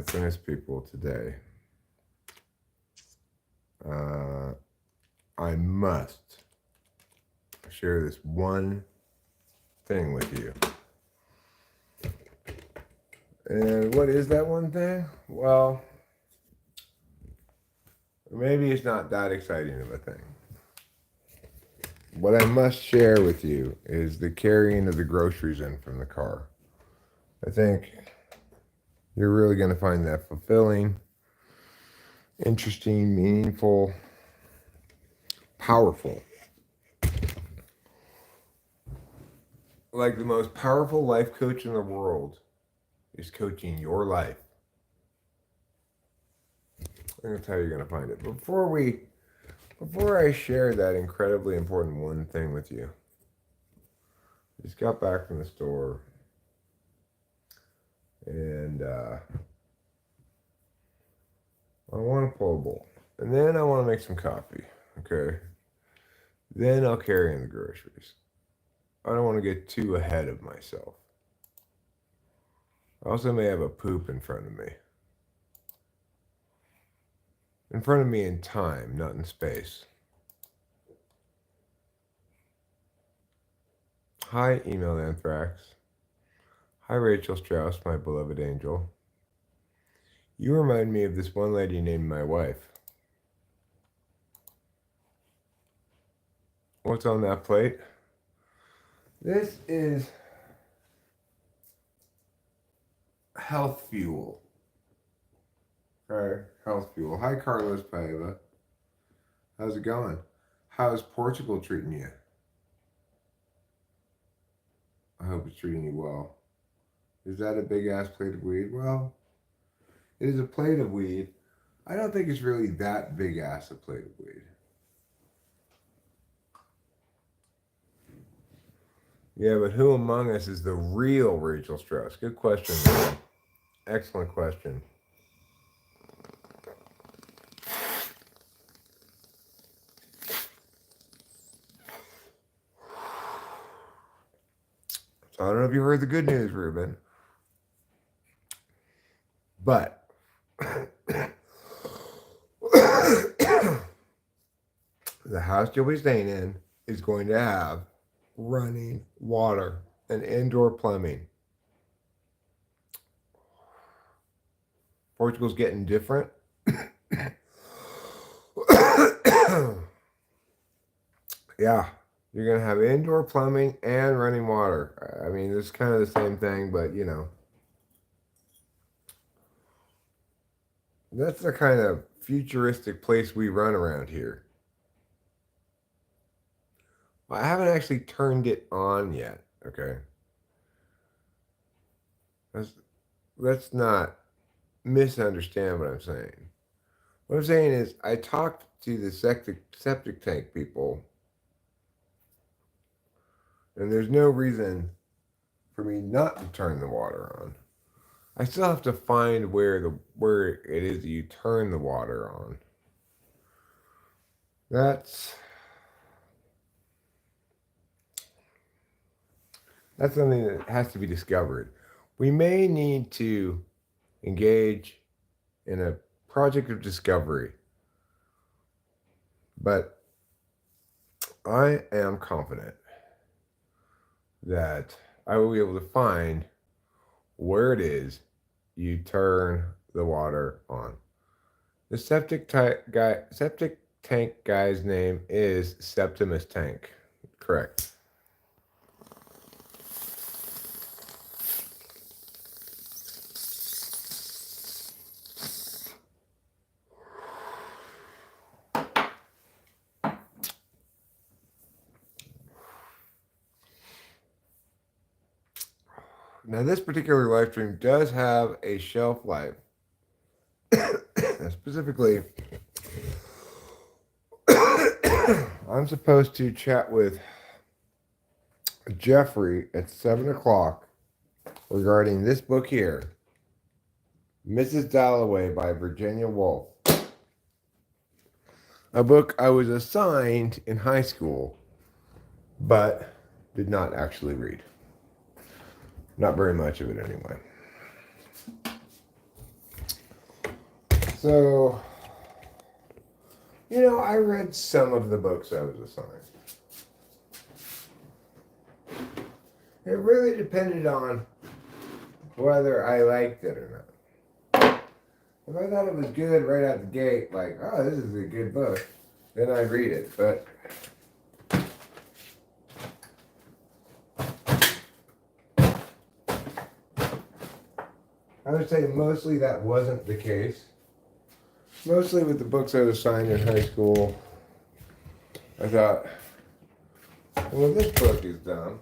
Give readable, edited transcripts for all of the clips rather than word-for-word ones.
Mindfulness people today, I must share this one thing with you. And what is that one thing? Well, maybe it's not that exciting of a thing. What I must share with you is the carrying of the groceries in from the car. I think you're really going to find that fulfilling, interesting, meaningful, powerful. Like the most powerful life coach in the world is coaching your life. That's how you're going to find it. Before I share that incredibly important one thing with you, I just got back from the store and I want to pull a bowl. And then I want to make some coffee, okay? Then I'll carry in the groceries. I don't want to get too ahead of myself. I also may have a poop in front of me. In front of me in time, not in space. Hi, Email Anthrax. Hi, Rachel Strauss, my beloved angel. You remind me of this one lady named my wife. What's on that plate? This is health fuel. Okay, health fuel. Hi, Carlos Paiva. How's it going? How's Portugal treating you? I hope it's treating you well. Is that a big ass plate of weed? Well, it is a plate of weed. I don't think it's really that big ass a plate of weed. Yeah, but who among us is the real Rachel Strauss? Good question, man. Excellent question. So I don't know if you heard the good news, Ruben. But the house you'll be staying in is going to have running water and indoor plumbing. Portugal's getting different. Yeah, you're going to have indoor plumbing and running water. I mean, it's kind of the same thing, but you know. That's the kind of futuristic place we run around here. Well, I haven't actually turned it on yet, okay? Let's not misunderstand what I'm saying. What I'm saying is I talked to the septic tank people, and there's no reason for me not to turn the water on. I still have to find where it is that you turn the water on. That's something that has to be discovered. We may need to engage in a project of discovery, but I am confident that I will be able to find where it is you turn the water on. The septic tank guy's name is Septimus Tank. Correct. Now, this particular live stream does have a shelf life. Specifically, I'm supposed to chat with Jeffrey at 7 o'clock regarding this book here, Mrs. Dalloway by Virginia Woolf. A book I was assigned in high school, but did not actually read. Not very much of it anyway. So, I read some of the books I was assigned. It really depended on whether I liked it or not. If I thought it was good right out the gate, like, oh, this is a good book, then I'd read it. But I would say mostly that wasn't the case. Mostly with the books I was assigned in high school, I thought, well, this book is dumb.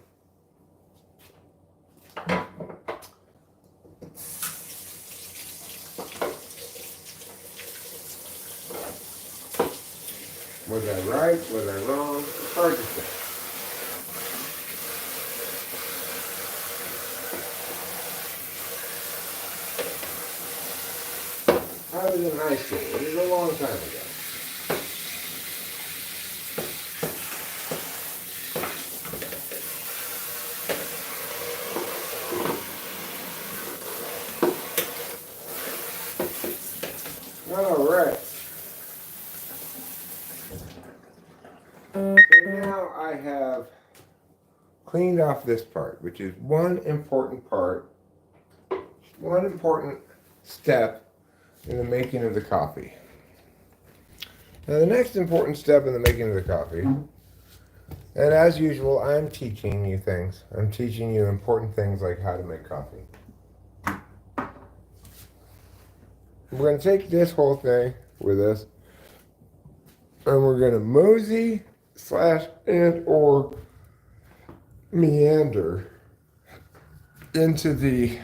Was I right? Was I wrong? It's hard to say. I was in high school. It was a long time ago. All right. So now I have cleaned off this part, which is one important step in the making of the coffee. Now the next important step in the making of the coffee, and as usual, I'm teaching you things. I'm teaching you important things like how to make coffee. We're going to take this whole thing with us, and we're going to mosey /or meander into the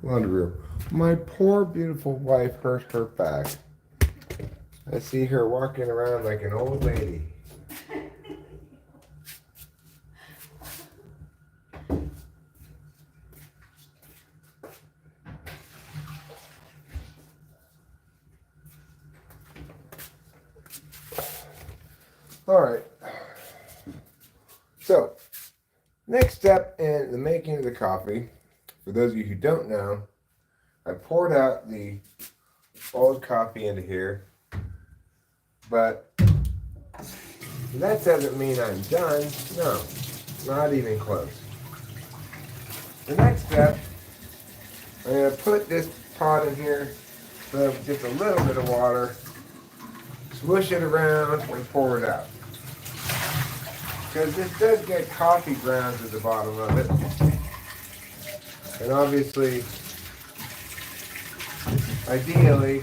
laundry room. My poor beautiful wife hurt her back. I see her walking around like an old lady. All right. So, next step in the making of the coffee, for those of you who don't know, I poured out the old coffee into here, but that doesn't mean I'm done. No, not even close. The next step, I'm going to put this pot in here, put just a little bit of water, swoosh it around, and pour it out. Because this does get coffee grounds at the bottom of it. And obviously, ideally,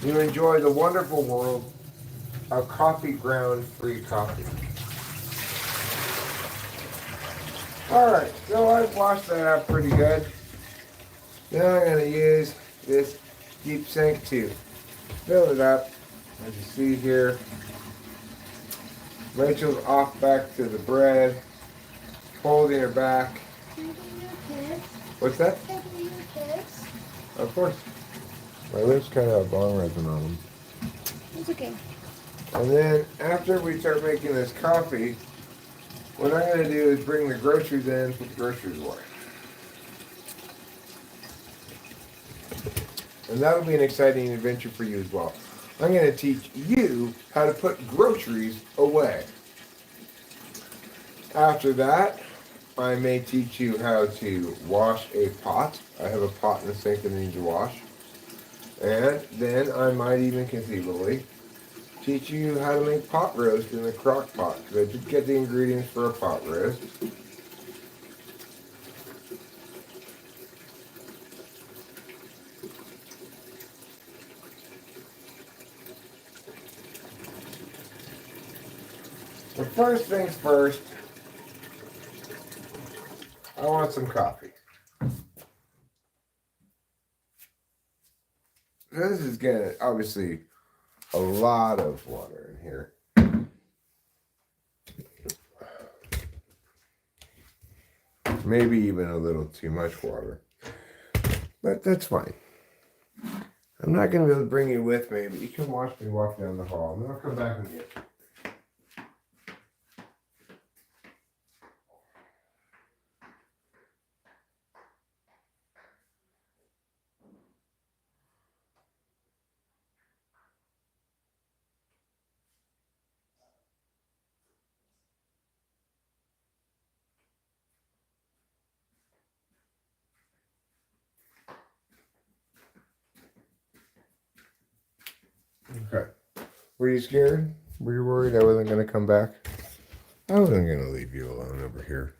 you enjoy the wonderful world of coffee ground-free coffee. Alright, so I've washed that out pretty good. Now I'm going to use this deep sink to fill it up. As you see here, Rachel's off back to the bread, holding her back. Can I be your kiss? What's that? Can I be your kiss? Of course. My lips kind of have bong resin on them. It's okay. And then after we start making this coffee, what I'm going to do is bring the groceries in, put the groceries away. And that'll be an exciting adventure for you as well. I'm going to teach you how to put groceries away. After that, I may teach you how to wash a pot. I have a pot in the sink that needs to wash. And then I might even conceivably teach you how to make pot roast in the crock pot, because I did get the ingredients for a pot roast. But first things first, I want some coffee. This is gonna, obviously, a lot of water in here. Maybe even a little too much water. But that's fine. I'm not going to be able to bring you with me, but you can watch me walk down the hall, and then I'll come back and get you. Were you scared? Were you worried I wasn't going to come back? I wasn't going to leave you alone over here.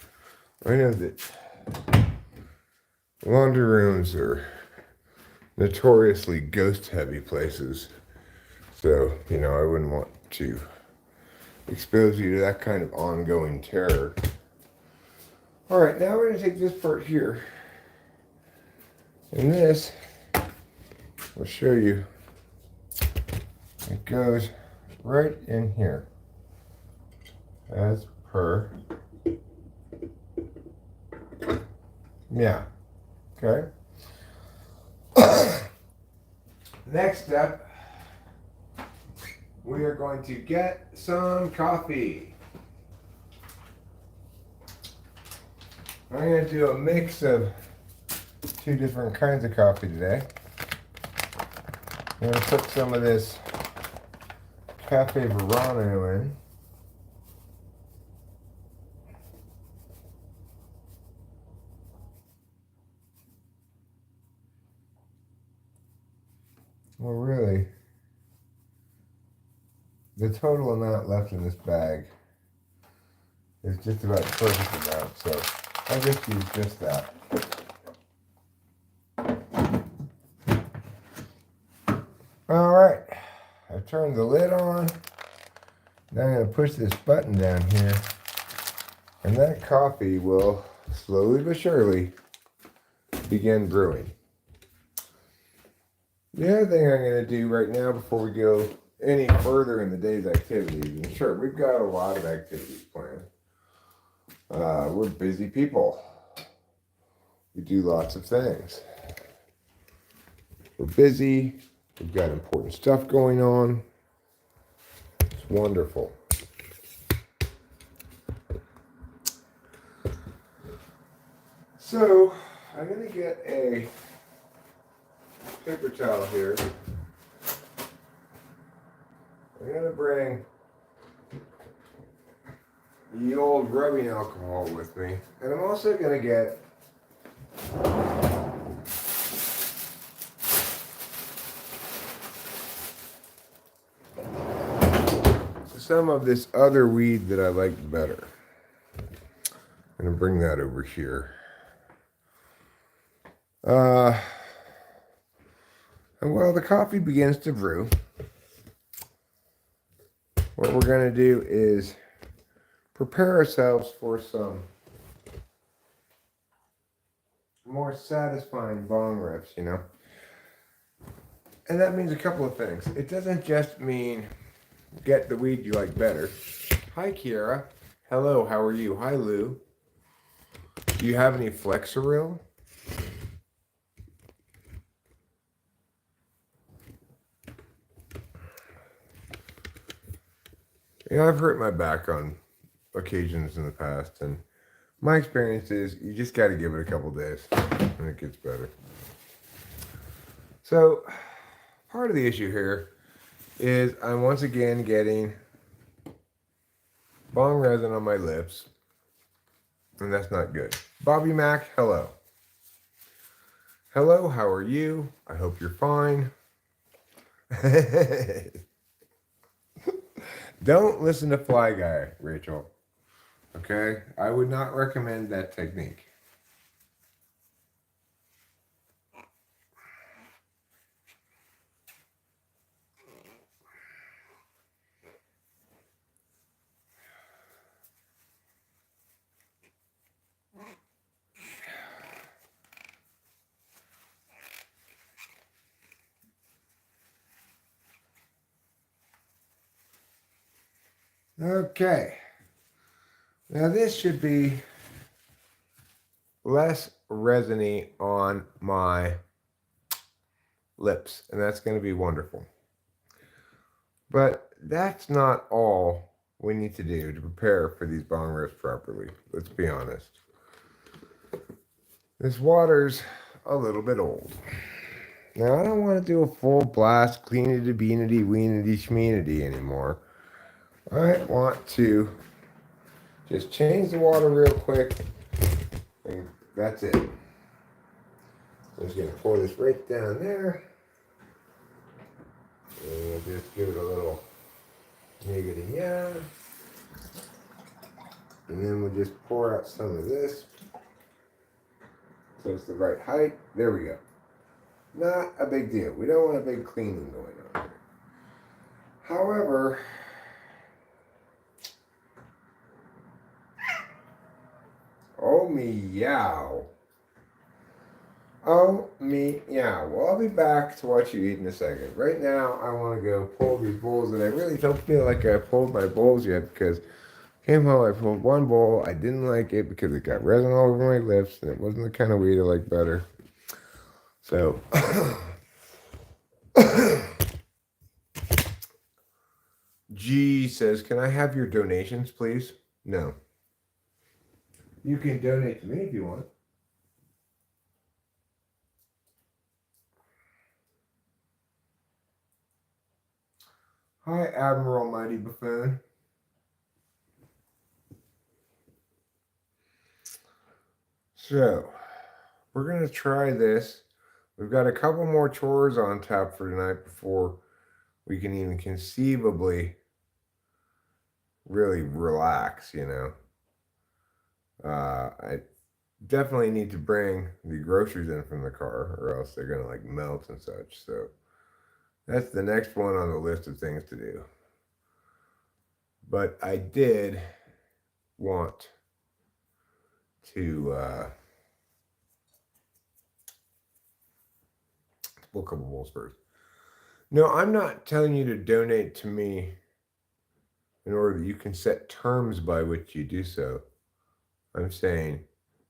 I know that laundry rooms are notoriously ghost-heavy places. So, I wouldn't want to expose you to that kind of ongoing terror. All right, now we're going to take this part here. And this will show you. It goes right in here. As per. Yeah. Okay. Next step, we are going to get some coffee. I'm going to do a mix of 2 different kinds of coffee today. I'm going to put some of this Cafe Verano in. Well, really, the total amount left in this bag is just about the perfect amount, so I just use just that. All right, I've turned the lid on. Now I'm going to push this button down here, and that coffee will slowly but surely begin brewing. The other thing I'm going to do right now before we go any further in the day's activities, and sure, we've got a lot of activities planned. We're busy people. We do lots of things. We're busy. We've got important stuff going on. It's wonderful. So, I'm going to get a paper towel here. I'm going to bring the old rubbing alcohol with me. And I'm also going to get some of this other weed that I like better. I'm going to bring that over here. And while the coffee begins to brew, what we're going to do is prepare ourselves for some more satisfying bong rips, And that means a couple of things. It doesn't just mean get the weed you like better. Hi, Kiara. Hello, how are you? Hi, Lou. Do you have any Flexeril? I've hurt my back on occasions in the past, and my experience is you just got to give it a couple days, and it gets better. So, part of the issue here is I'm once again getting bong resin on my lips, and that's not good. Bobby Mac, hello. Hello, how are you? I hope you're fine. Don't listen to Fly Guy, Rachel. Okay? I would not recommend that technique. Okay. Now this should be less resiny on my lips, and that's going to be wonderful. But that's not all we need to do to prepare for these bong rips properly. Let's be honest. This water's a little bit old. Now I don't want to do a full blast cleanity beanity weenity schmeenity anymore. I want to just change the water real quick, and that's it. I'm just going to pour this right down there, and we'll just give it a little Yiggity yeah. And then we'll just pour out some of this so it's the right height. There we go. Not a big deal. We don't want a big cleaning going on here. However, oh meow. Oh meow. Well, I'll be back to watch you eat in a second. Right now, I want to go pull these bowls, and I really don't feel like I pulled my bowls yet because came home, I pulled one bowl. I didn't like it because it got resin all over my lips, and it wasn't the kind of weed I like better. So, G says, "Can I have your donations, please?" No. You can donate to me if you want. Hi, Admiral Mighty Buffoon. So, we're going to try this. We've got a couple more chores on tap for tonight before we can even conceivably really relax, you know. I definitely need to bring the groceries in from the car or else they're going to like melt and such. So, that's the next one on the list of things to do. But I did want to pull a couple bowls first. No, I'm not telling you to donate to me in order that you can set terms by which you do so. I'm saying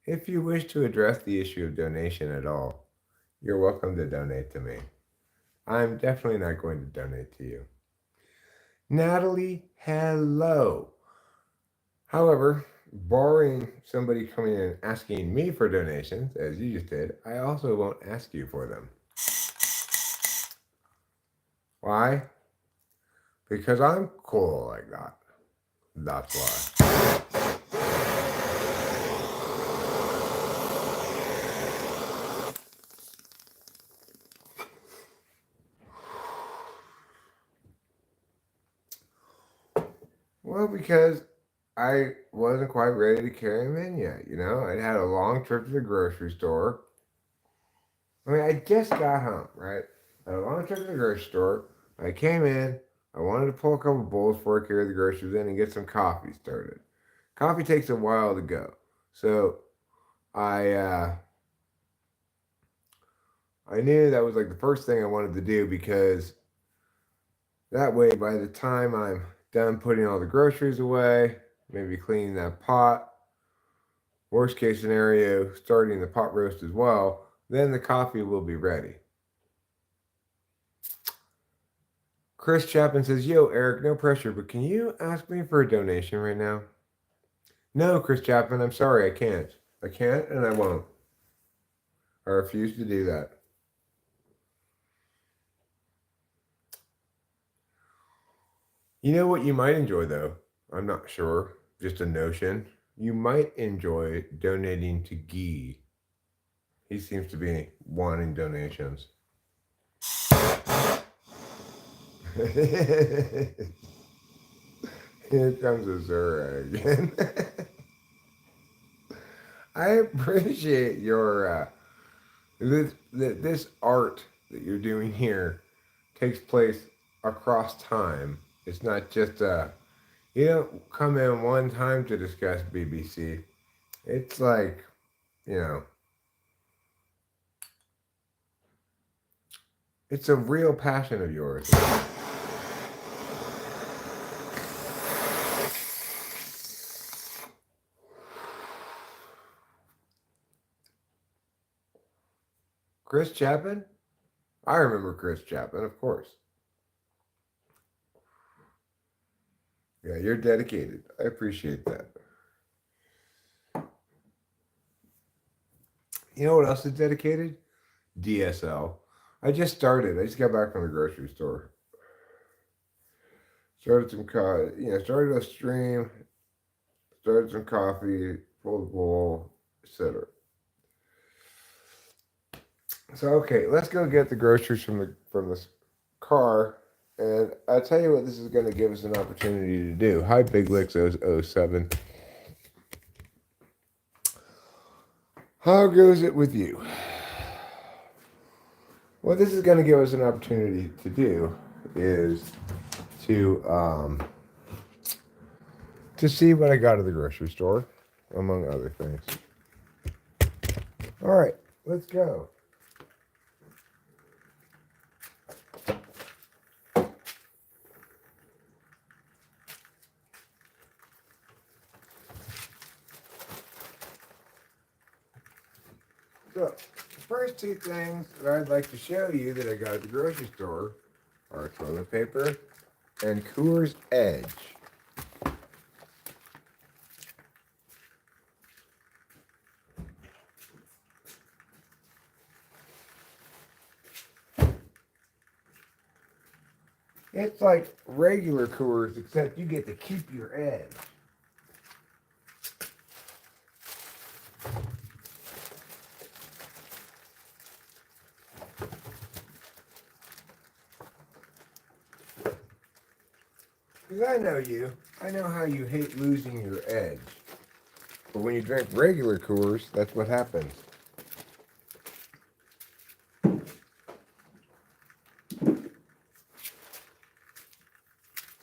if you wish to address the issue of donation at all, you're welcome to donate to me. I'm definitely not going to donate to you. Natalie, hello. However, barring somebody coming in and asking me for donations, as you just did, I also won't ask you for them. Why? Because I'm cool like that. That's why. Well, because I wasn't quite ready to carry them in yet. You know, I'd had a long trip to the grocery store. I mean, I just got home, right? I had a long trip to the grocery store. I came in. I wanted to pull a couple bowls before I carry the groceries in and get some coffee started. Coffee takes a while to go, so I I knew that was like the first thing I wanted to do because that way, by the time I'm done putting all the groceries away, maybe cleaning that pot, worst case scenario, starting the pot roast as well, then the coffee will be ready. Chris Chapman says, "Yo, Eric, no pressure, but can you ask me for a donation right now?" No, Chris Chapman, I'm sorry, I can't. I can't and I won't. I refuse to do that. You know what you might enjoy, though? I'm not sure, just a notion. You might enjoy donating to Guy. He seems to be wanting donations. Here comes Azura again. I appreciate your this art that you're doing here takes place across time. It's not just you don't come in one time to discuss BBC. It's like, you know, it's a real passion of yours. Chris Chapman? I remember Chris Chapman, of course. Yeah, you're dedicated. I appreciate that. You know what else is dedicated? DSL. I just started. I just got back from the grocery store. Started some started a stream, started some coffee, pulled a bowl, etc. So okay, let's go get the groceries from this car. And I'll tell you what this is going to give us an opportunity to do. Hi, Big Licks 007. How goes it with you? What this is going to give us an opportunity to do is to see what I got at the grocery store, among other things. All right, let's go. So, the first two things that I'd like to show you that I got at the grocery store are toilet paper and Coors Edge. It's like regular Coors, except you get to keep your edge. Because I know you. I know how you hate losing your edge. But when you drink regular Coors, that's what happens.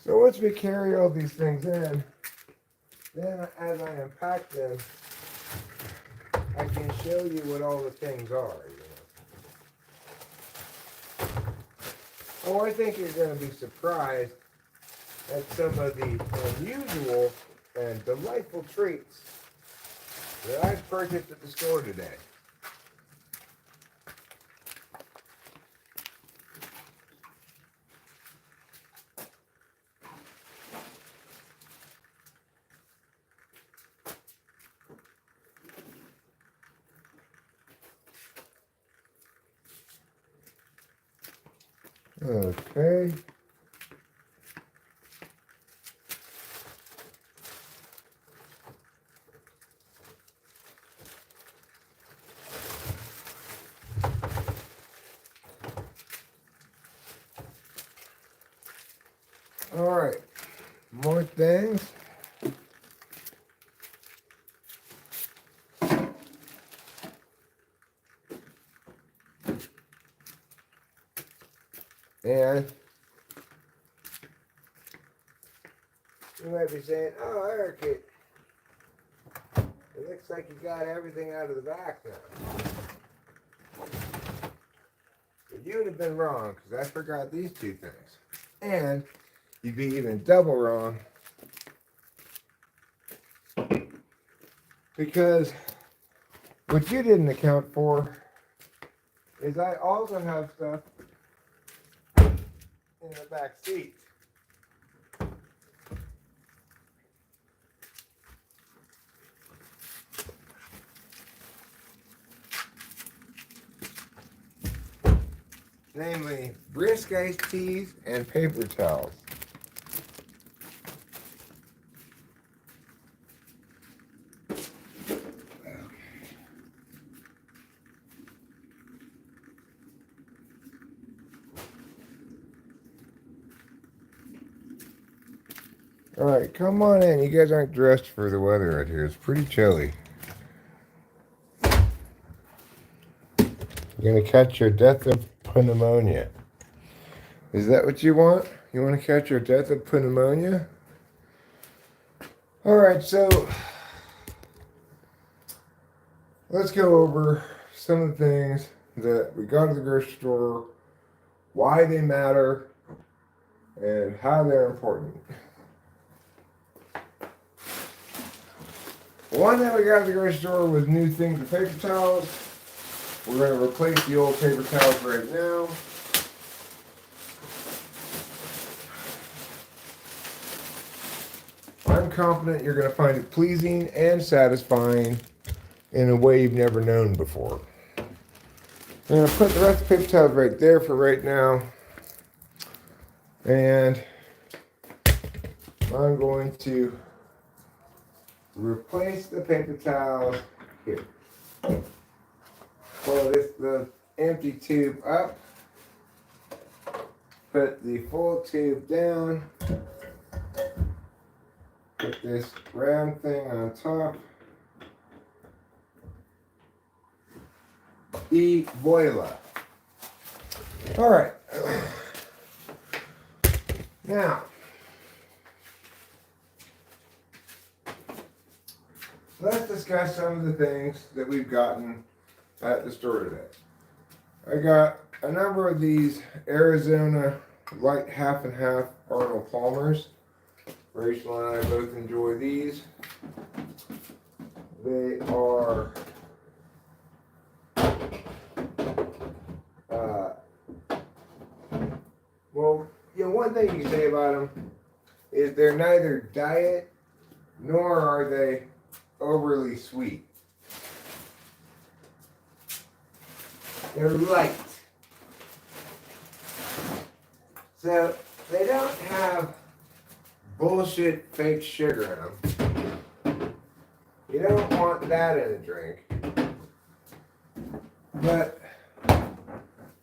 So once we carry all these things in, then as I unpack them, I can show you what all the things are. Oh, I think you're going to be surprised at some of the unusual and delightful treats that I've purchased at the store today. Okay. All right. More things. And you might be saying, oh, Eric, it looks like you got everything out of the back now. But you'd have been wrong, because I forgot these two things. And you'd be even double wrong, because what you didn't account for is I also have stuff in the back seat. Namely, brisk iced teas and paper towels. All right, come on in. You guys aren't dressed for the weather out here. It's pretty chilly. You're gonna catch your death of pneumonia. Is that what you want? You want to catch your death of pneumonia? All right, so let's go over some of the things that we got at the grocery store, why they matter, and how they're important. One that we got at the grocery store was new things for paper towels. We're going to replace the old paper towels right now. I'm confident you're going to find it pleasing and satisfying in a way you've never known before. I'm going to put the rest of the paper towels right there for right now. And I'm going to replace the paper towels here. Pull the empty tube up. put the full tube down. Put this round thing on top. E voila. Alright. Now, let's discuss some of the things that we've gotten at the store today. I got a number of these Arizona light half and half Arnold Palmers. Rachel and I both enjoy these. They are well, you know, one thing you can say about them is they're neither diet nor are they overly sweet. They're light. So they don't have bullshit fake sugar in them. You don't want that in a drink. But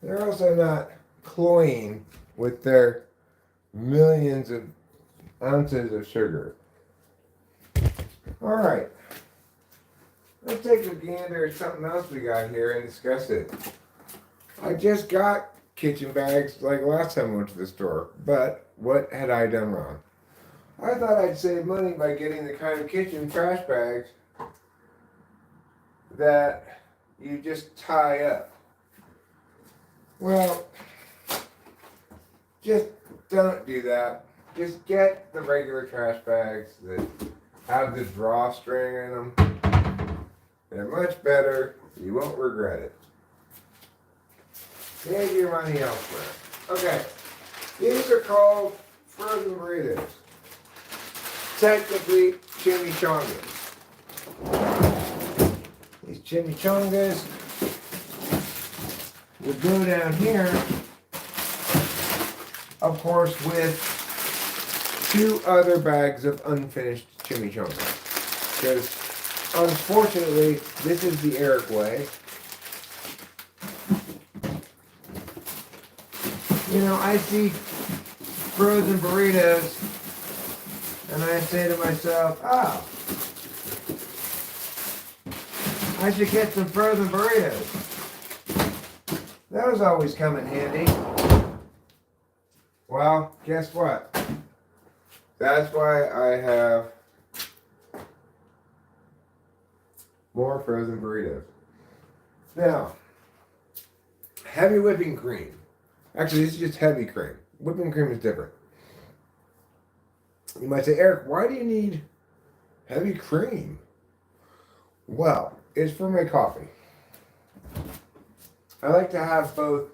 they're also not cloying with their millions of ounces of sugar. Alright. Let's take a gander at something else we got here and discuss it. I just got kitchen bags like last time I went to the store, but what had I done wrong? I thought I'd save money by getting the kind of kitchen trash bags that you just tie up. Well, just don't do that. Just get the regular trash bags that have the drawstring in them. They're much better. You won't regret it. Save your money elsewhere. Okay. These are called frozen burritos. Technically, chimichangas. These chimichangas would go down here, of course, with 2 other bags of unfinished chimichangas. Because, unfortunately, this is the Eric way. You know, I see frozen burritos, and I say to myself, oh, I should get some frozen burritos. Those always come in handy. Well, guess what? That's why I have more frozen burritos. Now, heavy whipping cream. Actually, this is just heavy cream. Whipping cream is different. You might say, Eric, why do you need heavy cream? Well, it's for my coffee. I like to have both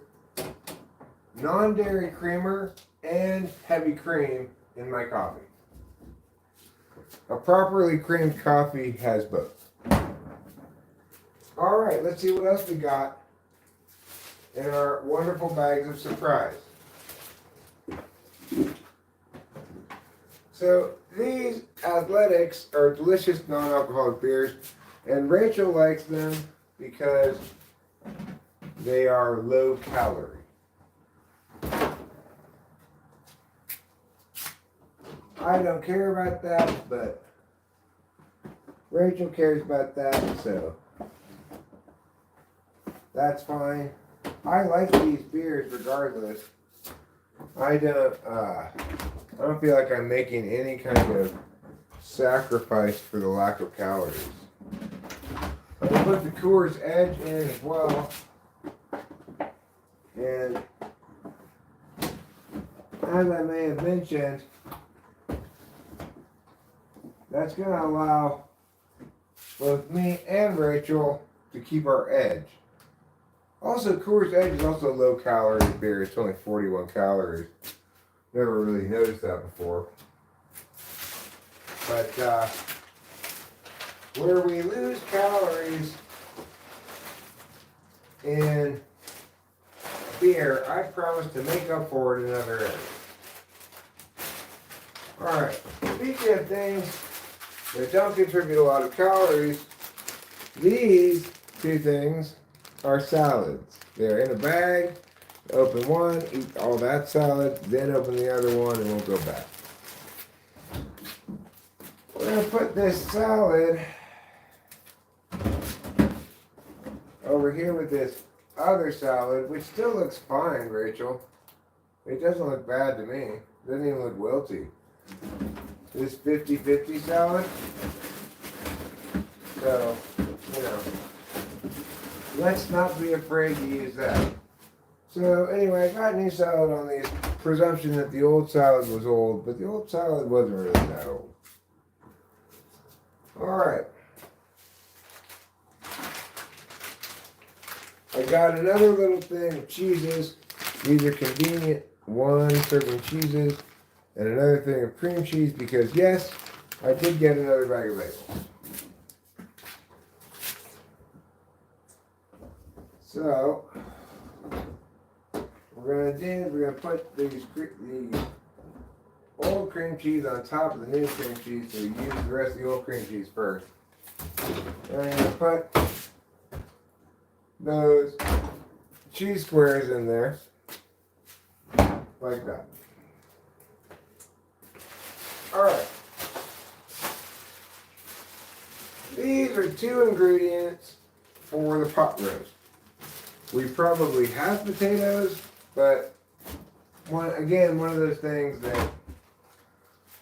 non-dairy creamer and heavy cream in my coffee. A properly creamed coffee has both. Alright, let's see what else we got in our wonderful bags of surprise. So these Athletics are delicious non-alcoholic beers, and Rachel likes them because they are low calorie. I don't care about that, but Rachel cares about that, so that's fine. I like these beers regardless. I don't feel like I'm making any kind of sacrifice for the lack of calories. I'm gonna put the Chores Edge in as well. And as I may have mentioned, that's gonna allow both me and Rachel to keep our edge. Also, Coors Edge is also a low calorie beer. It's only 41 calories. Never really noticed that before. But where we lose calories in beer, I promise to make up for it in other areas. Alright, speaking of things that don't contribute a lot of calories, these 2 things are salads. They're in a bag. Open one, eat all that salad, then open the other one, and we'll go back. We're going to put this salad over here with this other salad, which still looks fine, Rachel. It doesn't look bad to me. It doesn't even look wilty. This 50-50 salad. So, you know, let's not be afraid to use that. So anyway, I got new salad on the presumption that the old salad was old, but the old salad wasn't really that old. Alright. I got another little thing of cheeses. These are convenient. One serving cheeses and another thing of cream cheese because yes, I did get another bag of bagels. So we're gonna put the old cream cheese on top of the new cream cheese. So we use the rest of the old cream cheese first. And I'm gonna put those cheese squares in there like that. Alright. These are 2 ingredients for the pot roast. We probably have potatoes, but one of those things that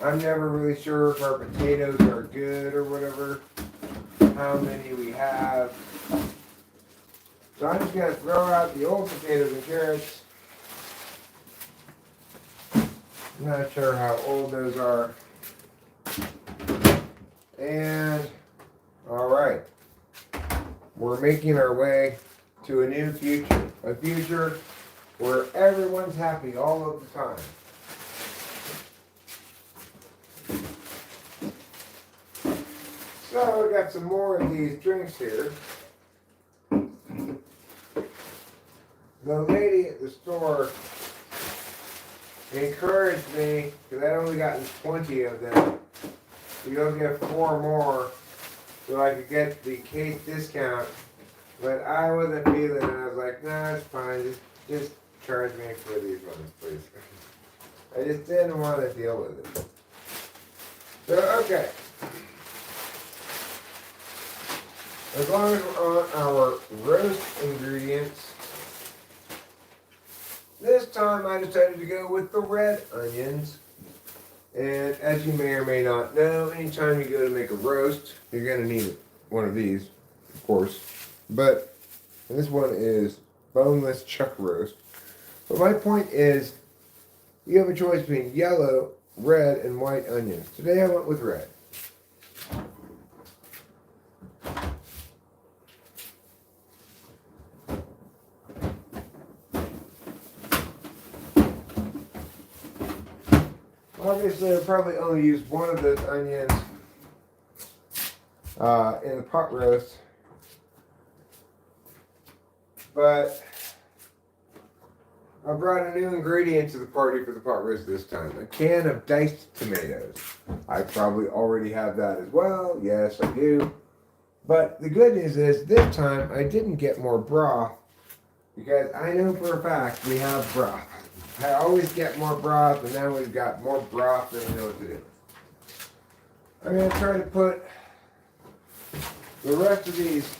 I'm never really sure if our potatoes are good or whatever, how many we have. So I'm just going to throw out the old potatoes and carrots. I'm not sure how old those are. And, alright, we're making our way to a new future. A future where everyone's happy all of the time. So, we got some more of these drinks here. The lady at the store encouraged me, because I'd only gotten 20 of them, to go get 4 more so I could get the case discount. But I wasn't feeling it. I was like, nah, it's fine. Just charge me for these ones, please. I just didn't want to deal with it. So, okay. As long as we're on our roast ingredients, this time I decided to go with the red onions. And as you may or may not know, anytime you go to make a roast, you're going to need one of these, of course. But this one is boneless chuck roast. But my point is, you have a choice between yellow, red, and white onions. Today I went with red. Obviously, I'll probably only use one of those onions in the pot roast. But I brought a new ingredient to the party for the pot roast this time. A can of diced tomatoes. I probably already have that as well. Yes, I do. But the good news is, this time I didn't get more broth because I know for a fact we have broth. I always get more broth, and now we've got more broth than we know what to do. I'm going to try to put the rest of these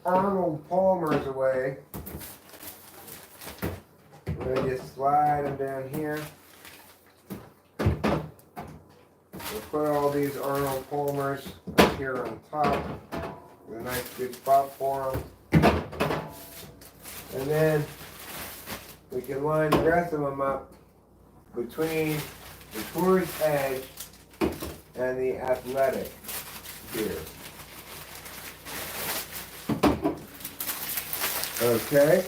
Arnold Palmers away. I'm going to just slide them down here. We'll put all these Arnold Palmers up here on top with a nice good spot for them. And then we can line the rest of them up between the Chores edge and the Athletic here. Okay.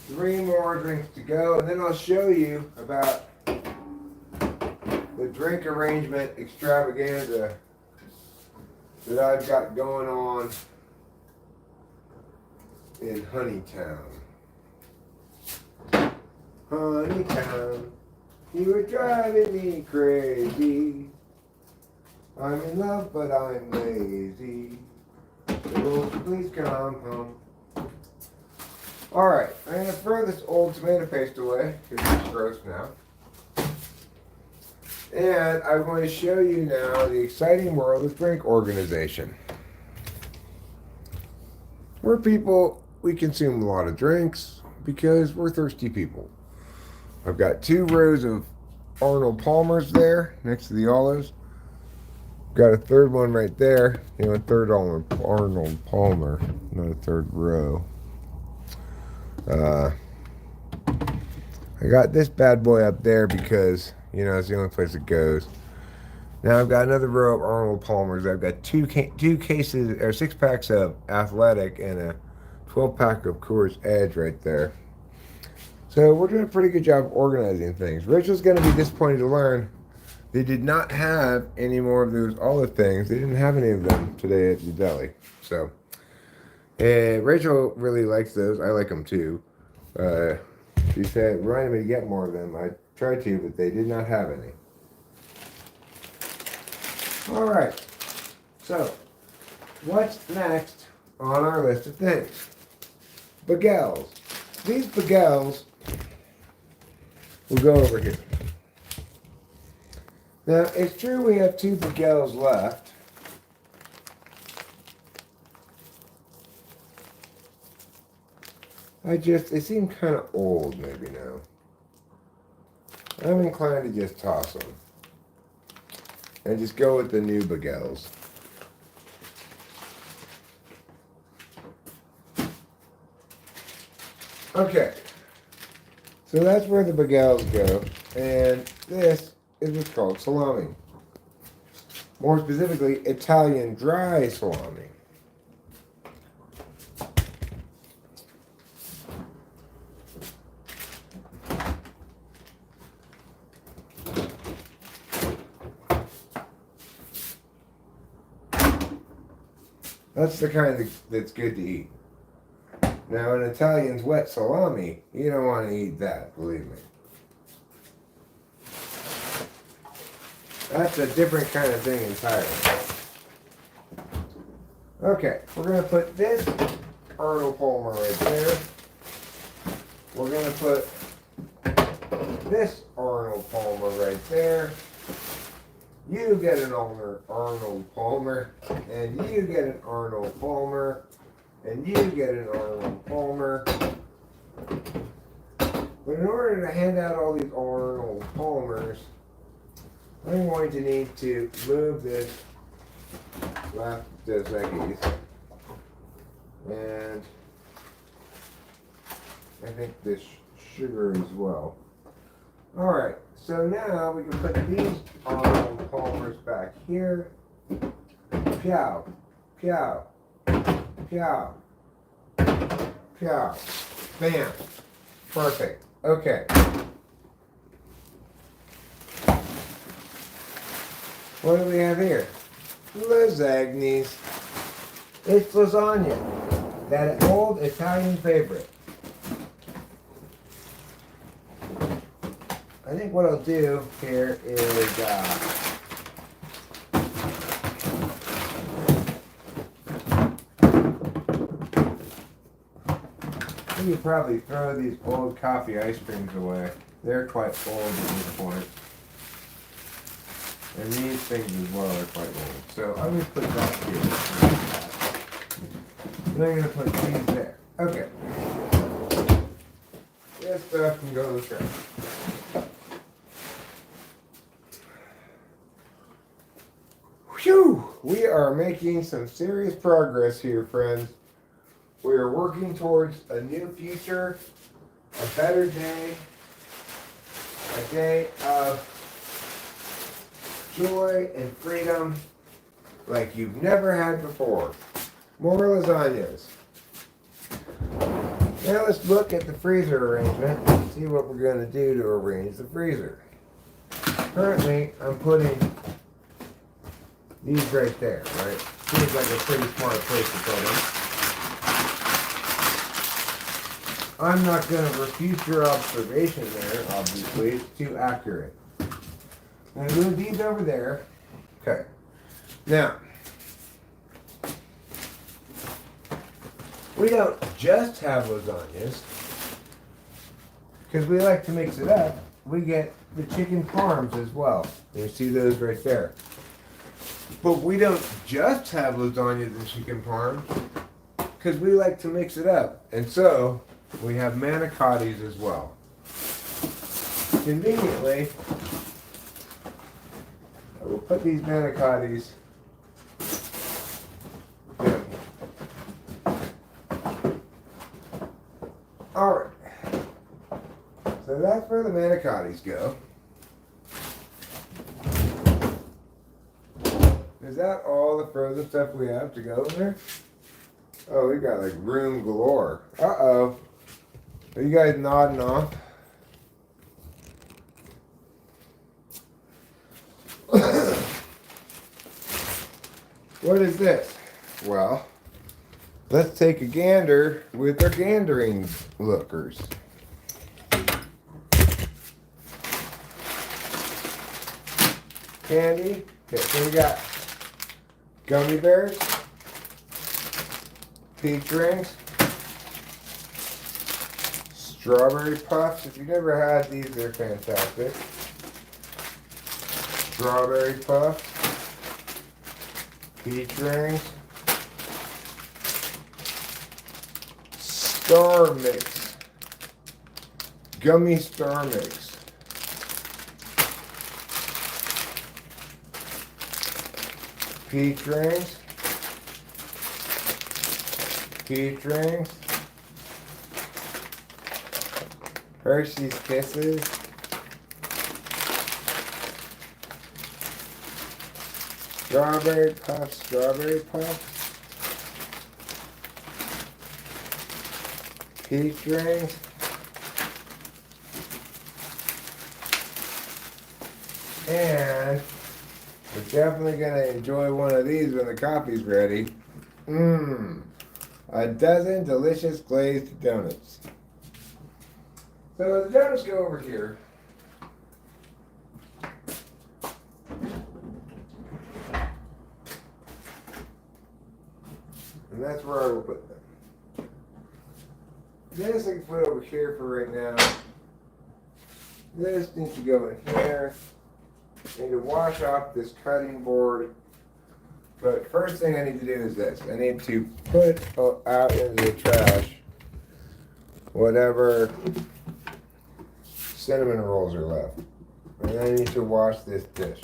3 more drinks to go, and then I'll show you about the drink arrangement extravaganza that I've got going on in Honeytown. Honeytown, you are driving me crazy. I'm in love, but I'm lazy. So won't you please come home? Alright, I'm going to throw this old tomato paste away because it's gross now. And I'm going to show you now the exciting world of drink organization. We're people, we consume a lot of drinks because we're thirsty people. I've got 2 rows of Arnold Palmers there next to the olives. Got a third one right there. You know, a third Arnold Palmer, not a third row. I got this bad boy up there because, you know, it's the only place it goes. Now I've got another row of Arnold Palmers. I've got two cases or 6 packs of Athletic and a 12 pack of Chores Edge right there. So we're doing a pretty good job of organizing things. Rachel's going to be disappointed to learn they did not have any more of those olive things. They didn't have any of them today at the deli. So, Rachel really likes those. I like them too. She said, reminded me to get more of them. I tried to, but they did not have any. All right. So, what's next on our list of things? Bagels. These bagels will go over here. Now, it's true we have 2 bagels left. They seem kind of old maybe now. I'm inclined to just toss them. And just go with the new bagels. Okay. So that's where the bagels go. And this is what's called salami. More specifically, Italian dry salami. That's the kind that's good to eat. Now, an Italian's wet salami, you don't want to eat that, believe me. That's a different kind of thing entirely. Okay, we're going to put this Arnold Palmer right there. We're going to put this Arnold Palmer right there. You get an Arnold Palmer, and you get an Arnold Palmer, and you get an Arnold Palmer. But in order to hand out all these Arnold Palmers, I'm going to need to move this last Dos Equis, and I think this sugar as well. Alright, so now we can put these Arnold Palmers back here. Pow, pow, pow, pow. Bam. Perfect. Okay. What do we have here? Lasagnas. It's lasagna. That old Italian favorite. I think what I'll do here is you could probably throw these old coffee ice creams away. They're quite old at this point. And these things as well are quite old. So I'm going to put that here. And I'm going to put these there. Okay. This stuff can go in the trash. Whew! We are making some serious progress here, friends. We are working towards a new future, a better day, a day of joy and freedom like you've never had before. More lasagnas. Now let's look at the freezer arrangement and see what we're going to do to arrange the freezer. Currently, I'm putting these right there, right? Seems like a pretty smart place to put them. I'm not going to refute your observation there, obviously. It's too accurate. I'm going to move these over there. Okay. Now, We don't just have lasagnas because we like to mix it up. We get the chicken parms as well. You see those right there. But we don't just have lasagnas and chicken parms because we like to mix it up. And so we have manicottis as well. Conveniently, I will put these manicottis down here. Alright. So that's where the manicottis go. Is that all the frozen stuff we have to go in there? Oh, we got like room galore. Uh-oh. Are you guys nodding off? What is this? Well, let's take a gander with our gandering lookers. Candy. Okay, so we got gummy bears, peach rings, strawberry puffs. If you've never had these, they're fantastic. Strawberry puffs, peach rings, star mix, gummy star mix. Peach rings, Hershey's Kisses, strawberry puffs, peach rings, and we're definitely going to enjoy one of these when the coffee's ready. A dozen delicious glazed donuts. So the donuts go over here. And that's where I will put them. This I can put over here for right now. This needs to go in here. I need to wash off this cutting board. But first thing I need to do is this. I need to put out into the trash whatever cinnamon rolls are left. And then I need to wash this dish.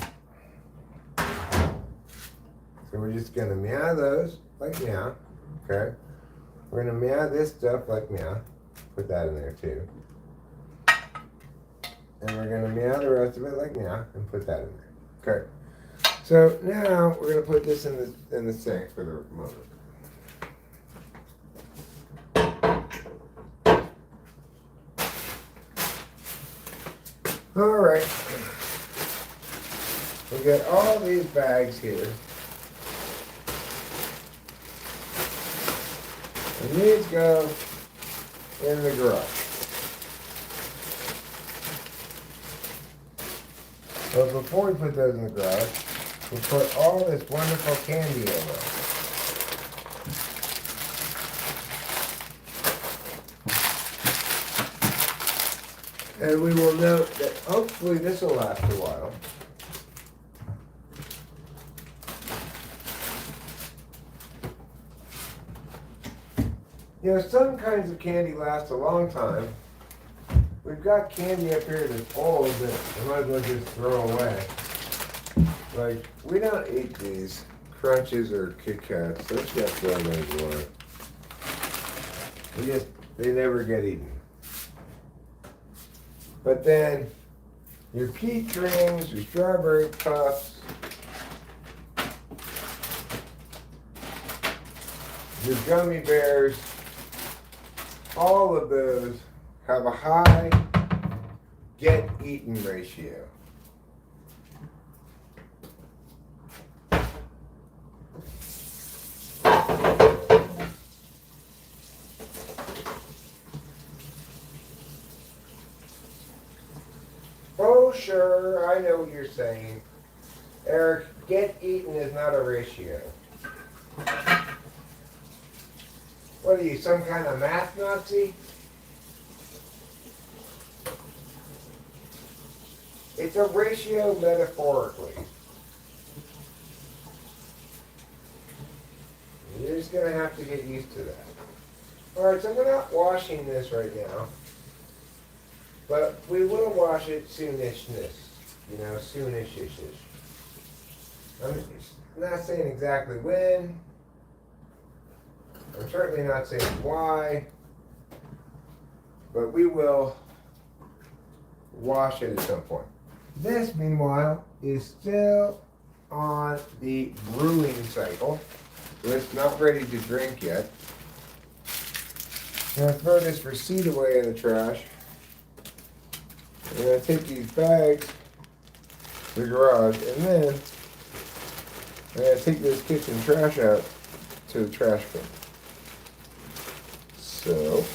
So we're just going to meow those like meow. Okay? We're going to meow this stuff like meow. Put that in there too. And we're going to meow the rest of it like meow and put that in there. Okay. So now we're going to put this in the sink for the moment. All right. We got all these bags here. And these go in the garage. But before we put those in the garage, we put all this wonderful candy in there. And we will note that hopefully this will last a while. You know, some kinds of candy last a long time. We've got candy up here that's old that we might as well just throw away. Like, we don't eat these Crunches or Kit Kats. Those got thrown away. They never get eaten. But then, your peach rings, your strawberry puffs, your gummy bears, all of those have a high get-eaten ratio. Oh, sure, I know what you're saying. Eric, get eaten is not a ratio. What are you, some kind of math Nazi? It's a ratio metaphorically. You're just going to have to get used to that. Alright, so we're not washing this right now. But we will wash it soonish-ness. You know, soonish-ish. I'm not saying exactly when. I'm certainly not saying why. But we will wash it at some point. This, meanwhile, is still on the brewing cycle. So it's not ready to drink yet. I'm going to throw this receipt away in the trash. I'm going to take these bags to the garage, and then I'm going to take this kitchen trash out to the trash bin. So,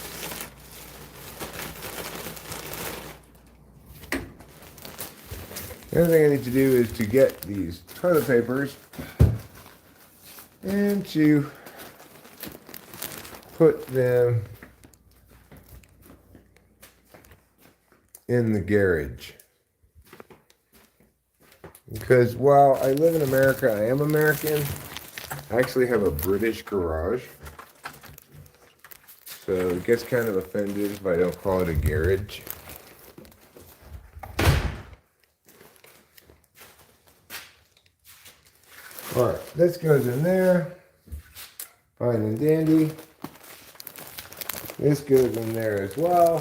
the other thing I need to do is to get these toilet papers and to put them in the garage. Because while I live in America, I am American. I actually have a British garage. So it gets kind of offended if I don't call it a garage. Alright, this goes in there. Fine and dandy. This goes in there as well.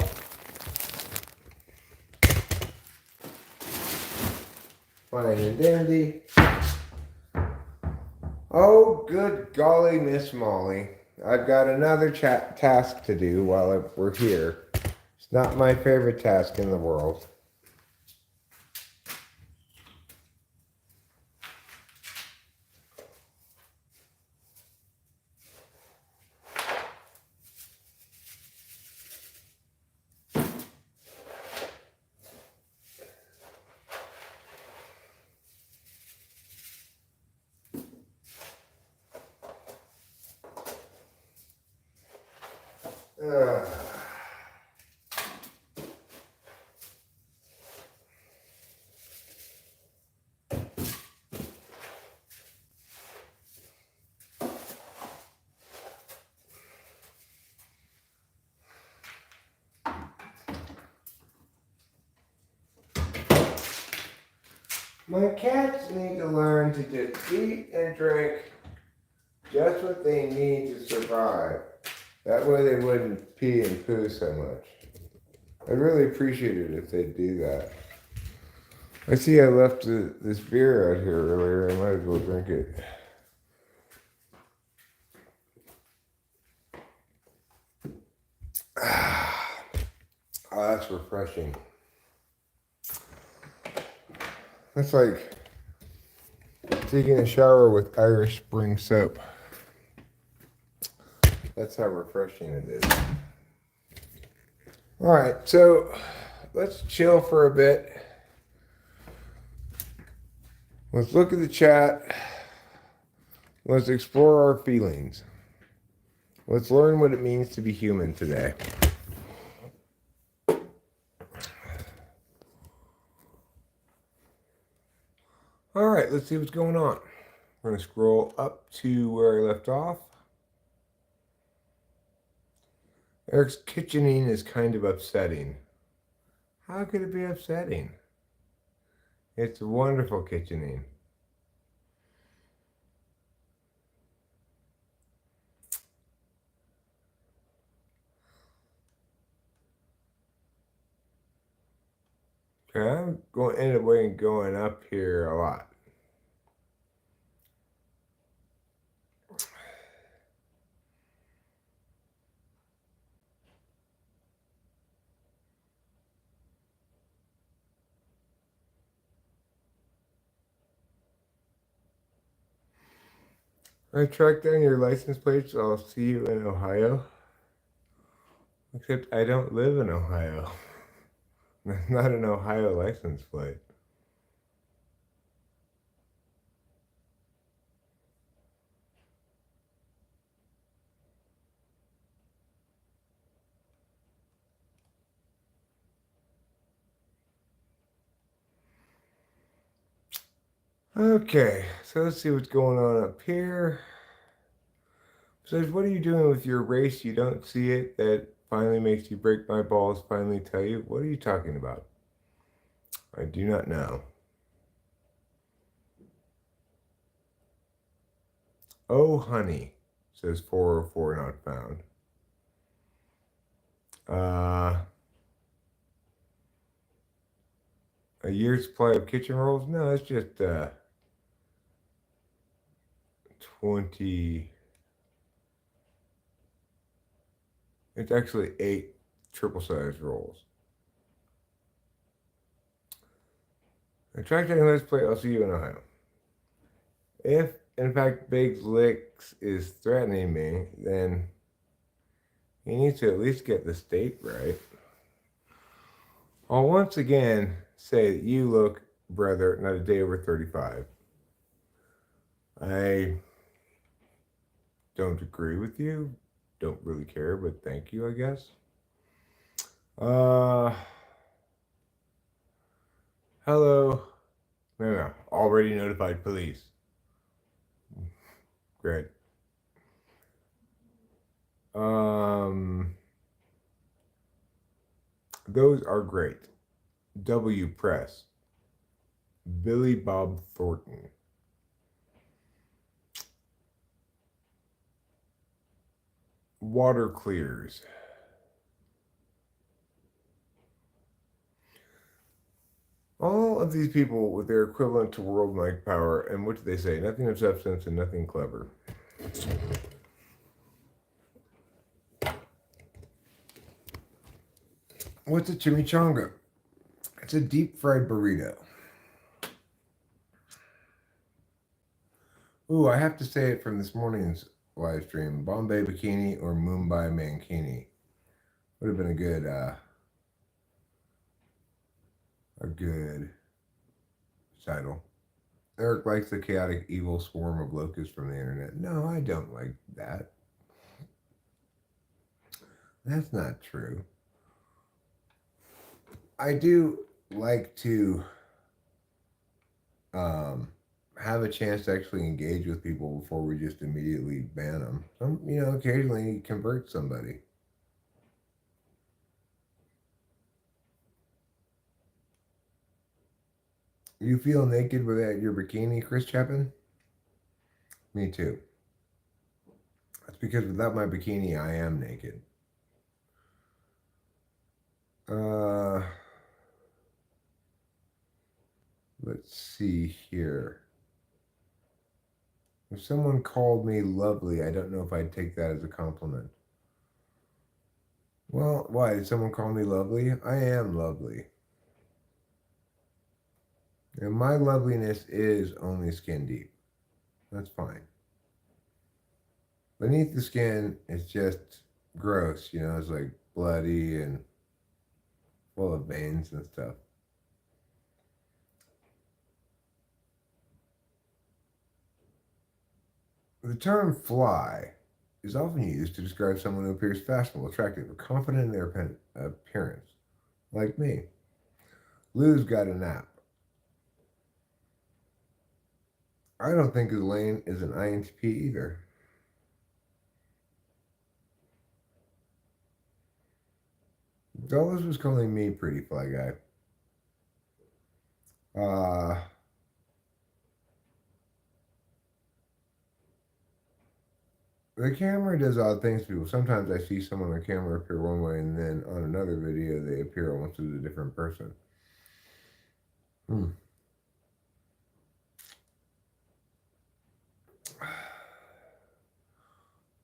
Fine and dandy. Oh, good golly, Miss Molly. I've got another task to do while we're here. It's not my favorite task in the world. My cats need to learn to just eat and drink just what they need to survive. That way they wouldn't pee and poo so much. I'd really appreciate it if they'd do that. I see I left this beer out here earlier. I might as well drink it. Oh, that's refreshing. That's like taking a shower with Irish Spring soap. That's how refreshing it is. All right, so let's chill for a bit. Let's look at the chat. Let's explore our feelings. Let's learn what it means to be human today. All right, let's see what's going on. I'm going to scroll up to where I left off. Eric's kitchening is kind of upsetting. How could it be upsetting? It's wonderful kitchening. Okay, I'm going to end up going up here a lot. I tracked down your license plate, so I'll see you in Ohio. Except I don't live in Ohio. That's not an Ohio license plate. Okay, so let's see what's going on up here. So, what are you doing with your race? You don't see it. That finally makes you break my balls. Finally, tell you. What are you talking about? I do not know. Oh, honey, says 404 not found. Uh, a year's supply of kitchen rolls? No, it's just 20. It's actually 8 triple size rolls. Attracting let's play. I'll see you in Ohio. If, in fact, Big Licks is threatening me, then he needs to at least get the state right. I'll once again say that you look, brother, not a day over 35. I don't agree with you. Don't really care, but thank you, I guess. Uh, hello. No. Already notified police. Great. Um, those are great. W Press. Billy Bob Thornton. Water clears. All of these people with their equivalent to world mic power, and what do they say? Nothing of substance and nothing clever. What's a chimichanga? It's a deep fried burrito. Ooh, I have to say it from this morning's live stream. Bombay Bikini or Mumbai Mankini would have been a good title. Eric likes the chaotic evil swarm of locusts from the internet. No, I don't like that. That's not true. I do like to um, have a chance to actually engage with people before we just immediately ban them. Occasionally convert somebody. You feel naked without your bikini, Chris Chapin? Me too. That's because without my bikini, I am naked. Uh, let's see here. If someone called me lovely, I don't know if I'd take that as a compliment. Well, why? Did someone call me lovely? I am lovely. And my loveliness is only skin deep. That's fine. Beneath the skin, it's just gross, it's like bloody and full of veins and stuff. The term fly is often used to describe someone who appears fashionable, attractive, or confident in their appearance, like me. Lou's got a nap. I don't think Elaine is an INTP either. Dulles was calling me pretty fly guy. The camera does odd things to people. Sometimes I see someone on camera appear one way, and then on another video, they appear almost as a different person.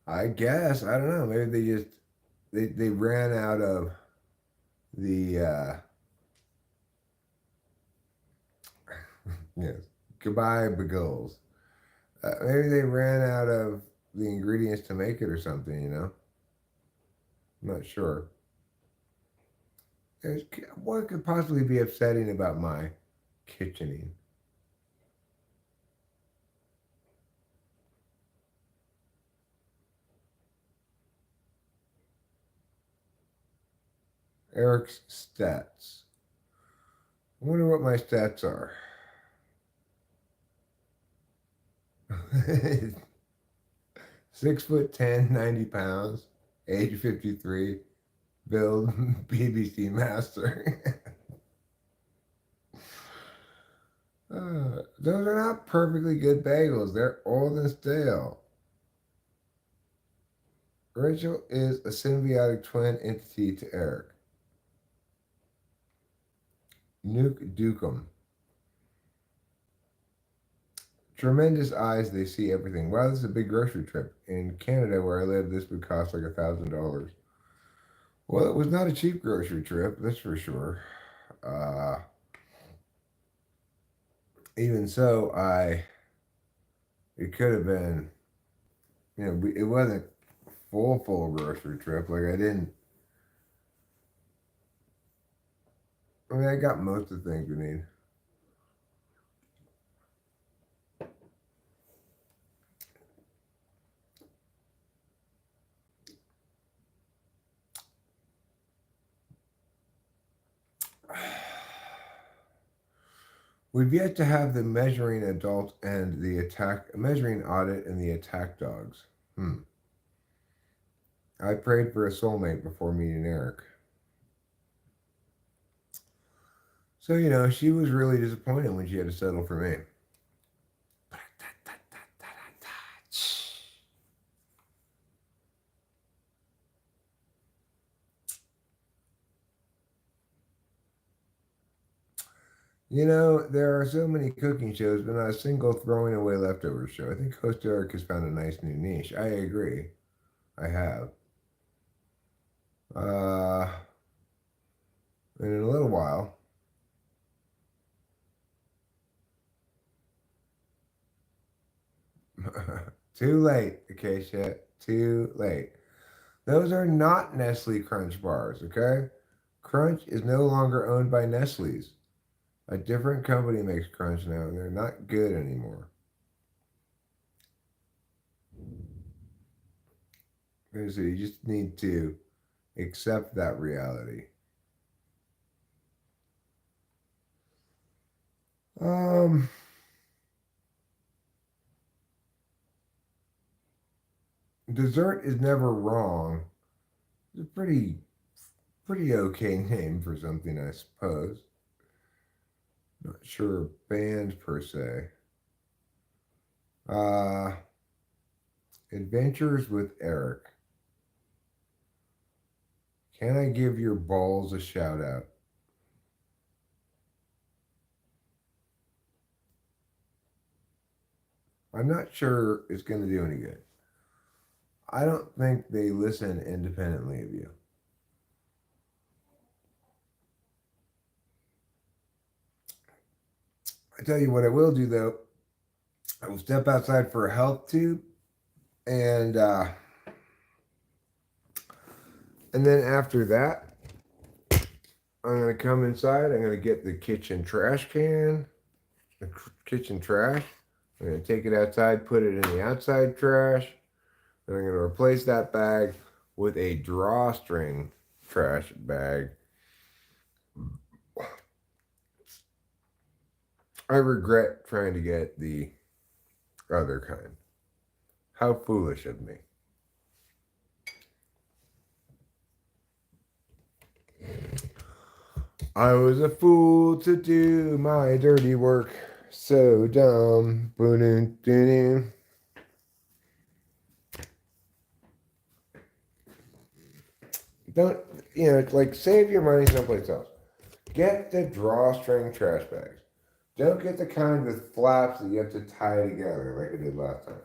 I guess. I don't know. Maybe they ran out of the yes. Goodbye, bagels. Maybe they ran out of the ingredients to make it or something. I'm not sure. What could possibly be upsetting about my kitchening? Eric's stats. I wonder what my stats are. 6'10", 90 pounds, age 53, build BBC master. Those are not perfectly good bagels. They're old and stale. Rachel is a symbiotic twin entity to Eric. Nuke Dukem. Tremendous eyes, they see everything. Wow, this is a big grocery trip. In Canada, where I live, this would cost like $1,000. Well, it was not a cheap grocery trip, that's for sure. Uh, Even so, it could have been, it wasn't full grocery trip. Like I got most of the things we need. We've yet to have the measuring adult and the measuring audit and the attack dogs. I prayed for a soulmate before meeting Eric. So, she was really disappointed when she had to settle for me. There are so many cooking shows, but not a single throwing away leftovers show. I think Host Eric has found a nice new niche. I agree. I have. And in a little while, too late, Acacia. Too late. Those are not Nestle Crunch bars, okay? Crunch is no longer owned by Nestle's. A different company makes Crunch now, and they're not good anymore. So you just need to accept that reality. Um, Dessert is never wrong. It's a pretty okay name for something, I suppose. Not sure band per se. Uh, Adventures with Eric. Can I give your balls a shout out? I'm not sure it's going to do any good. I don't think they listen independently of you. I tell you what I will do though. I will step outside for a health tube, and then after that, I'm gonna come inside. I'm gonna get the kitchen trash can, the kitchen trash. I'm gonna take it outside, put it in the outside trash. Then I'm gonna replace that bag with a drawstring trash bag. I regret trying to get the other kind. How foolish of me. I was a fool to do my dirty work. So dumb. Don't, like save your money someplace else. Get the drawstring trash bags. Don't get the kind with flaps that you have to tie together like I did last time.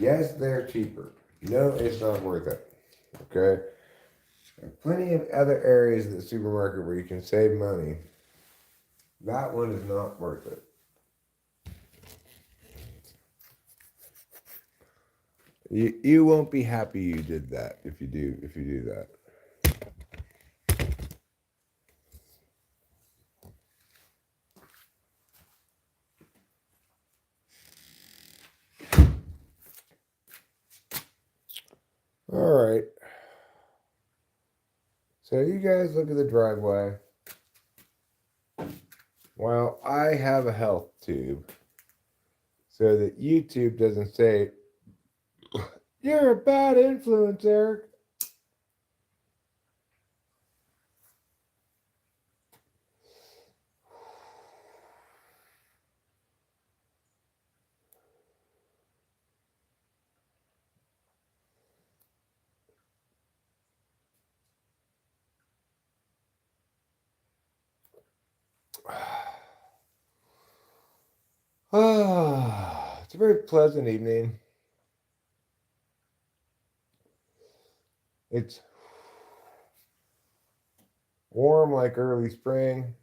Yes, they're cheaper. No, it's not worth it. Okay? There are plenty of other areas of the supermarket where you can save money. That one is not worth it. You won't be happy you did that if you do that. All right. So you guys look at the driveway. Well, I have a health tube so that YouTube doesn't say, "You're a bad influence, Eric." Ah, it's a very pleasant evening. It's warm like early spring,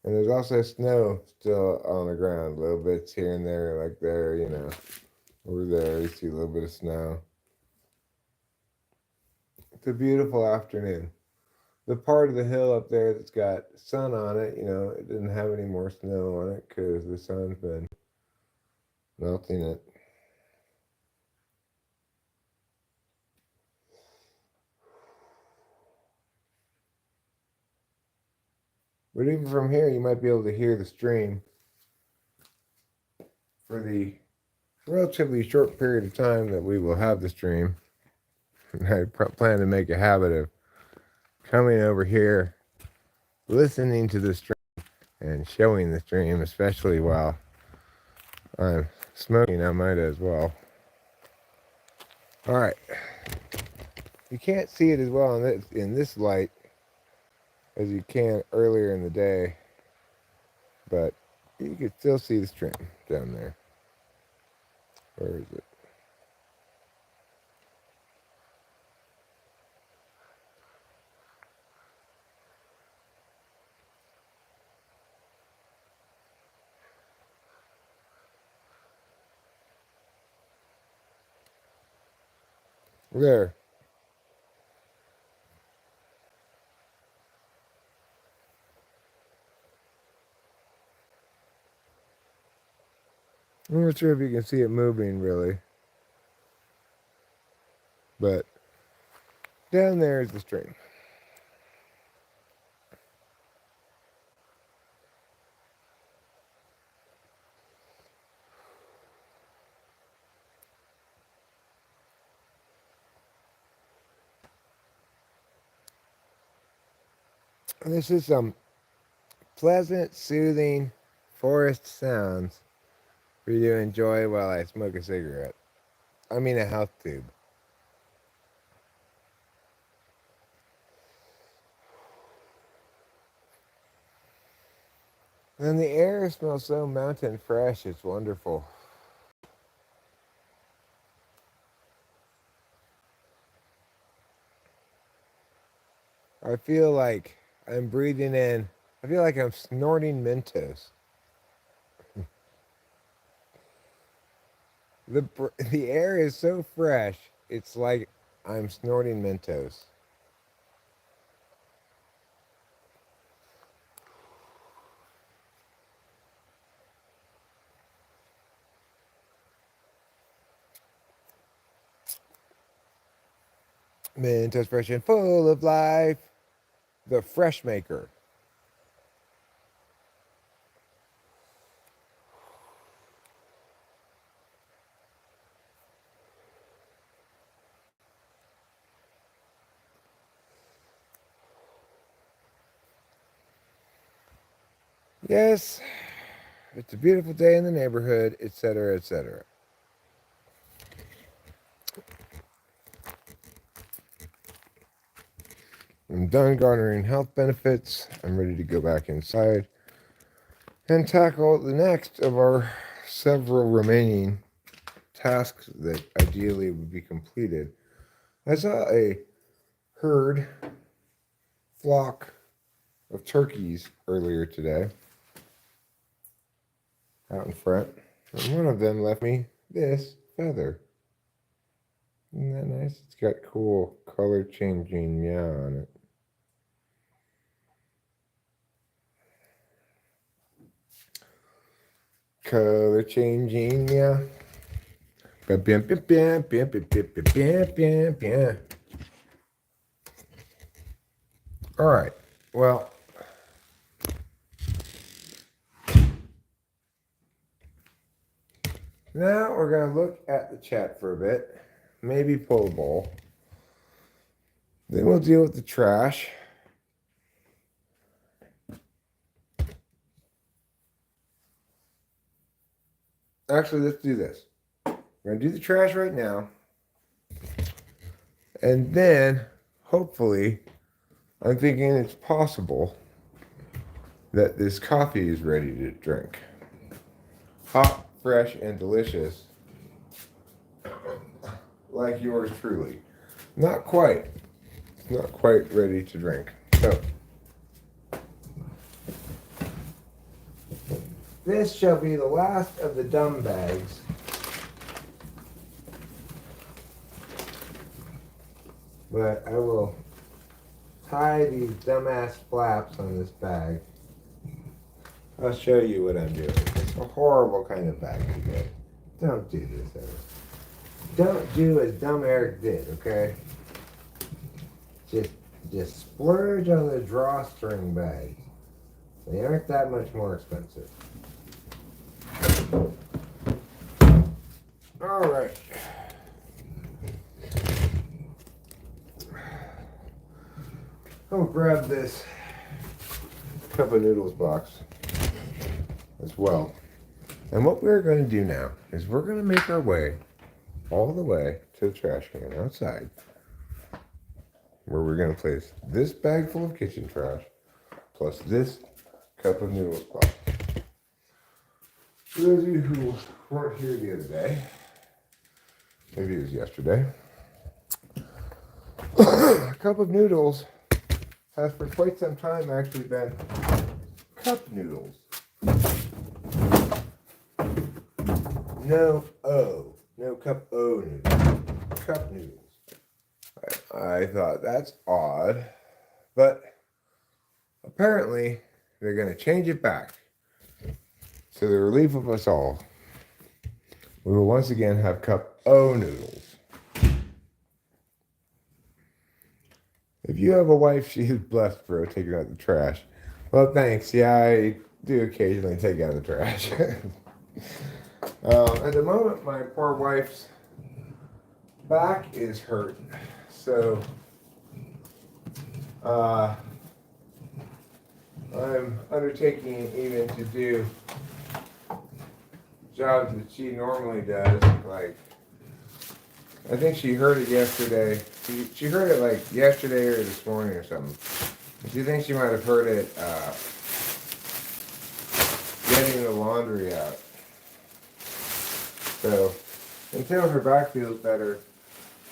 and there's also snow still on the ground. Little bits here and there, like there, over there. You see a little bit of snow. It's a beautiful afternoon. The part of the hill up there that's got sun on it, it didn't have any more snow on it because the sun's been melting it. But even from here, you might be able to hear the stream for the relatively short period of time that we will have the stream. I plan to make a habit of coming over here, listening to the stream, and showing the stream, especially while I'm smoking. I might as well. All right. You can't see it as well in this light as you can earlier in the day, but you can still see the stream down there. Where is it? There. I'm not sure if you can see it moving really, but down there is the stream. And this is some pleasant, soothing forest sounds for you to enjoy while I smoke a cigarette. I mean a health tube. And the air smells so mountain fresh, it's wonderful. I feel like I'm breathing in, I feel like I'm snorting Mentos. The air is so fresh, it's like I'm snorting Mentos. Mentos fresh and full of life. The Fresh Maker. Yes, it's a beautiful day in the neighborhood, etc., etc. I'm done garnering health benefits. I'm ready to go back inside and tackle the next of our several remaining tasks that ideally would be completed. I saw a flock of turkeys earlier today out in front, and one of them left me this feather. Isn't that nice? It's got cool color changing meow on it. Color changing meow. All right. Well, Now we're going to look at the chat for a bit. Maybe pull a bowl. Then we'll deal with the trash. Actually, let's do this. We're going to do the trash right now. And then, hopefully, I'm thinking it's possible that this coffee is ready to drink. Hot, fresh, and delicious. Like yours truly. Not quite. It's not quite ready to drink. So, this shall be the last of the dumb bags. But I will tie these dumbass flaps on this bag. I'll show you what I'm doing. It's a horrible kind of bag to get. Don't do this, Eric. Don't do as dumb Eric did, okay? Just splurge on the drawstring bags. They aren't that much more expensive. All right. I'll grab this cup of noodles box as well. And what we're going to do now is we're going to make our way all the way to the trash can outside, where we're going to place this bag full of kitchen trash plus this cup of noodles box. For those of you who weren't here the other day, maybe it was yesterday, a cup of noodles has for quite some time actually been cup noodles. No cup O noodles. Cup noodles. I thought that's odd, but apparently they're going to change it back. To the relief of us all, we will once again have cup O noodles. If you have a wife, she is blessed for taking out the trash. Well, thanks. Yeah, I do occasionally take out the trash. At the moment, my poor wife's back is hurt. So, I'm undertaking even to do jobs that she normally does, like I think she heard it yesterday. She heard it like yesterday or this morning or something. She thinks she might have heard it getting the laundry out. So until her back feels better,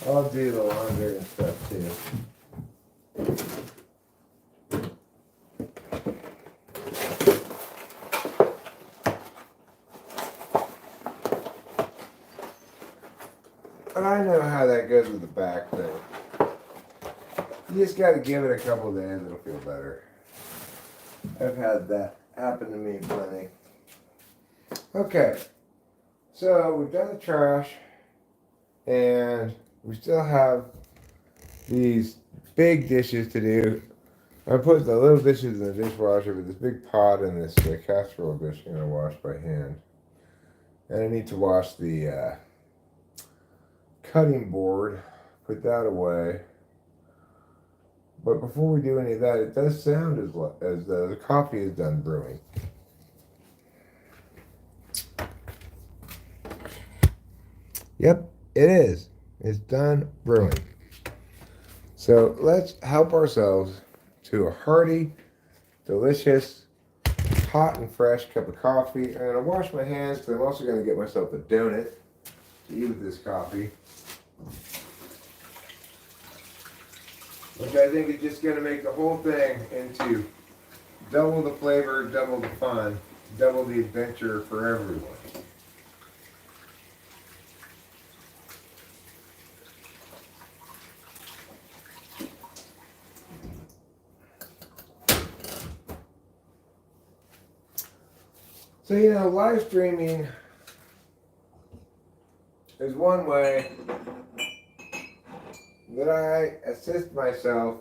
I'll do the laundry and stuff too. But I know how that goes with the back thing. You just got to give it a couple of days, it'll feel better. I've had that happen to me plenty. Okay, so we've done the trash, and we still have these big dishes to do. I put the little dishes in the dishwasher with this big pot and this casserole dish I'm going to wash by hand. And I need to wash the cutting board, put that away. But before we do any of that, it does sound as though the coffee is done brewing. Yep, it is. It's done brewing. So let's help ourselves to a hearty, delicious, hot and fresh cup of coffee. I'm going to wash my hands because I'm also going to get myself a donut to eat with this coffee, which I think is just going to make the whole thing into double the flavor, double the fun, double the adventure for everyone. So, live streaming is one way that I assist myself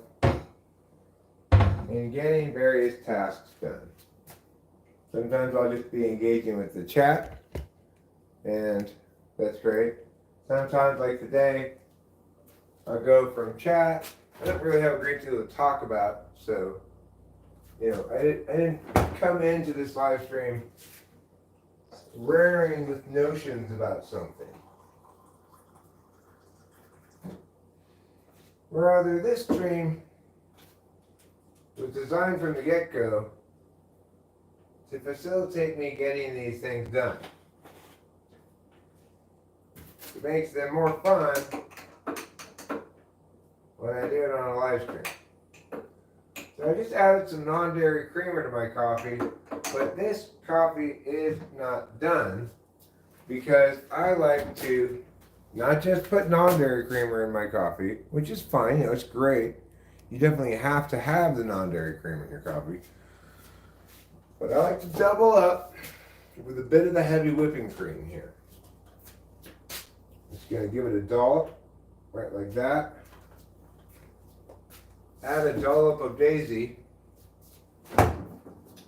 in getting various tasks done. Sometimes I'll just be engaging with the chat, and That's great. Sometimes, like today, I'll go from chat. I don't really have a great deal to talk about, so I didn't come into this live stream raring with notions about something. Rather, this stream was designed from the get-go to facilitate me getting these things done. It makes them more fun when I do it on a live stream. So I just added some non-dairy creamer to my coffee, but this coffee is not done because I like to not just put non-dairy creamer in my coffee, which is fine, it's great. You definitely have to have the non-dairy creamer in your coffee. But I like to double up with a bit of the heavy whipping cream here. Just gonna give it a dollop, right like that. Add a dollop of daisy,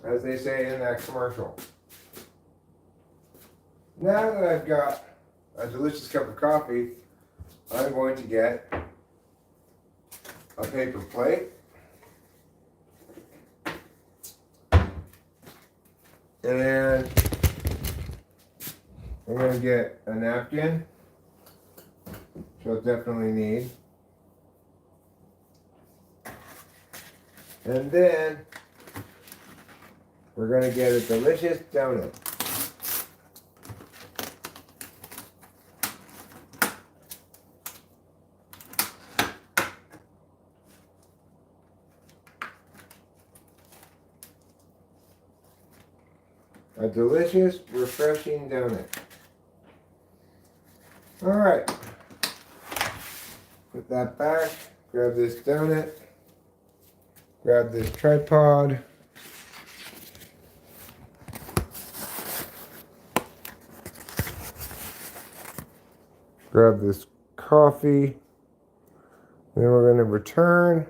as they say in that commercial. Now that I've got a delicious cup of coffee, I'm going to get a paper plate. And then I'm going to get a napkin, which I'll definitely need. And then we're going to get a delicious donut. A delicious, refreshing donut. All right. Put that back. Grab this donut. Grab this tripod. Grab this coffee. Then we're going to return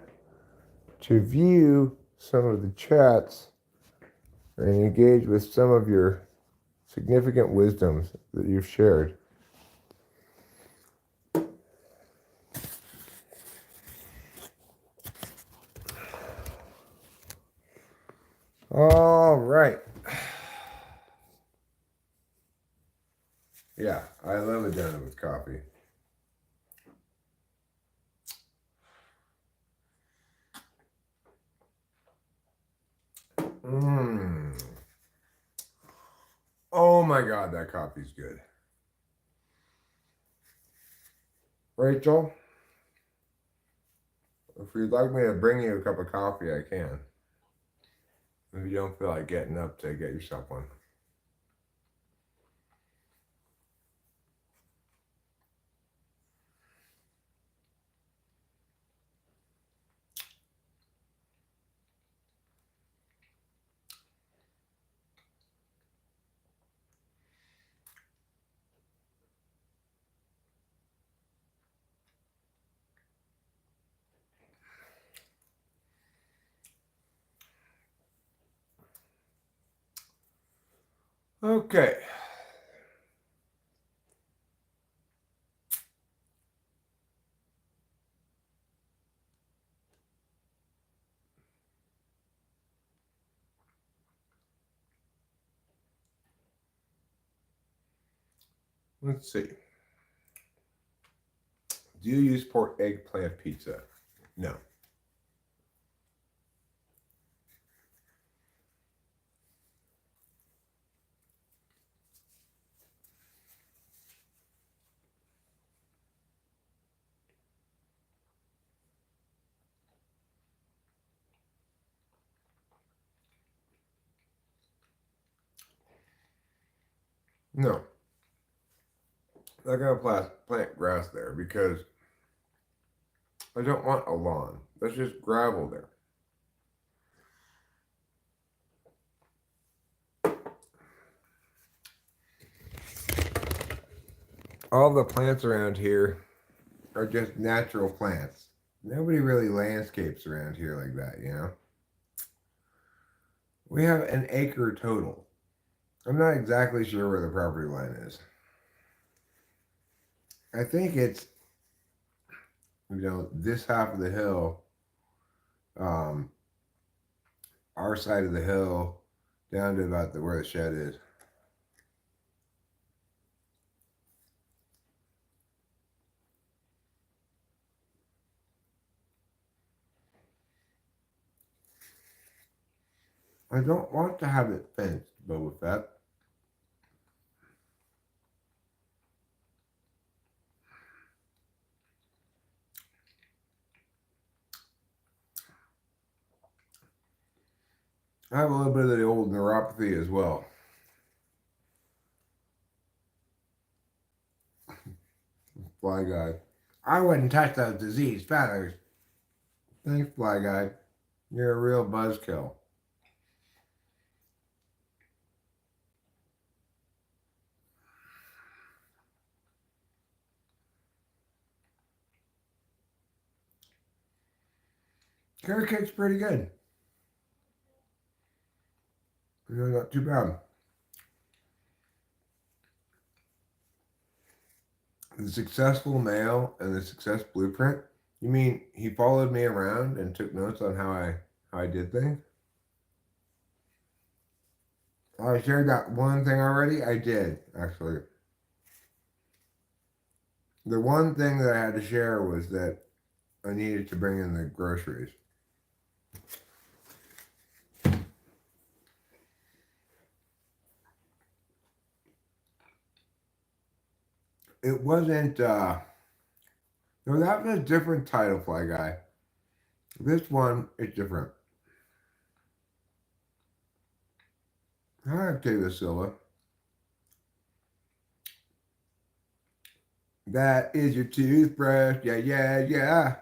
to view some of the chats and engage with some of your significant wisdoms that you've shared. All right. Yeah, I love a donut with coffee. Oh my God, that coffee's good. Rachel, if you'd like me to bring you a cup of coffee, I can. If you don't feel like getting up to get yourself one. Okay. Let's see. Do you use pork eggplant pizza? No. No. I'm not going to plant grass there because I don't want a lawn. That's just gravel there. All the plants around here are just natural plants. Nobody really landscapes around here like that. We have an acre total. I'm not exactly sure where the property line is. I think it's, this half of the hill, um, our side of the hill, down to about where the shed is. I don't want to have it fenced, Boba Fett. I have a little bit of the old neuropathy as well. Fly guy. I wouldn't touch those diseased feathers. Thanks, Fly Guy. You're a real buzzkill. Carrot cake's pretty good. Not too bad. The successful male and the success blueprint. You mean he followed me around and took notes on how I did things? I shared that one thing already. I did actually. The one thing that I had to share was that I needed to bring in the groceries. It wasn't. No, that was a different title, Fly Guy. This one is different. Hi, Octavia Silva. That is your toothbrush. Yeah, yeah, yeah.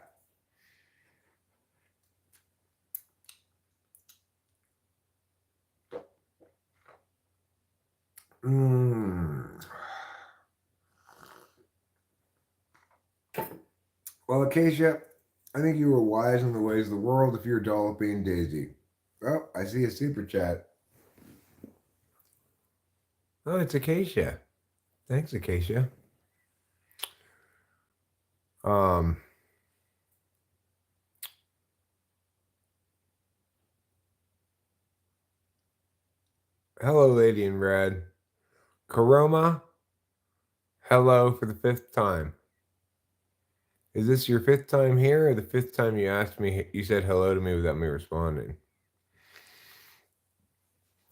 Mm. Well, Acacia, I think you were wise in the ways of the world if you're developing Daisy. Oh, I see a super chat. Oh, it's Acacia. Thanks, Acacia. Um, Hello, Lady in Red. Karoma, hello for the 5th time. Is this your 5th time here or the 5th time you said hello to me without me responding?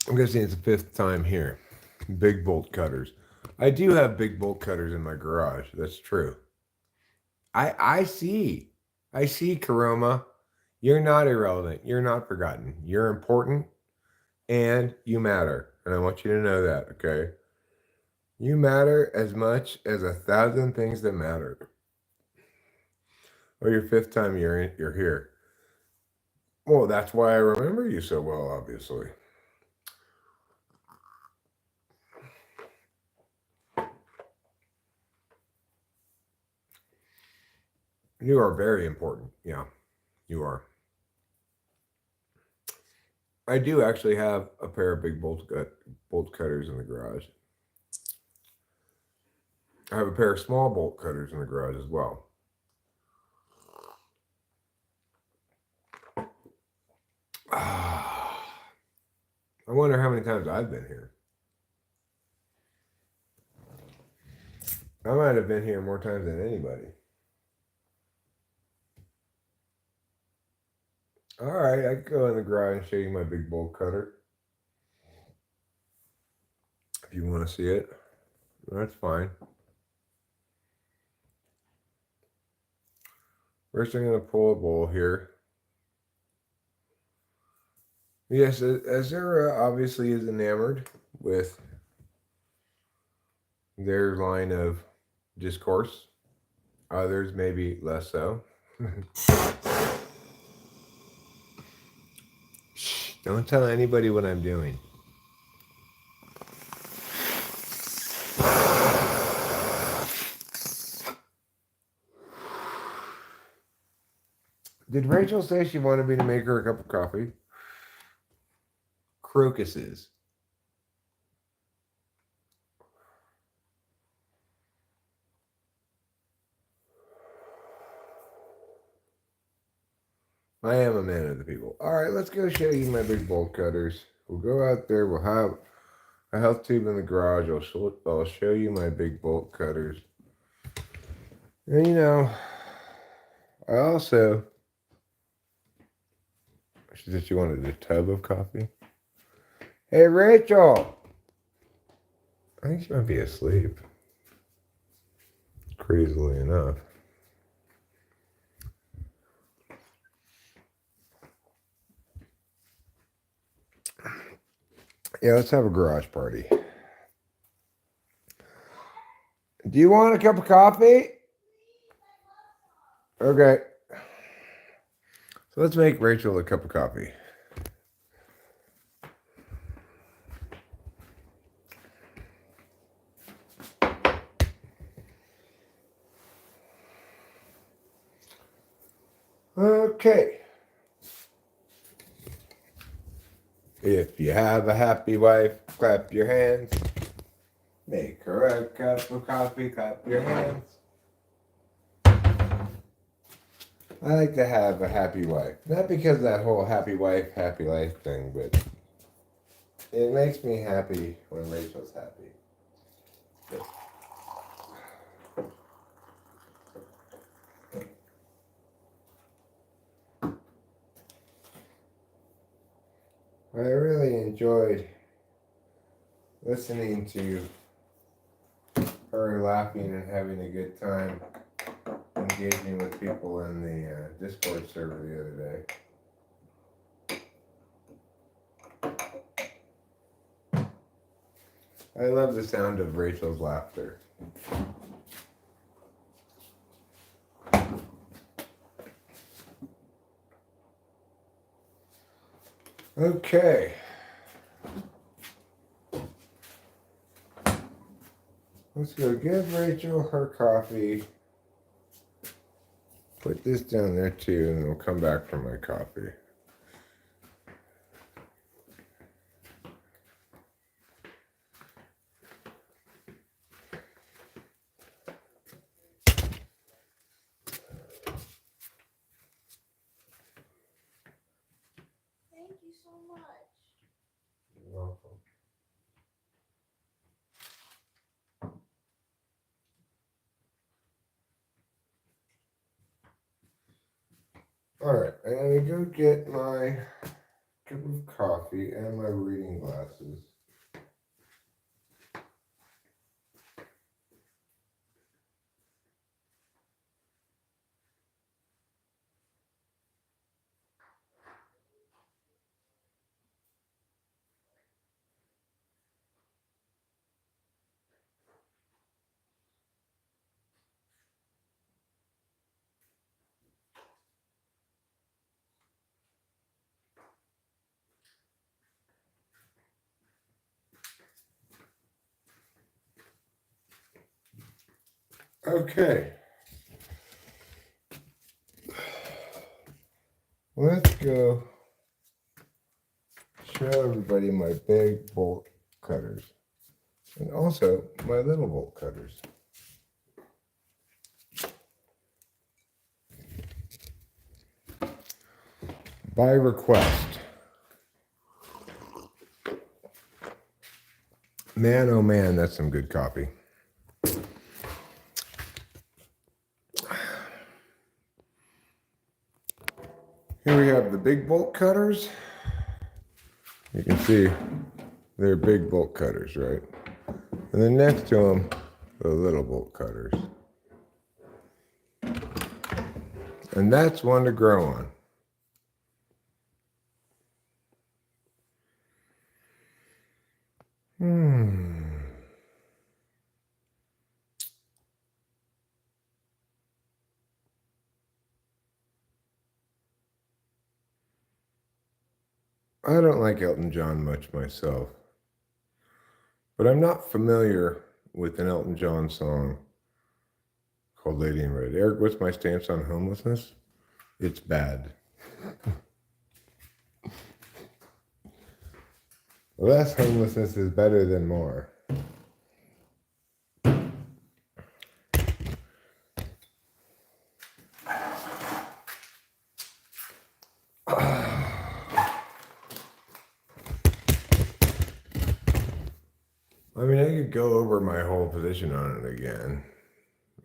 I'm guessing it's the 5th time here. Big bolt cutters. I do have big bolt cutters in my garage. That's true. I see. I see, Karoma. You're not irrelevant. You're not forgotten. You're important and you matter. And I want you to know that, okay? You matter as much as 1,000 things that matter. Or your 5th time you're here. Well, that's why I remember you so well, obviously. You are very important. Yeah, you are. I do actually have a pair of big bolt cutters in the garage. I have a pair of small bolt cutters in the garage as well. I wonder how many times I've been here. I might have been here more times than anybody. All right, I can go in the garage and show you my big bolt cutter. If you want to see it, that's fine. First, I'm going to pull a bowl here. Yes, Azura obviously is enamored with their line of discourse. Others maybe less so. Shh, don't tell anybody what I'm doing. Did Rachel say she wanted me to make her a cup of coffee? Crocuses. I am a man of the people. All right, let's go show you my big bolt cutters. We'll go out there. We'll have a health tube in the garage. I'll show you my big bolt cutters. And I also. She said she wanted a tub of coffee. Hey, Rachel. I think she might be asleep. Crazily enough. Yeah, let's have a garage party. Do you want a cup of coffee? Okay. So let's make Rachel a cup of coffee. Okay. If you have a happy wife, clap your hands. Make her a cup of coffee, clap your hands. I like to have a happy wife. Not because of that whole happy wife, happy life thing, but it makes me happy when Rachel's happy. I really enjoyed listening to her laughing and having a good time engaging with people in the Discord server the other day. I love the sound of Rachel's laughter. Okay. Let's go give Rachel her coffee. Put this down there too, and then we'll come back for my coffee. Thank you so much. You're welcome. All right, I'm gonna go get my cup of coffee and my reading glasses. Okay. Let's go show everybody my big bolt cutters and also my little bolt cutters. By request. Man, oh man, that's some good coffee. Here we have the big bolt cutters. You can see they're big bolt cutters, right? And then next to them, the little bolt cutters. And that's one to grow on. I don't like Elton John much myself, but I'm not familiar with an Elton John song called Lady in Red. Eric, what's my stance on homelessness? It's bad. Less homelessness is better than more. could go over my whole position on it again.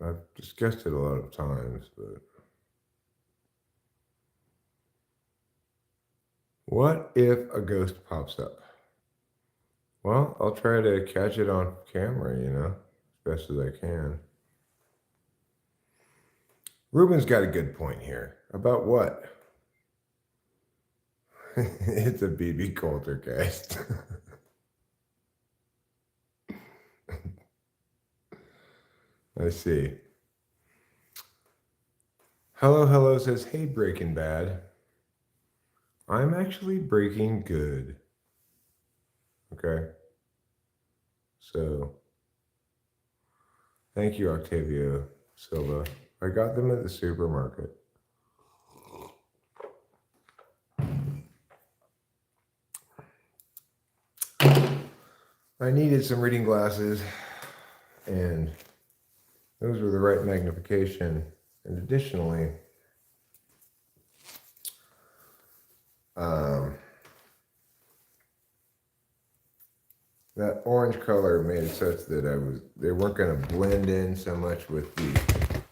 I've discussed it a lot of times, but what if a ghost pops up? Well, I'll try to catch it on camera, as best as I can. Ruben's got a good point here. About what? It's a BB Coultercast. I see. Hello, hello says, hey, Breaking Bad. I'm actually breaking good. Okay. So, thank you, Octavio Silva. I got them at the supermarket. I needed some reading glasses, and those were the right magnification. And additionally, that orange color made it such that they weren't going to blend in so much with the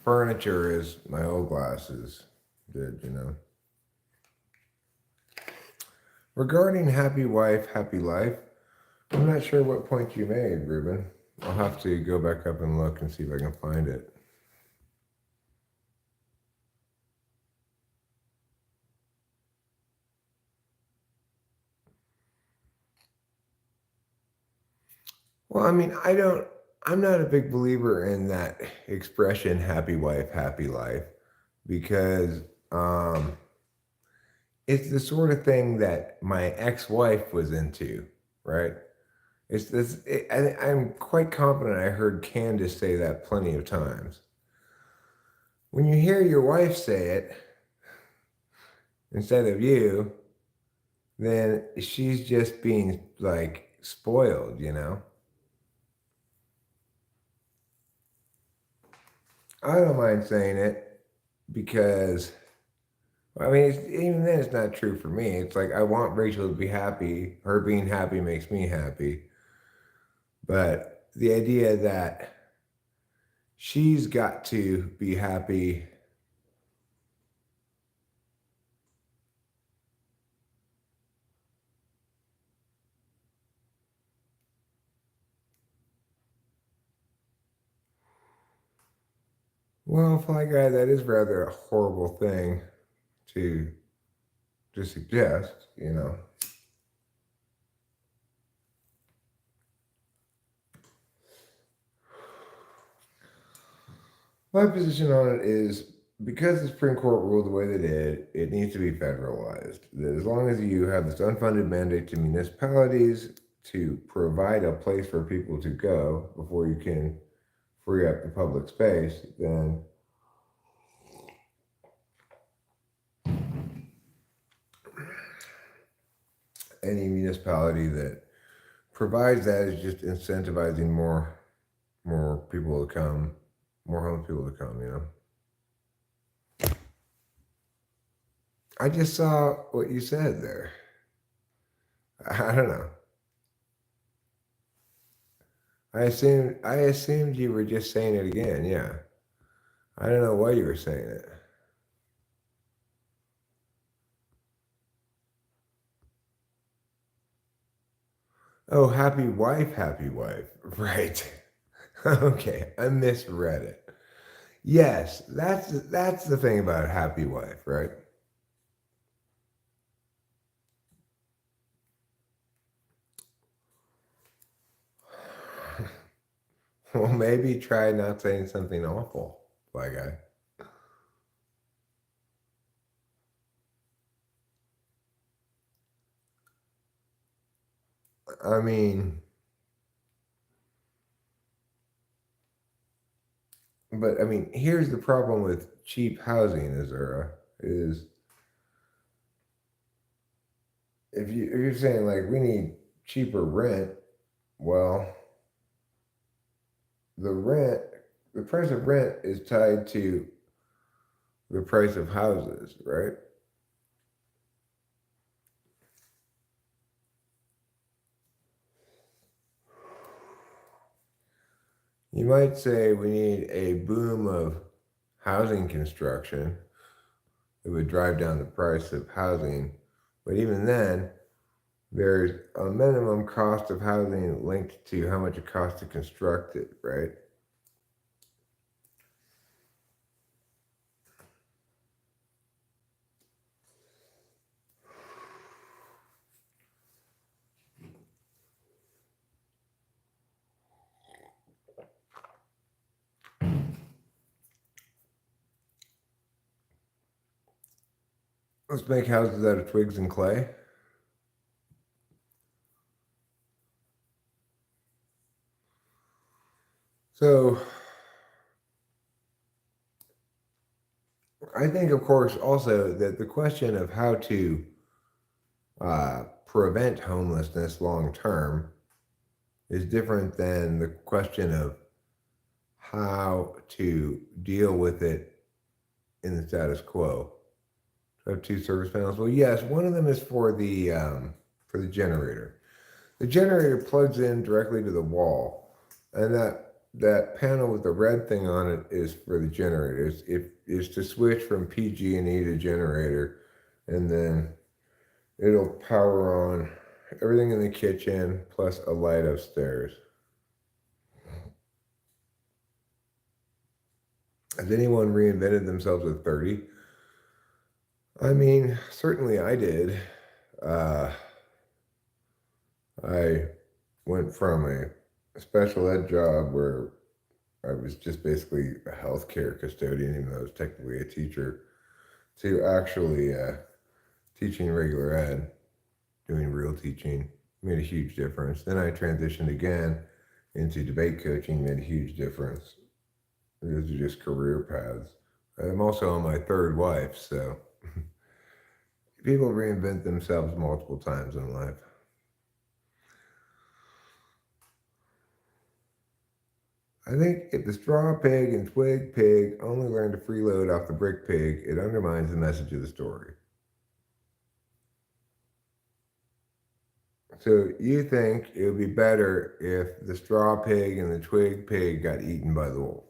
furniture as my old glasses did, Regarding happy wife, happy life, I'm not sure what point you made, Ruben. I'll have to go back up and look and see if I can find it. Well, I mean, I'm not a big believer in that expression, happy wife, happy life, because it's the sort of thing that my ex-wife was into, right? It's this. I'm quite confident I heard Candace say that plenty of times. When you hear your wife say it instead of you, then she's just being like spoiled, I don't mind saying it because, I mean, even then, it's not true for me. It's like I want Rachel to be happy. Her being happy makes me happy. But the idea that she's got to be happy. Well, Fly Guy, that is rather a horrible thing to suggest. My position on it is because the Supreme Court ruled the way they did, it needs to be federalized. That as long as you have this unfunded mandate to municipalities to provide a place for people to go before you can free up the public space, then any municipality that provides that is just incentivizing more people to come, more homeless people to come. I just saw what you said there. I don't know. I assumed you were just saying it again. Yeah. I don't know why you were saying it. Oh, happy wife, happy wife. Right. Okay, I misread it. Yes, that's the thing about happy wife, right? Well, maybe try not saying something awful, Fly Guy. I mean, but I mean, here's the problem with cheap housing, Azura, is if you're saying like we need cheaper rent, well, the rent, the price of rent is tied to the price of houses, right? You might say we need a boom of housing construction. It would drive down the price of housing. But even then, there's a minimum cost of housing linked to how much it costs to construct it, right? Let's make houses out of twigs and clay. So I think, of course, also that the question of how to prevent homelessness long term is different than the question of how to deal with it in the status quo. I have two service panels. Well, yes, one of them is for the generator. The generator plugs in directly to the wall, and that panel with the red thing on it is for the generator. It is to switch from PG&E to generator, and then it'll power on everything in the kitchen plus a light upstairs. Has anyone reinvented themselves at 30? I mean, certainly I did. Uh, I went from a special ed job where I was just basically a healthcare custodian, even though I was technically a teacher, to actually teaching regular ed, doing real teaching, made a huge difference. Then I transitioned again into debate coaching, made a huge difference. Those are just career paths. I'm also on my third wife, so people reinvent themselves multiple times in life. I think if the straw pig and twig pig only learn to freeload off the brick pig, it undermines the message of the story. So you think it would be better if the straw pig and the twig pig got eaten by the wolf?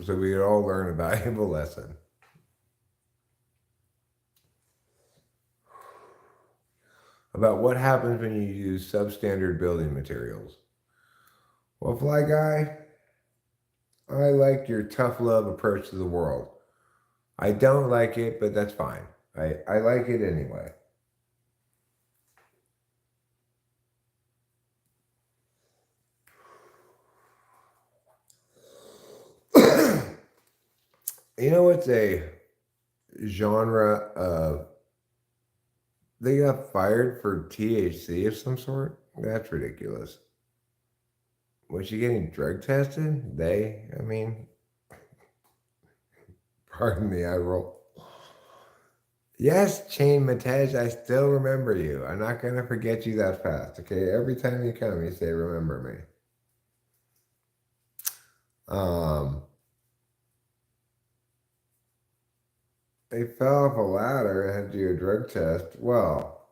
So we could all learn a valuable lesson. About what happens when you use substandard building materials. Well, Fly Guy, I like your tough love approach to the world. I don't like it, but that's fine. I like it anyway. You know what's a genre of they got fired for THC of some sort? That's ridiculous. Was she getting drug tested? I mean, pardon me, I roll. Yes, Chain Matej, I still remember you. I'm not going to forget you that fast, okay? Every time you come, you say, remember me. They fell off a ladder and had to do a drug test. Well,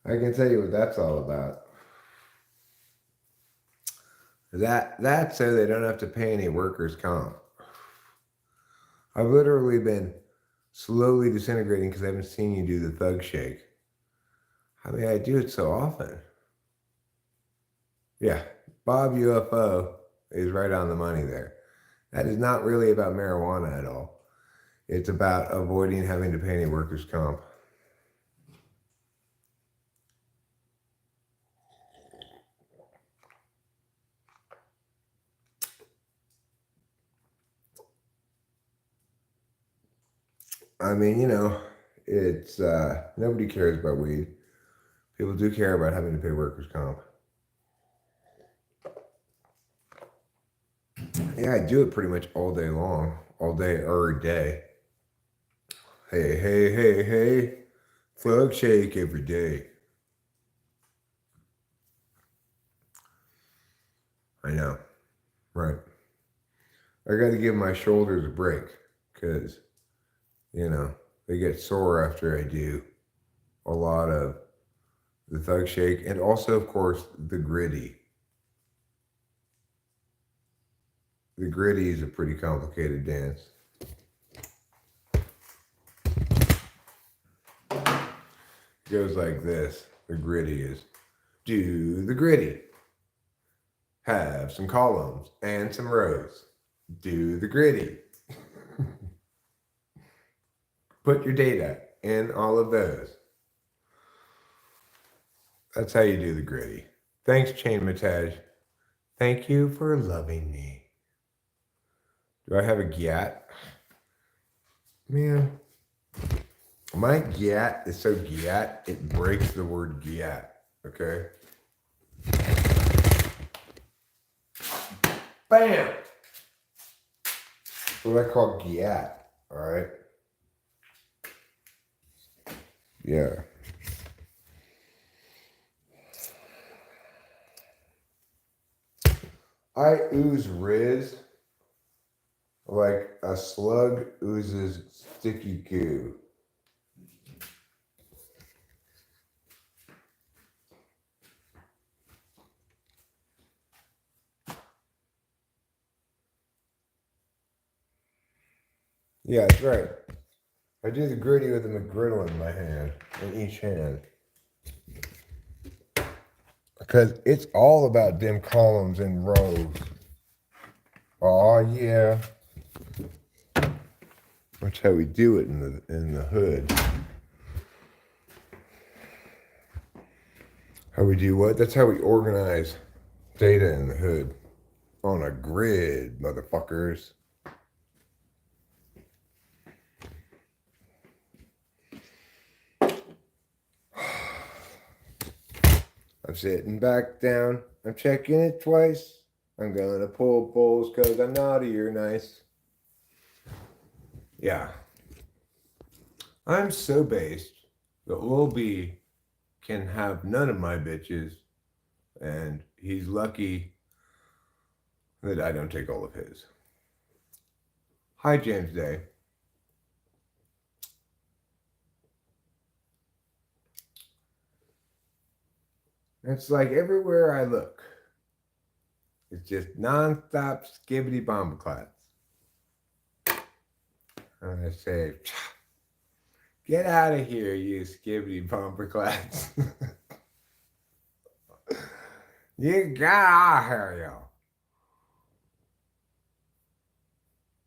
I can tell you what that's all about. That's so they don't have to pay any workers' comp. I've literally been slowly disintegrating because I haven't seen you do the thug shake. I mean, I do it so often. Yeah, Bob UFO is right on the money there. That is not really about marijuana at all. It's about avoiding having to pay any workers' comp. I mean, it's nobody cares about weed. People do care about having to pay workers' comp. Yeah, I do it pretty much all day long, all day, every day. Hey, hey, hey, hey, thug shake every day. I know, right? I got to give my shoulders a break because, they get sore after I do a lot of the thug shake, and also, of course, the gritty. The gritty is a pretty complicated dance. It goes like this. The gritty is do the gritty. Have some columns and some rows. Do the gritty. Put your data in all of those. That's how you do the gritty. Thanks, Chain Matage. Thank you for loving me. Do I have a gyat? Man, my gyat is so gyat, it breaks the word gyat. Okay? Bam! That's what I call gyat. Alright? Yeah. I ooze Riz like a slug oozes sticky goo. Yeah, that's right. I do the gritty with a McGriddle in my hand, in each hand. Because it's all about dim columns and rows. Oh yeah. That's how we do it in the hood. How we do what? That's how we organize data in the hood. On a grid, motherfuckers. I'm sitting back down. I'm checking it twice. I'm gonna pull bowls because I'm naughty or nice. Yeah. I'm so based that Lil B can have none of my bitches, and he's lucky that I don't take all of his. Hi, James Day. It's like everywhere I look, it's just non-stop skibbity bombaclats. And I say, get out of here, you skibbity bombaclats. You got out of here, yo.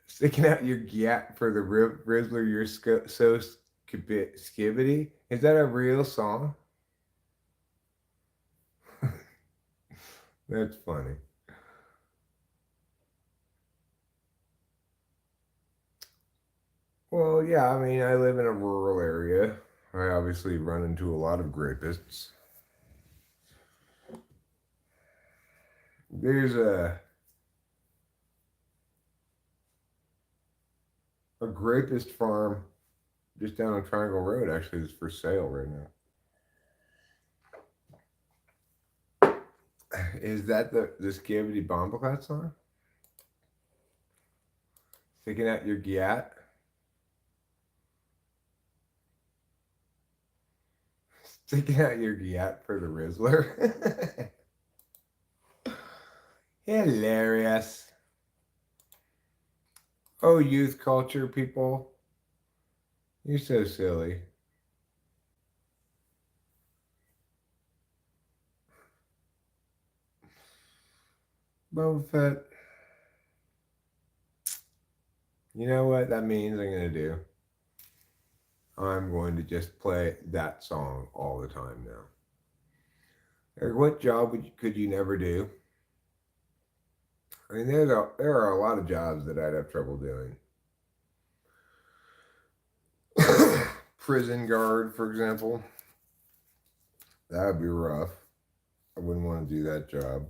Sticking out your gat for the Rizzler, you're so skibbity. Is that a real song? That's funny. Well, yeah, I mean, I live in a rural area. I obviously run into a lot of grapists. There's a grapist farm just down on Triangle Road, actually, that's for sale right now. Is that the Skibbity Bombaclat song? Sticking out your gyat? Sticking out your gyat for the Rizzler? Hilarious. Oh, youth culture people. You're so silly. Boba Fett. You know what that means I'm going to do? I'm going to just play that song all the time now. Eric, what job could you never do? I mean, there are a lot of jobs that I'd have trouble doing. Prison guard, for example. That would be rough. I wouldn't want to do that job.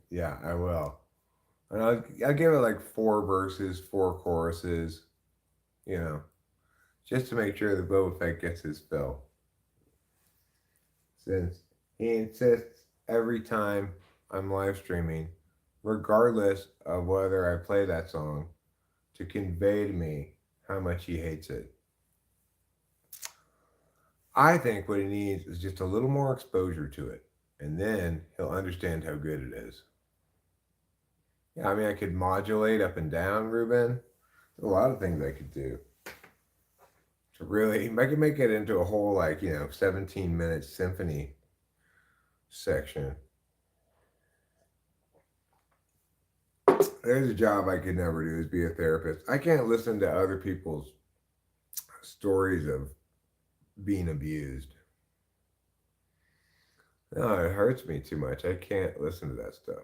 Yeah, I will. And I'll give it like 4 verses, 4 choruses, you know, just to make sure that Boba Fett gets his fill. Since he insists every time I'm live streaming, regardless of whether I play that song, to convey to me how much he hates it. I think what he needs is just a little more exposure to it, and then he'll understand how good it is. Yeah, I mean, I could modulate up and down, Ruben. A lot of things I could do to really, I could make it into a whole, like, 17-minute symphony section. There's a job I could never do is be a therapist. I can't listen to other people's stories of being abused. No, it hurts me too much. I can't listen to that stuff.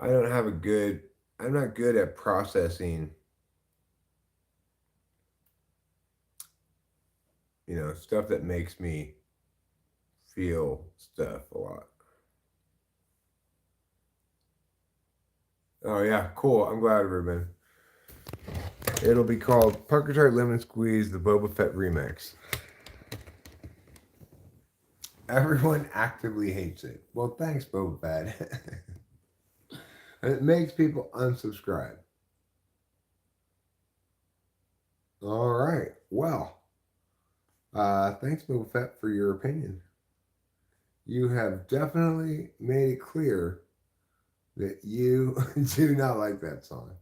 I don't have a good, I'm not good at processing, stuff that makes me feel stuff a lot. Oh, yeah, cool. I'm glad, Ruben. It'll be called Pucker Tart Lemon Squeeze, the Boba Fett remix. Everyone actively hates it. Well, thanks, Boba Fett. And it makes people unsubscribe. All right. Well, thanks, Boba Fett, for your opinion. You have definitely made it clear that you do not like that song.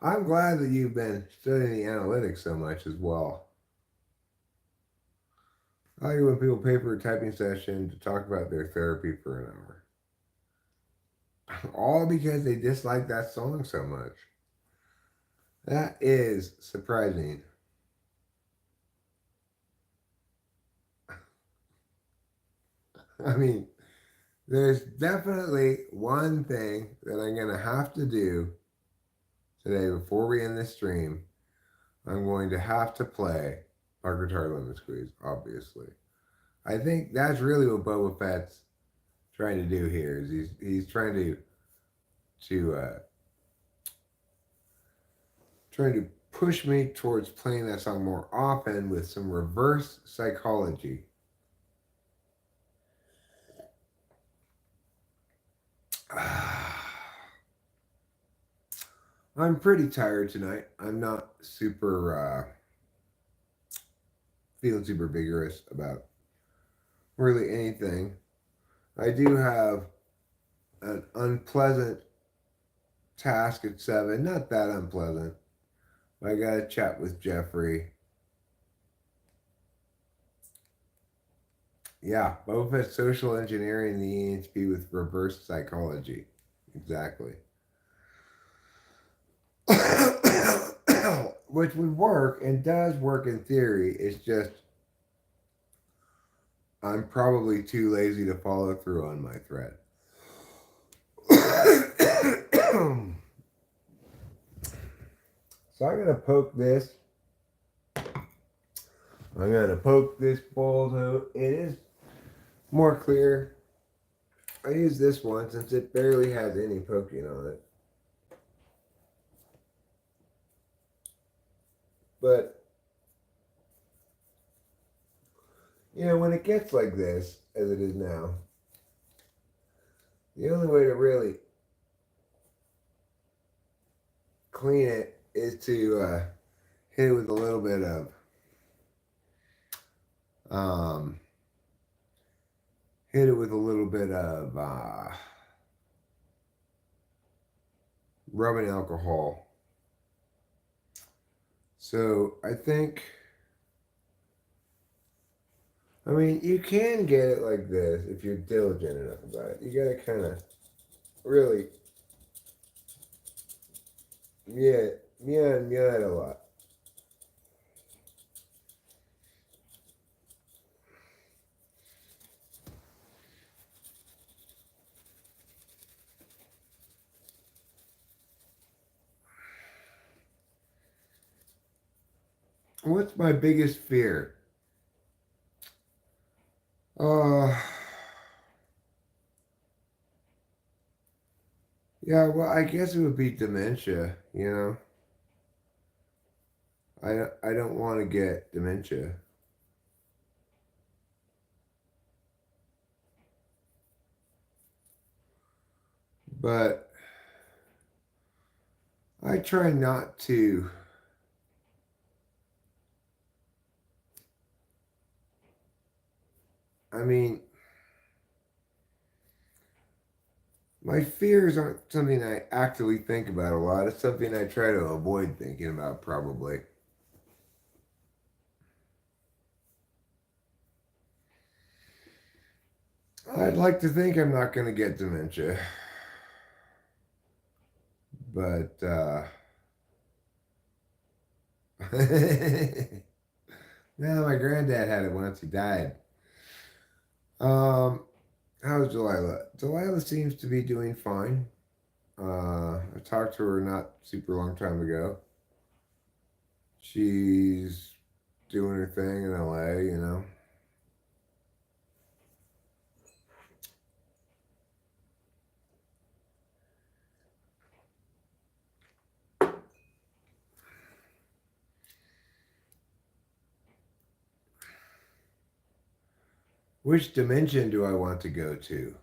I'm glad that you've been studying the analytics so much as well. I like when people pay for a typing session to talk about their therapy for an hour. All because they dislike that song so much. That is surprising. I mean, there's definitely one thing that I'm going to have to do today before we end this stream. I'm going to have to play Parker Guitar Lemon Squeeze, obviously. I think that's really what Boba Fett's trying to do here. Is he's trying to trying to push me towards playing that song more often with some reverse psychology. I'm pretty tired tonight. I'm not super feeling super vigorous about really anything. I do have an unpleasant task at 7. Not that unpleasant. I got to chat with Jeffrey. Yeah, Boba Fett social engineering the EHP with reverse psychology. Exactly. Which would work and does work in theory. It's just I'm probably too lazy to follow through on my thread. So I'm gonna poke this. I'm gonna poke this bowl so it is more clear. I use this one since it barely has any poking on it. But when it gets like this, as it is now, the only way to really clean it is to hit it with a little bit of um, rubbing alcohol. So I think, you can get it like this if you're diligent enough about it. You gotta kind of really, yeah, yeah, a lot. What's my biggest fear? Uh, yeah, well, I guess it would be dementia, I don't want to get dementia, but I try not to. I mean, my fears aren't something I actively think about a lot. It's something I try to avoid thinking about, probably. I'd like to think I'm not going to get dementia, but no, my granddad had it once. He died. Um, how's Delilah? Delilah seems to be doing fine. I talked to her not super long time ago. She's doing her thing in LA, you know. Which dimension do I want to go to?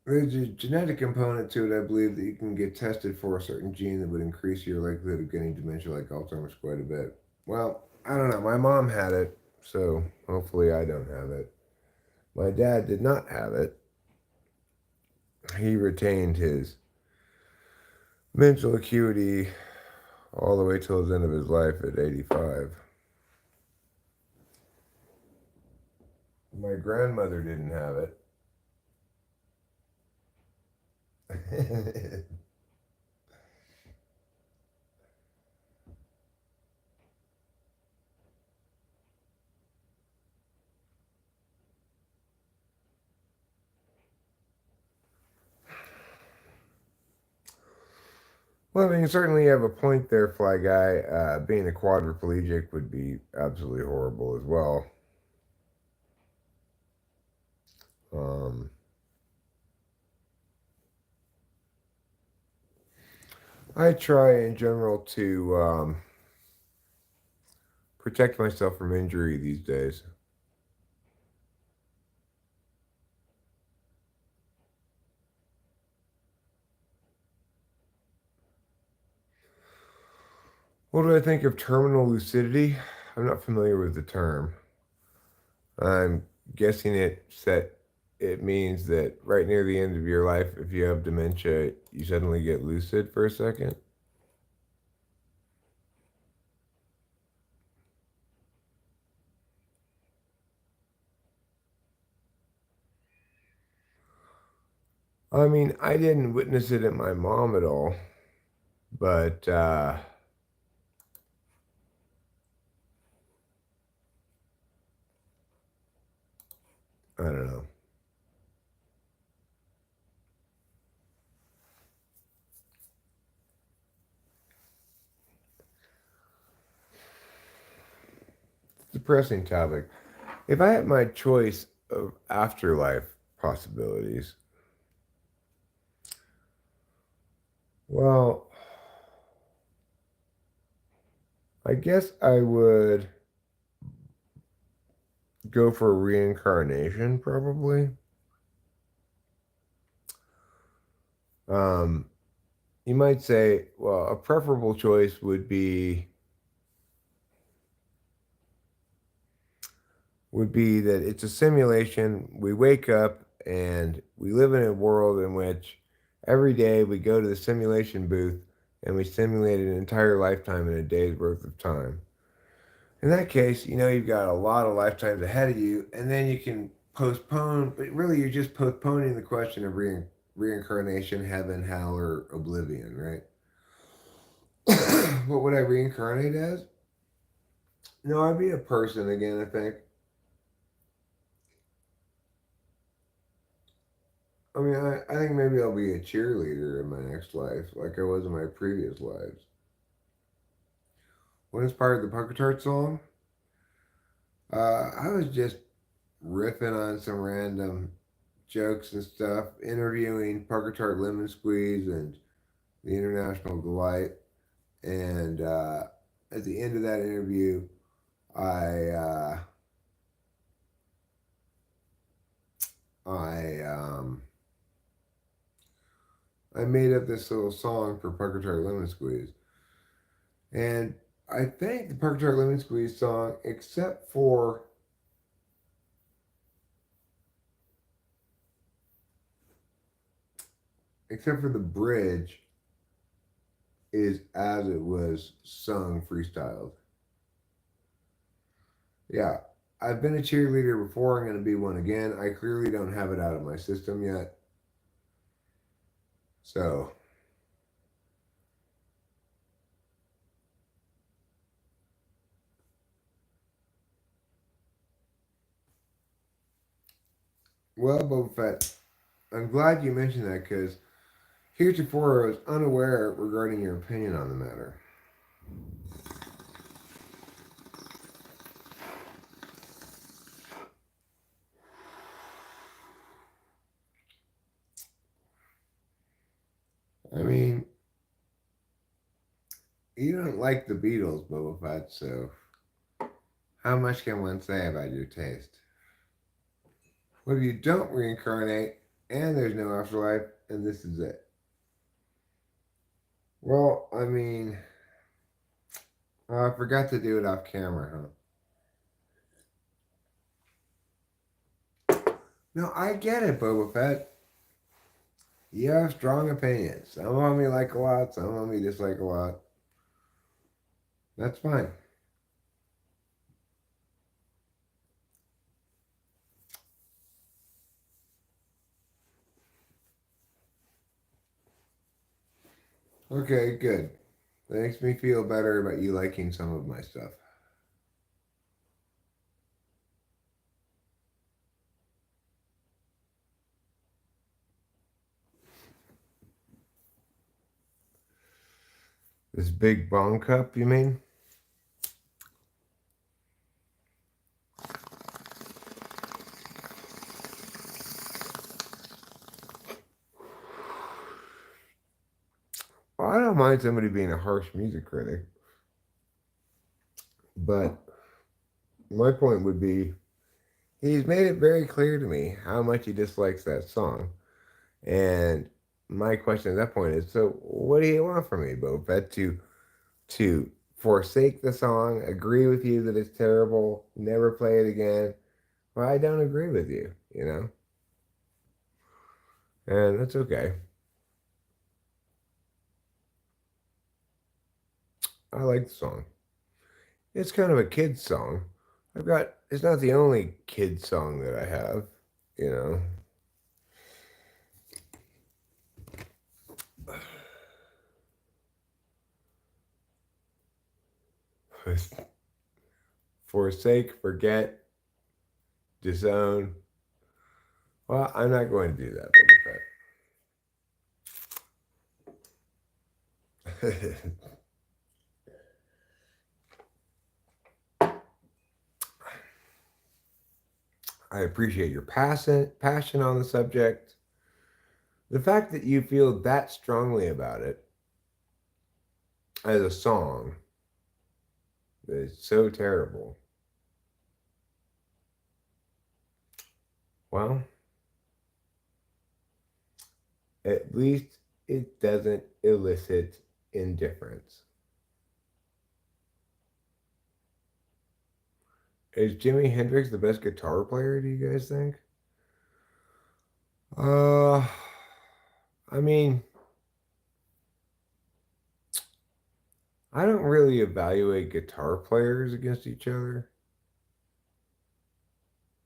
There's a genetic component to it, I believe, that you can get tested for a certain gene that would increase your likelihood of getting dementia like Alzheimer's quite a bit. Well, I don't know. My mom had it, so hopefully I don't have it. My dad did not have it. He retained his mental acuity all the way till the end of his life at 85. My grandmother didn't have it. Well, I mean, certainly you have a point there, Fly Guy. Being a quadriplegic would be absolutely horrible as well. Um, I try in general to protect myself from injury these days. What do I think of terminal lucidity? I'm not familiar with the term. I'm guessing it means that right near the end of your life, if you have dementia, you suddenly get lucid for a second. I mean, I didn't witness it in my mom at all, but I don't know. Depressing topic. If I had my choice of afterlife possibilities, well, I guess I would go for reincarnation, probably. Um, you might say, well, a preferable choice would be that it's a simulation. We wake up and we live in a world in which every day we go to the simulation booth and we simulate an entire lifetime in a day's worth of time. In that case, you know you've got a lot of lifetimes ahead of you, and then you can postpone, but really you're just postponing the question of reincarnation, heaven, hell, or oblivion, right? What would I reincarnate as? No, I'd be a person again, I think. I mean, I think maybe I'll be a cheerleader in my next life, like I was in my previous lives. What inspired the Pucker Tart song? I was just riffing on some random jokes and stuff, interviewing Parker Tart Lemon Squeeze and the International Delight. And at the end of that interview, I uh, I I made up this little song for Parker Tart Lemon Squeeze, and I think the Parker Tart Lemon Squeeze song, except for the bridge, is as it was sung freestyled. Yeah, I've been a cheerleader before. I'm going to be one again. I clearly don't have it out of my system yet. So, well, Boba Fett, I'm glad you mentioned that because heretofore I was unaware regarding your opinion on the matter. I mean, you don't like the Beatles, Boba Fett, so how much can one say about your taste? What if you don't reincarnate and there's no afterlife and this is it? Well, I mean, I forgot to do it off camera, huh? No, I get it, Boba Fett. You have strong opinions. Some of them you like a lot, some of them you dislike a lot. That's fine. Okay, good. That makes me feel better about you liking some of my stuff. This big bong cup, you mean? Well, I don't mind somebody being a harsh music critic, but my point would be he's made it very clear to me how much he dislikes that song. And my question at that point is, so what do you want from me, Bo Fett? To forsake the song, agree with you that it's terrible, never play it again? Well, I don't agree with you, you know? And that's okay. I like the song. It's kind of a kid's song. It's not the only kid song that I have, you know? Forsake, forget, disown. Well, I'm not going to do that, Boba Fett. I appreciate your passion on the subject. The fact that you feel that strongly about it as a song is so terrible. Well, at least it doesn't elicit indifference. Is Jimi Hendrix the best guitar player, do you guys think? Uh, I mean, I don't really evaluate guitar players against each other.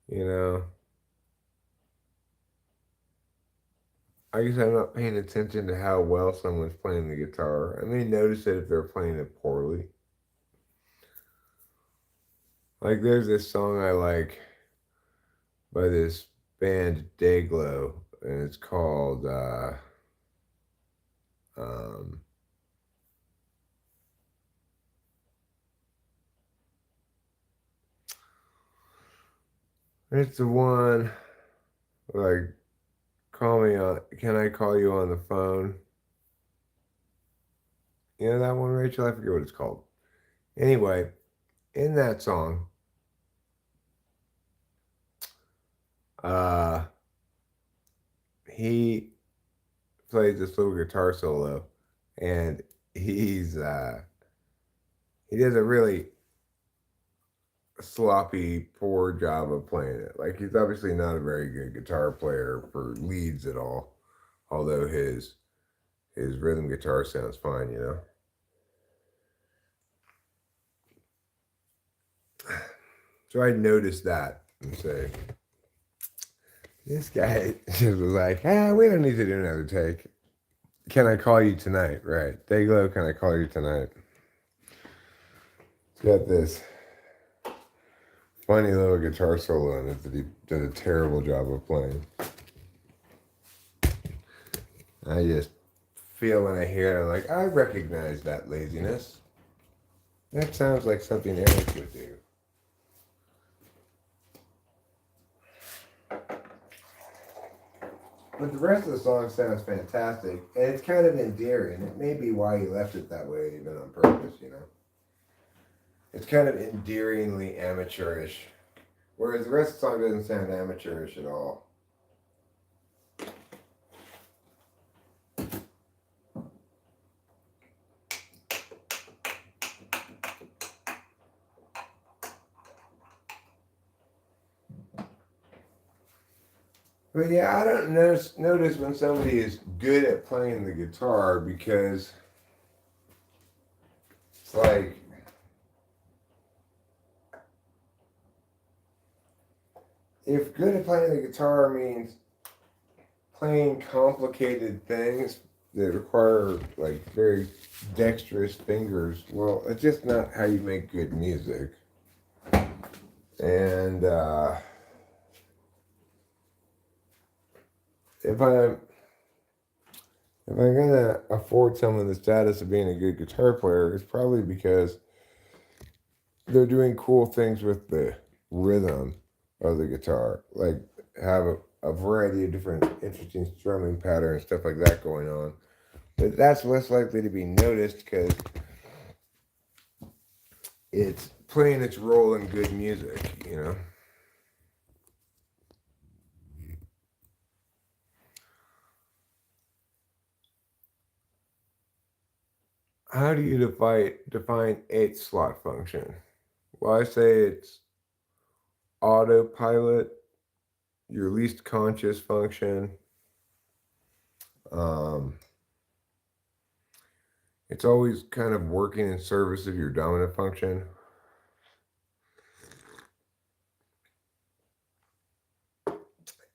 You know, I guess I'm not paying attention to how well someone's playing the guitar. I may notice it if they're playing it poorly. Like, there's this song I like by this band Dayglow, and it's called um, it's the one like call me on. Can I call you on the phone? You know that one, Rachel? I forget what it's called. Anyway, in that song, uh, he plays this little guitar solo, and he's he does a really sloppy, poor job of playing it. Like he's obviously not a very good guitar player for leads at all. Although his rhythm guitar sounds fine, you know. So I noticed that and say, this guy just was like, we don't need to do another take. Can I call you tonight? Right. Dayglow, can I call you tonight? He's got this funny little guitar solo in it that he did a terrible job of playing. I just feel when I hear it, I'm like, I recognize that laziness. That sounds like something Eric would do. But the rest of the song sounds fantastic, and it's kind of endearing. It may be why he left it that way, even on purpose, you know. It's kind of endearingly amateurish, whereas the rest of the song doesn't sound amateurish at all. But yeah, I don't notice when somebody is good at playing the guitar because it's like if good at playing the guitar means playing complicated things that require like very dexterous fingers, well, it's just not how you make good music. And if I'm gonna afford someone the status of being a good guitar player, it's probably because they're doing cool things with the rhythm of the guitar, like have a variety of different interesting strumming patterns, stuff like that going on. But that's less likely to be noticed because it's playing its role in good music, you know. How do you define eighth slot function? Well, I say it's autopilot, your least conscious function. Um, it's always kind of working in service of your dominant function.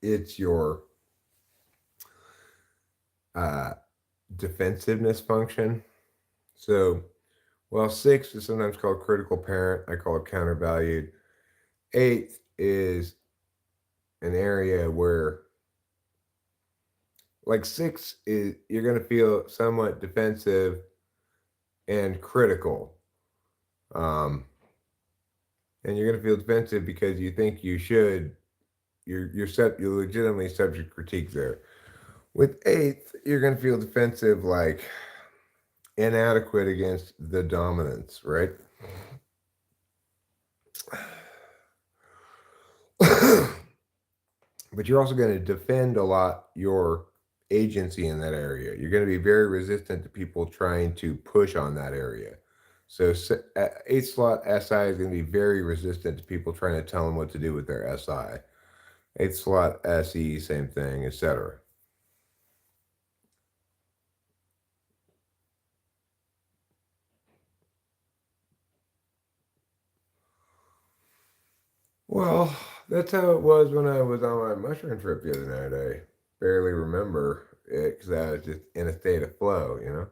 It's your uh, defensiveness function. So, while six is sometimes called critical parent, I call it countervalued. Eighth is an area where, like six is, you're going to feel somewhat defensive and critical. Um, and you're going to feel defensive because you think you should. You're legitimately subject to critique there. With eighth, you're going to feel defensive, like inadequate against the dominance, right? But you're also going to defend a lot your agency in that area. You're going to be very resistant to people trying to push on that area. So eighth slot SI is going to be very resistant to people trying to tell them what to do with their SI. Eighth slot SE, same thing, etc. Well, that's how it was when I was on my mushroom trip the other night. I barely remember it because I was just in a state of flow, you know?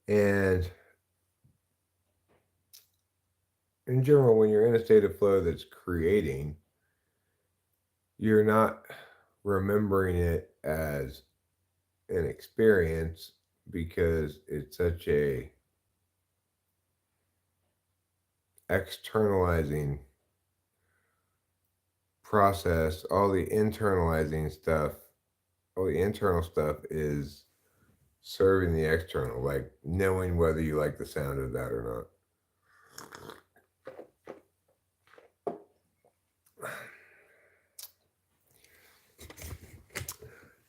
And in general, when you're in a state of flow that's creating, you're not remembering it as an experience because it's such a externalizing process, all the internalizing stuff, all the internal stuff is serving the external, like knowing whether you like the sound of that or not.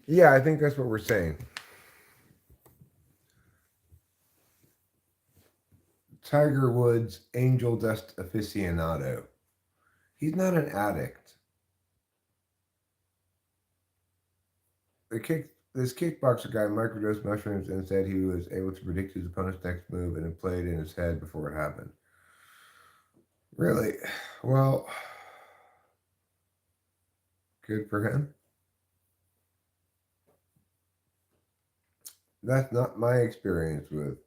Yeah, I think that's what we're saying. Tiger Woods, angel dust aficionado. He's not an addict. This kickboxer guy microdosed mushrooms and said he was able to predict his opponent's next move and it played in his head before it happened. Really? Well, good for him. That's not my experience with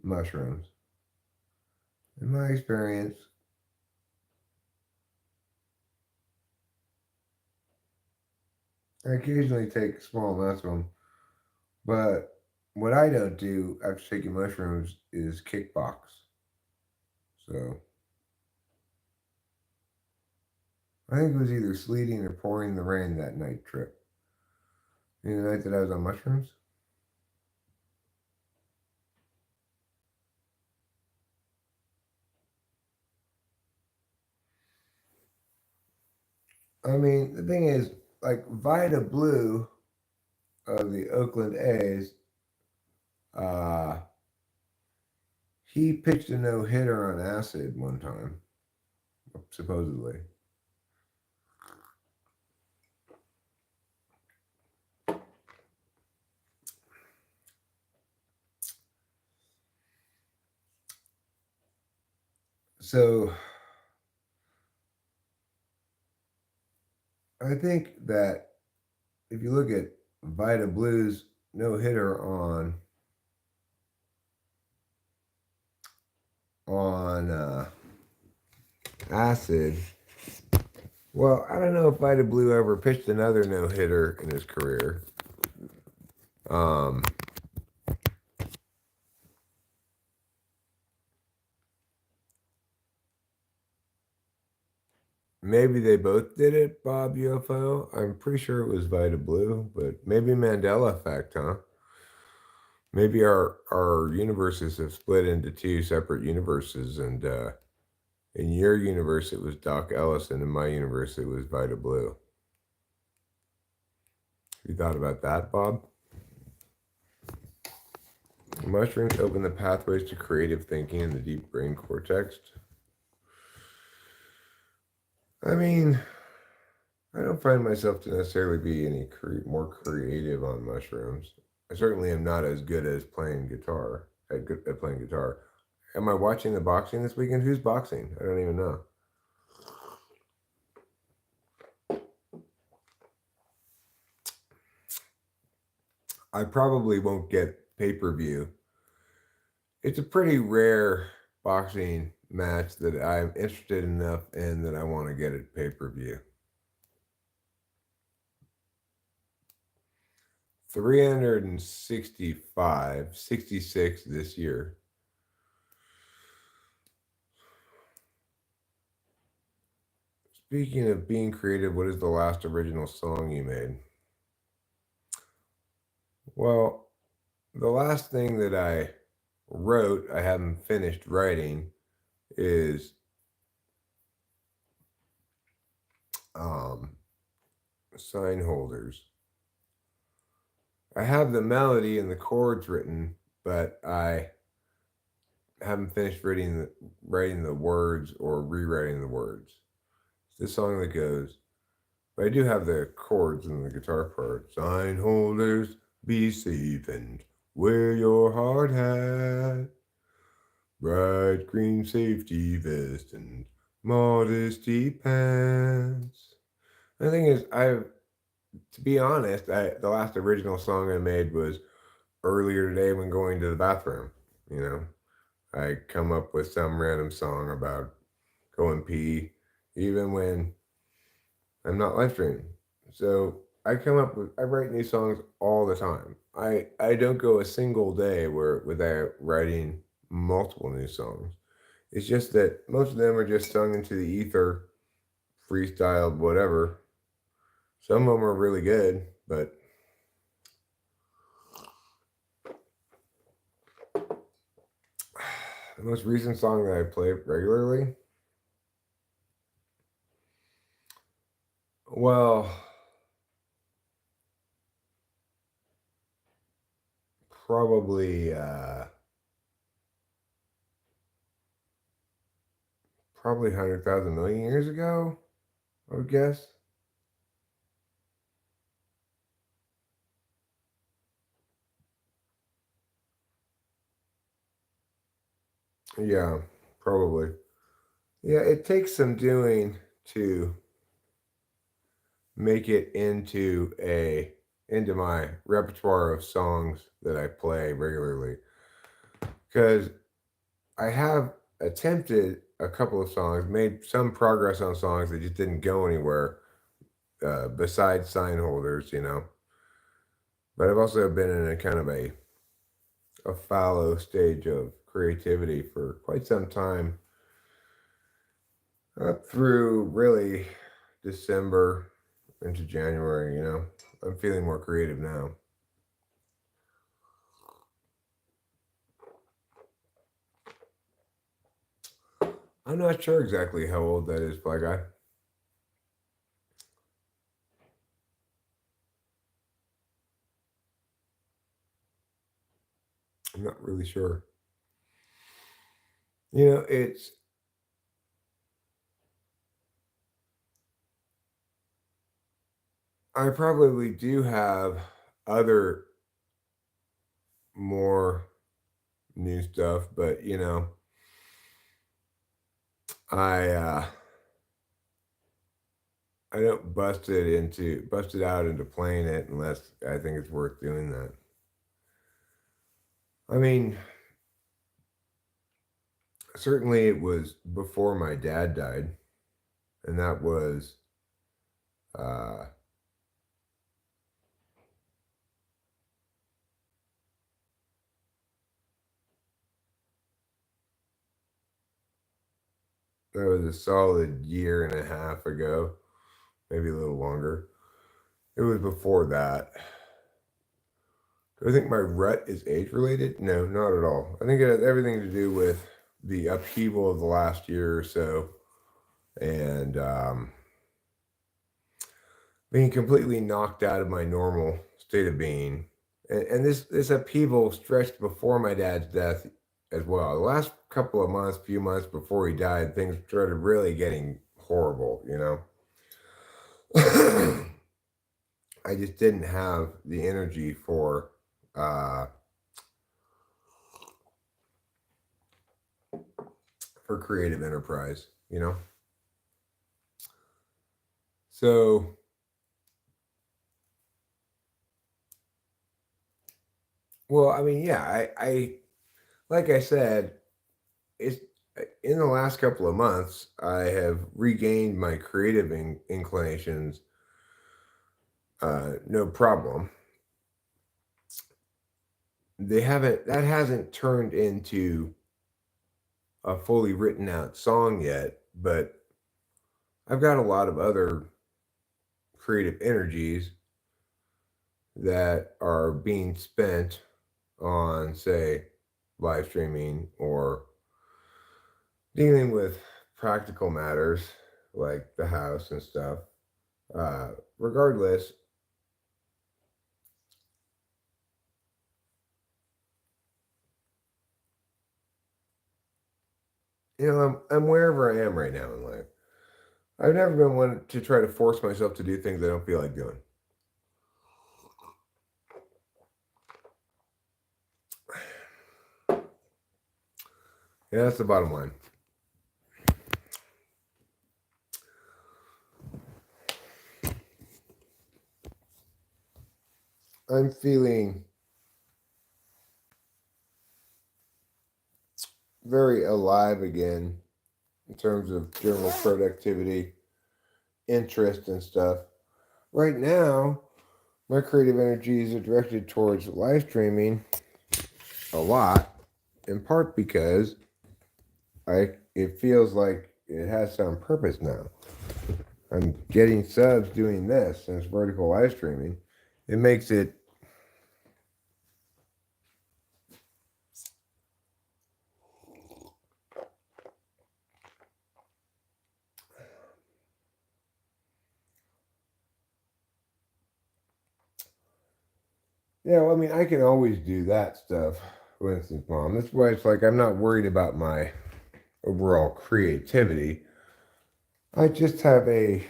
mushrooms. In my experience, I occasionally take small amounts of them, but what I don't do after taking mushrooms is kickbox. So I think it was either sleeting or pouring in the rain that night trip. The night that I was on mushrooms. I mean, the thing is, like Vida Blue of the Oakland A's, uh, he pitched a no hitter on acid one time, supposedly. So I think that if you look at Vida Blue's no hitter on acid, well, I don't know if Vida Blue ever pitched another no hitter in his career. Um, Maybe they both did it, Bob UFO. I'm pretty sure it was Vida Blue, but maybe Mandela effect, huh? Maybe our universes have split into two separate universes, and in your universe it was Doc Ellis, and in my universe it was Vida Blue. You thought about that, Bob? Mushrooms open the pathways to creative thinking in the deep brain cortex. I mean, I don't find myself to necessarily be any more creative on mushrooms. I certainly am not as good as playing guitar. At playing guitar. Am I watching the boxing this weekend? Who's boxing? I don't even know. I probably won't get pay per view. It's a pretty rare boxing match that I'm interested enough in that I want to get it pay per view. 365, 66 this year. Speaking of being creative, what is the last original song you made? Well, the last thing that I wrote, I haven't finished writing, is um, sign holders. I have the melody and the chords written, but I haven't finished writing the words or rewriting the words. It's the song that goes, but I do have the chords and the guitar part. Sign holders, be safe and wear your hard hat. Bright green safety vest and modesty pants. The thing is, to be honest, the last original song I made was earlier today when going to the bathroom. You know, I come up with some random song about going pee, even when I'm not live streaming. So I write new songs all the time. I don't go a single day without writing multiple new songs. It's just that most of them are just sung into the ether, freestyled, whatever. Some of them are really good, but the most recent song that I play regularly, well, probably probably 100,000 million years ago, I would guess. Yeah, probably. Yeah, it takes some doing to make it into my repertoire of songs that I play regularly. Because I have attempted a couple of songs, made some progress on songs that just didn't go anywhere, besides sign holders, you know. But I've also been in a kind of a fallow stage of creativity for quite some time, up through really December into January, you know. I'm feeling more creative now. I'm not sure exactly how old that is, Black Guy. I'm not really sure. You know, I probably do have other more new stuff, but you know, I uh I don't bust it out into playing it unless I think it's worth doing that. I mean, certainly it was before my dad died, and uh that was a solid year and a half ago, maybe a little longer. It was before that. Do I think my rut is age related? No, not at all. I think it has everything to do with the upheaval of the last year or so, and being completely knocked out of my normal state of being. And this upheaval stretched before my dad's death as well. The last couple of months, few months before he died, things started really getting horrible, you know. I just didn't have the energy uh for creative enterprise, you know. So, well, I mean, yeah, I like I said, it's in the last couple of months, I have regained my creative inclinations, no problem. That hasn't turned into a fully written out song yet, but I've got a lot of other creative energies that are being spent on, say, live streaming or dealing with practical matters like the house and stuff. Regardless, you know, I'm wherever I am right now in life. I've never been one to try to force myself to do things I don't feel like doing. Yeah, that's the bottom line. I'm feeling very alive again in terms of general productivity, interest, and stuff. Right now, my creative energies are directed towards live streaming a lot, in part because it feels like it has some purpose now. I'm getting subs doing this and it's vertical live streaming. It makes it yeah, well, I mean I can always do that stuff, for instance, mom. That's why it's like I'm not worried about my overall creativity. I just have a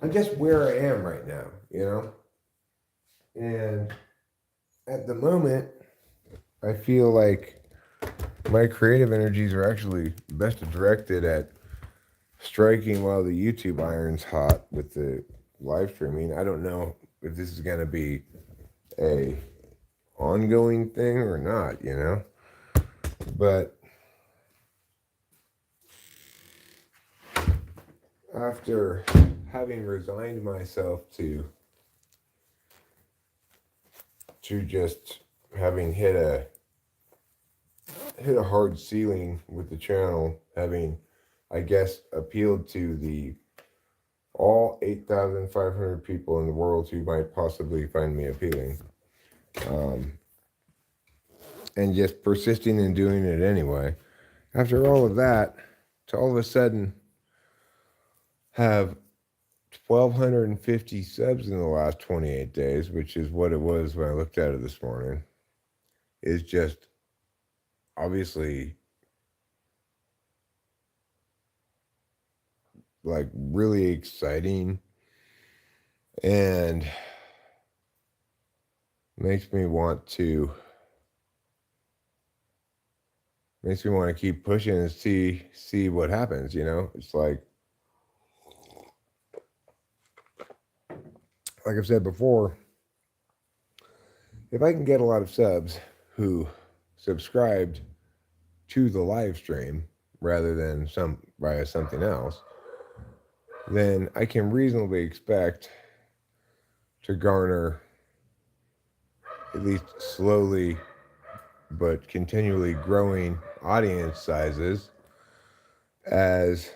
I'm just where I am right now, you know? And at the moment I feel like my creative energies are actually best directed at striking while the YouTube iron's hot with the live streaming. I don't know if this is going to be a ongoing thing or not, you know. But after having resigned myself to just having hit a hard ceiling with the channel, having I guess appealed to the all 8,500 people in the world who might possibly find me appealing. Um, and just persisting in doing it anyway. After all of that, to all of a sudden have 1,250 subs in the last 28 days, which is what it was when I looked at it this morning, is just obviously like really exciting and makes me want to keep pushing and see what happens, you know? It's like I've said before, if I can get a lot of subs who subscribed to the live stream rather than some via something else, then I can reasonably expect to garner at least slowly but continually growing audience sizes as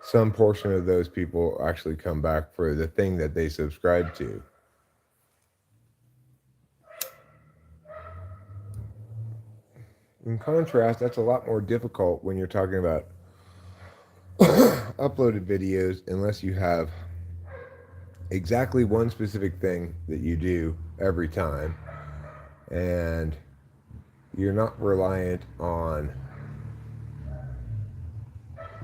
some portion of those people actually come back for the thing that they subscribe to. In contrast, that's a lot more difficult when you're talking about uploaded videos unless you have exactly one specific thing that you do every time and you're not reliant on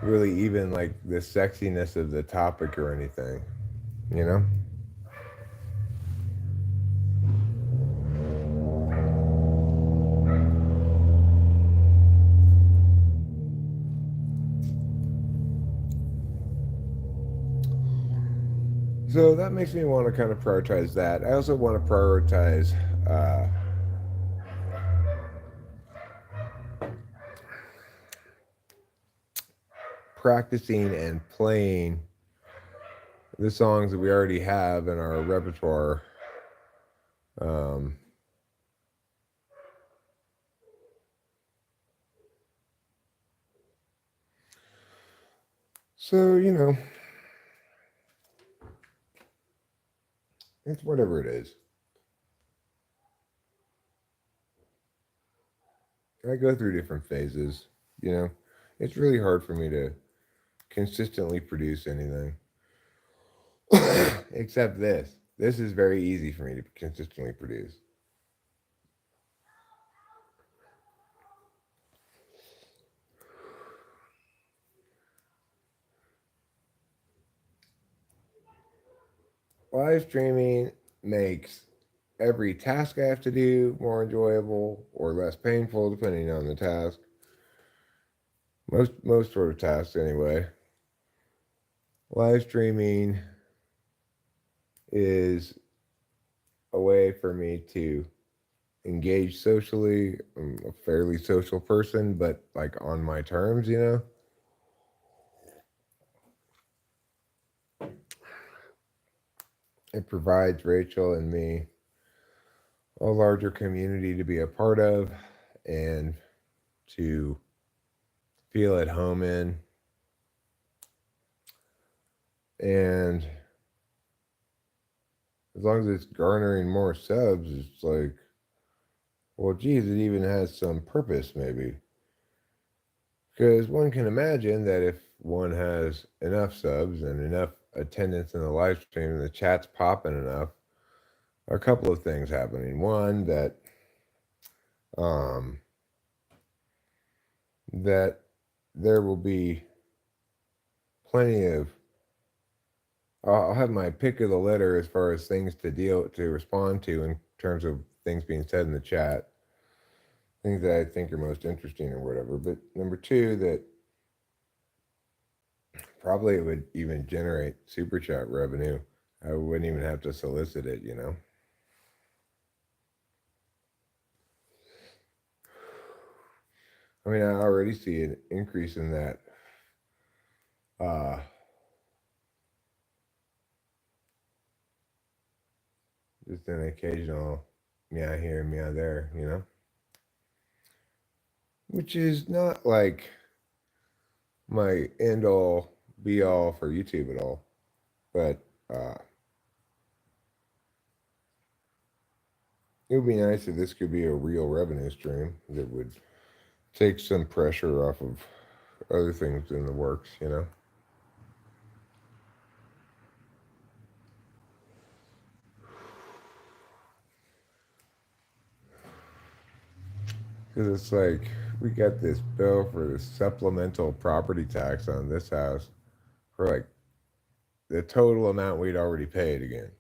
really even like the sexiness of the topic or anything, you know? So that makes me want to kind of prioritize that. I also want to prioritize uh, practicing and playing the songs that we already have in our repertoire. Um, so, you know, it's whatever it is. I go through different phases, you know. It's really hard for me to consistently produce anything. Except this. This is very easy for me to consistently produce. Live streaming makes every task I have to do more enjoyable or less painful, depending on the task. Most sort of tasks, anyway. Live streaming is a way for me to engage socially. I'm a fairly social person, but like on my terms, you know. It provides Rachel and me a larger community to be a part of and to feel at home in. And as long as it's garnering more subs, it's like, well, geez, it even has some purpose, maybe. Because one can imagine that if one has enough subs and enough attendance in the live stream and the chat's popping enough, a couple of things happening. One, um, that there will be plenty of. I'll have my pick of the litter as far as things to respond to in terms of things being said in the chat, things that I think are most interesting or whatever. But number two, that probably it would even generate super chat revenue. I wouldn't even have to solicit it, you know. I mean, I already see an increase in that. Uh, just an occasional meow here, meow there, you know, which is not like my end all be all for YouTube at all, but uh, it would be nice if this could be a real revenue stream that would take some pressure off of other things in the works, you know. Because it's like we got this bill for the supplemental property tax on this house for like the total amount we'd already paid again.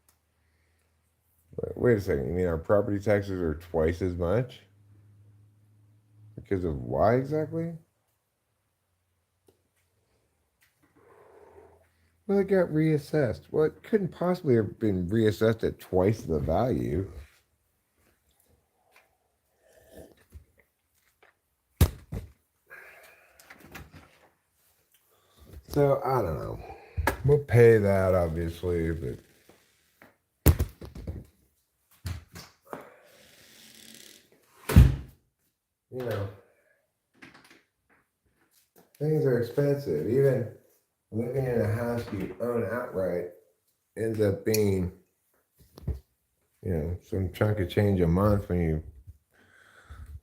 Wait a second, you mean our property taxes are twice as much? Because of why exactly? Well, it got reassessed. Well, it couldn't possibly have been reassessed at twice the value. So, I don't know. We'll pay that, obviously, but you know, things are expensive. Even living in a house you own outright ends up being, some chunk of change a month when you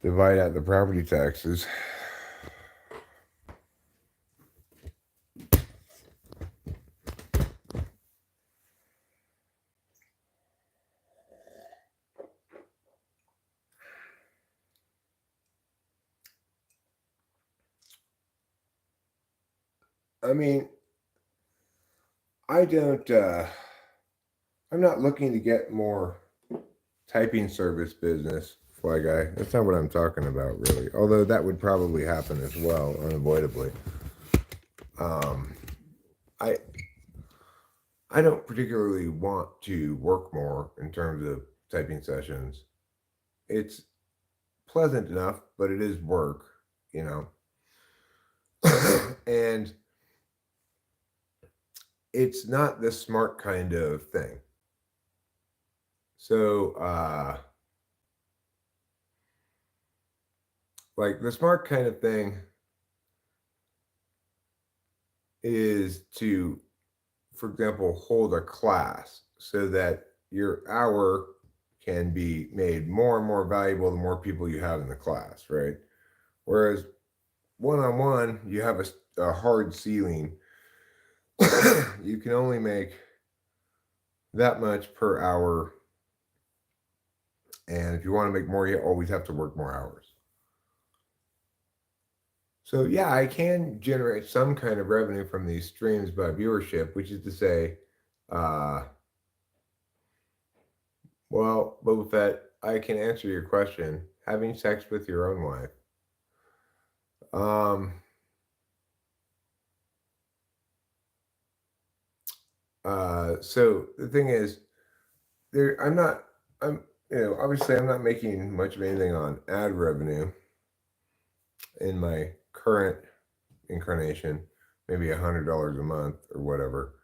divide out the property taxes. I mean, I don't, I'm not looking to get more typing service business, Fly Guy. That's not what I'm talking about, really. Although that would probably happen as well, unavoidably. Um, I I don't particularly want to work more in terms of typing sessions. It's pleasant enough, but it is work, you know. And it's not the smart kind of thing. So, like the smart kind of thing is to, for example, hold a class so that your hour can be made more and more valuable the more people you have in the class, right? Whereas one on one, you have a hard ceiling. You can only make that much per hour. And if you want to make more, you always have to work more hours. So, yeah, I can generate some kind of revenue from these streams by viewership, which is to say, uh, well, Boba Fett, I can answer your question. Having sex with your own wife. Um, so the thing is, I'm not, obviously I'm not making much of anything on ad revenue in my current incarnation, maybe $100 a month or whatever.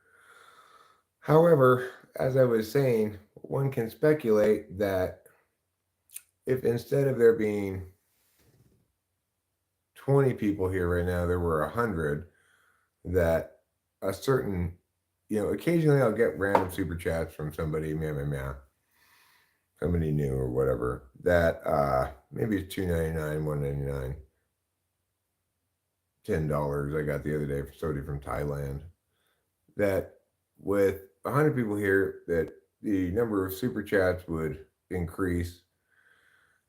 However, as I was saying, one can speculate that if instead of there being 20 people here right now, there were 100, that a certain, occasionally I'll get random super chats from somebody, meow, meow, meow, somebody new or whatever, that maybe it's $2.99, $1.99, $10 I got the other day for somebody from Thailand, that with 100 people here, that the number of super chats would increase.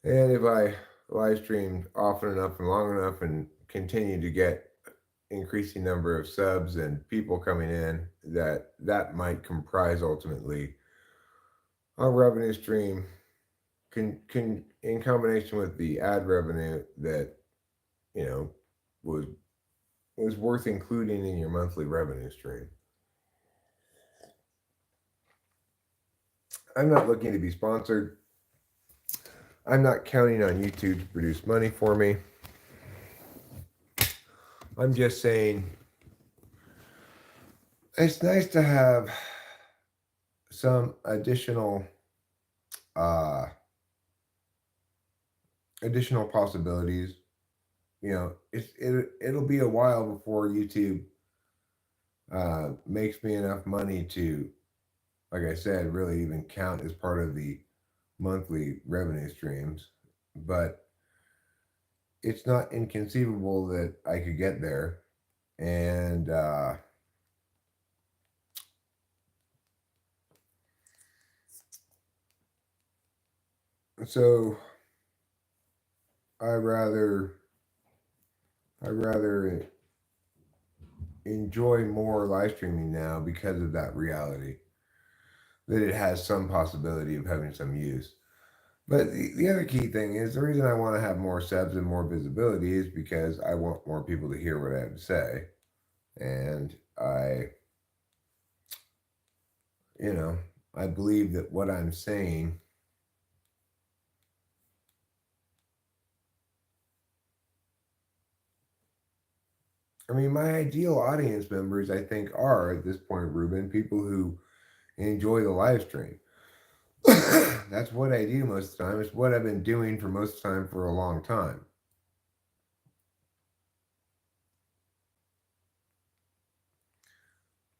And if I live streamed often enough and long enough and continue to get increasing number of subs and people coming in, that might comprise ultimately a revenue stream can in combination with the ad revenue that you know was was worth including in your monthly revenue stream. I'm not looking to be sponsored. I'm not counting on YouTube to produce money for me. I'm just saying it's nice to have some uh additional possibilities. It'll be a while before YouTube makes me enough money to, like I said, really even count as part of the monthly revenue streams. But it's not inconceivable that I could get there. And so I rather I rather enjoy more live streaming now because of that reality that it has some possibility of having some use. But the other key thing is the reason I want to have more subs and more visibility is because I want more people to hear what I have to say. And you know, I believe that what I'm saying, I mean, my ideal audience members, I think, are at this point, Ruben, people who enjoy the live stream. That's what I do most of the time. It's what I've been doing for most of the time for a long time.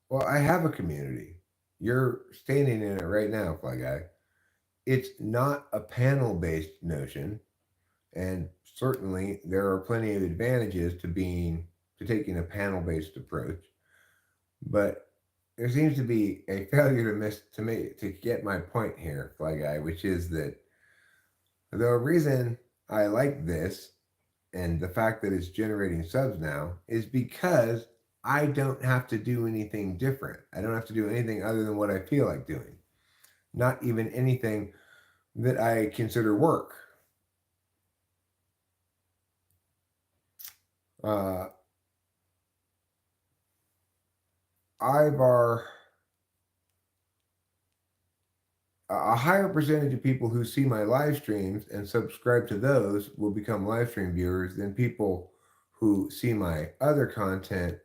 Well, I have a community. You're standing in it right now, Fly Guy. It's not a panel based notion, and certainly there are plenty of advantages to taking a panel based approach. But there seems to be a failure to get my point here, Fly Guy, which is that the reason I like this and the fact that it's generating subs now is because I don't have to do anything different. I don't have to do anything other than what I feel like doing. Not even anything that I consider work. Uh, Ivar, a higher percentage of people who see my live streams and subscribe to those will become live stream viewers than people who see my other content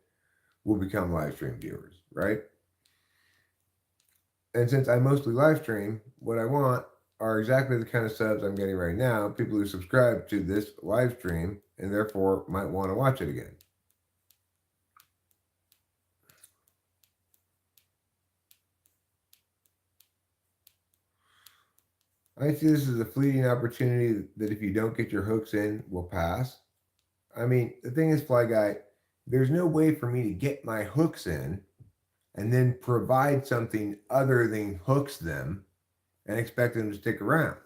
will become live stream viewers, right? And since I mostly live stream, what I want are exactly the kind of subs I'm getting right now, people who subscribe to this live stream and therefore might want to watch it again. I see this as a fleeting opportunity that if you don't get your hooks in, will pass. I mean, the thing is, Fly Guy, there's no way for me to get my hooks in and then provide something other than hooks them and expect them to stick around.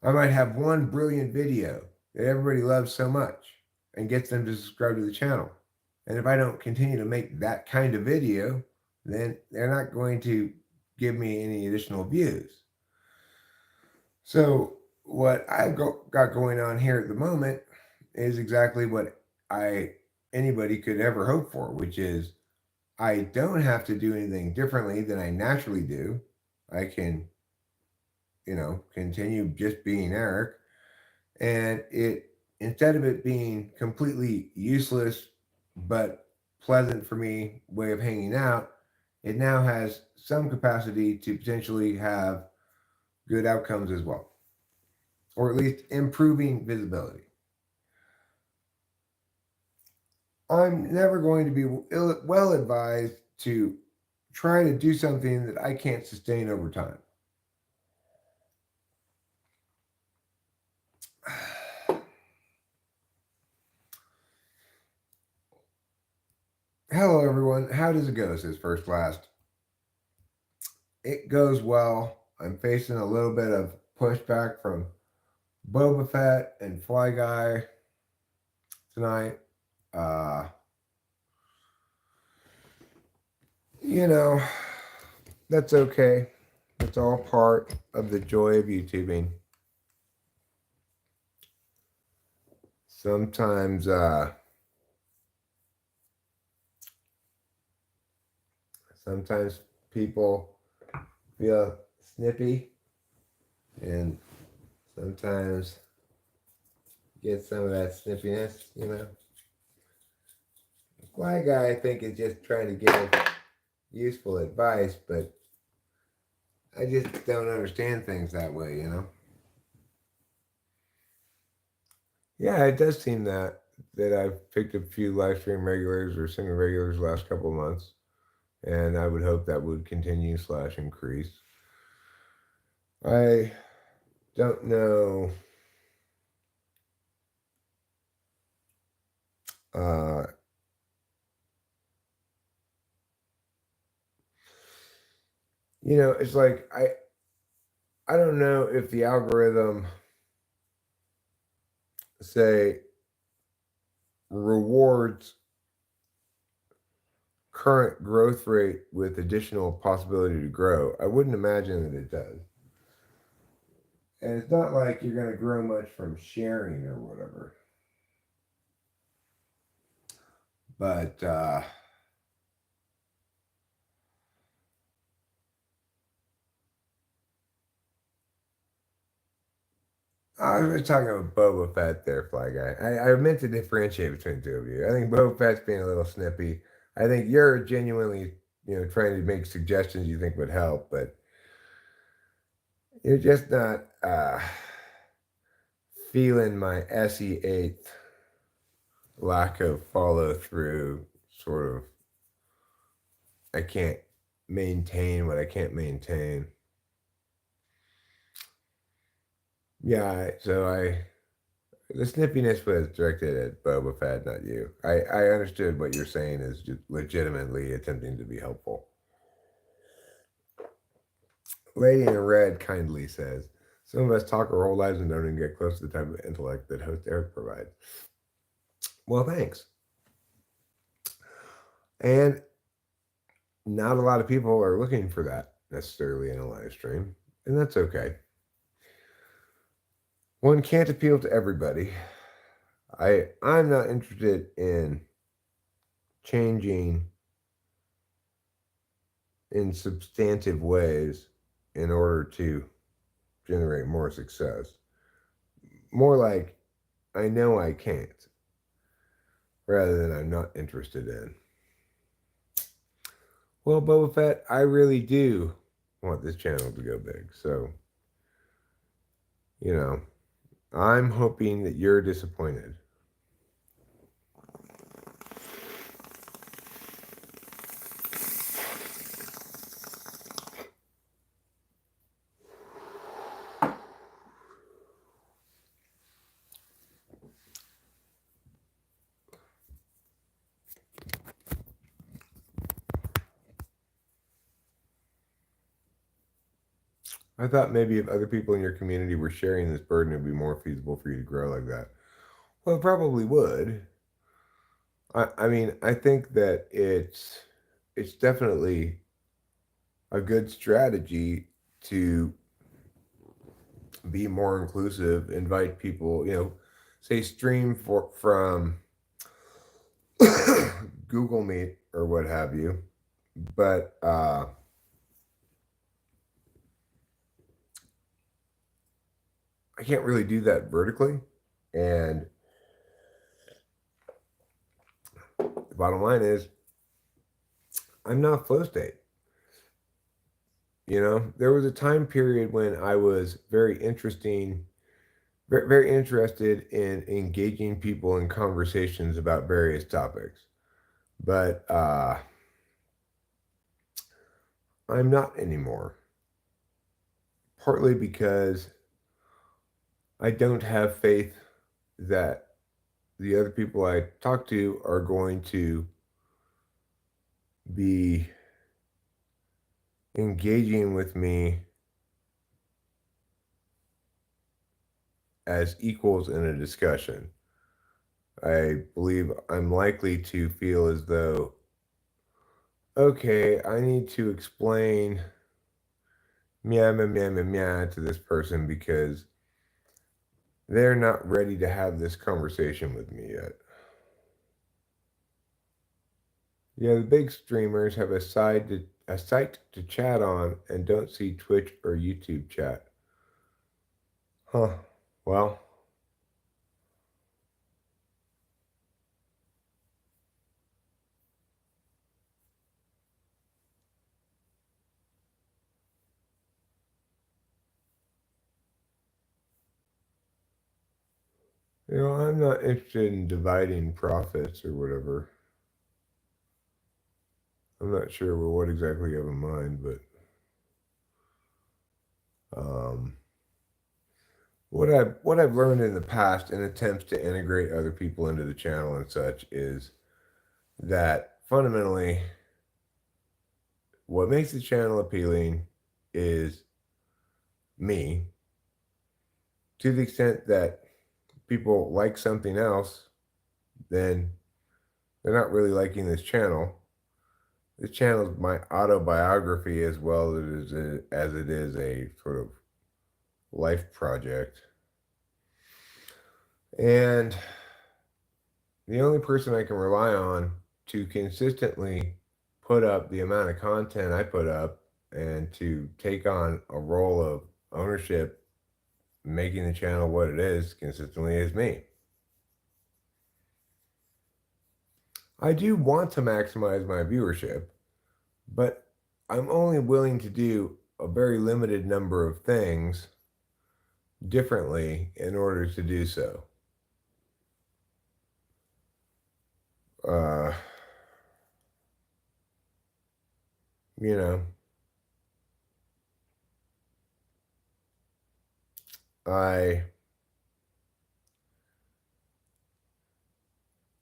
I might have one brilliant video that everybody loves so much and gets them to subscribe to the channel. And if I don't continue to make that kind of video, then they're not going to give me any additional views. So, what I've got going on here at the moment is exactly what I anybody could ever hope for, which is I don't have to do anything differently than I naturally do. I can, continue just being Eric. And it, instead of it being completely useless but pleasant for me way of hanging out, it now has some capacity to potentially have good outcomes as well. or at least improving visibility. I'm never going to be well advised to try to do something that I can't sustain over time. Hello, everyone. How does it go? Says First Last. It goes well. I'm facing a little bit of pushback from Boba Fett and Fly Guy tonight. Uh, you know, that's okay. It's all part of the joy of YouTubing. Sometimes people feel snippy, and sometimes get some of that snippiness. Fly Guy, I think, is just trying to give useful advice, but I just don't understand things that way. Yeah, it does seem that I've picked a few live stream regulars or semi regulars the last couple of months, and I would hope that would continue / increase. I don't know. Uh, it's like I don't know if the algorithm say rewards current growth rate with additional possibility to grow. I wouldn't imagine that it does. And it's not like you're going to grow much from sharing or whatever. But I was talking about Boba Fett there, Fly Guy. I meant to differentiate between the two of you. I think Boba Fett's being a little snippy. I think you're genuinely, trying to make suggestions you think would help, but you're just not feeling my SE8 lack of follow through, sort of. I can't maintain what I can't maintain. Yeah, the snippiness was directed at Boba Fett, not you. I understood what you're saying is just legitimately attempting to be helpful. Lady in Red kindly says, some of us talk our whole lives and don't even get close to the type of intellect that host Eric provides. Well, thanks. And not a lot of people are looking for that necessarily in a live stream, and that's okay. One can't appeal to everybody. I'm not interested in changing in substantive ways in order to generate more success. More like I know I can't, rather than I'm not interested in. Well, Boba Fett, I really do want this channel to go big. So, you know, I'm hoping that you're disappointed. I thought maybe if other people in your community were sharing this burden, it would be more feasible for you to grow like that. Well, it probably would. I mean, I think that it's definitely a good strategy to be more inclusive, invite people, say stream from Google Meet or what have you. But I can't really do that vertically. And the bottom line is, I'm not flow state. There was a time period when I was very interesting very interested in engaging people in conversations about various topics. But I'm not anymore. Partly because I don't have faith that the other people I talk to are going to be engaging with me as equals in a discussion. I believe I'm likely to feel as though, okay, I need to explain meow, meow, meow, meow, meow to this person because they're not ready to have this conversation with me yet. Yeah, the big streamers have a site to chat on and don't see Twitch or YouTube chat. Huh. Well, I'm not interested in dividing profits or whatever. I'm not sure what exactly you have in mind, but um, what I've learned in the past in attempts to integrate other people into the channel and such is that fundamentally what makes the channel appealing is me. To the extent that people like something else, then they're not really liking this channel. This channel is my autobiography as well as it is a sort of life project. And the only person I can rely on to consistently put up the amount of content I put up and to take on a role of ownership, making the channel what it is consistently is me. I do want to maximize my viewership, but I'm only willing to do a very limited number of things differently in order to do so. Uh, you know, I.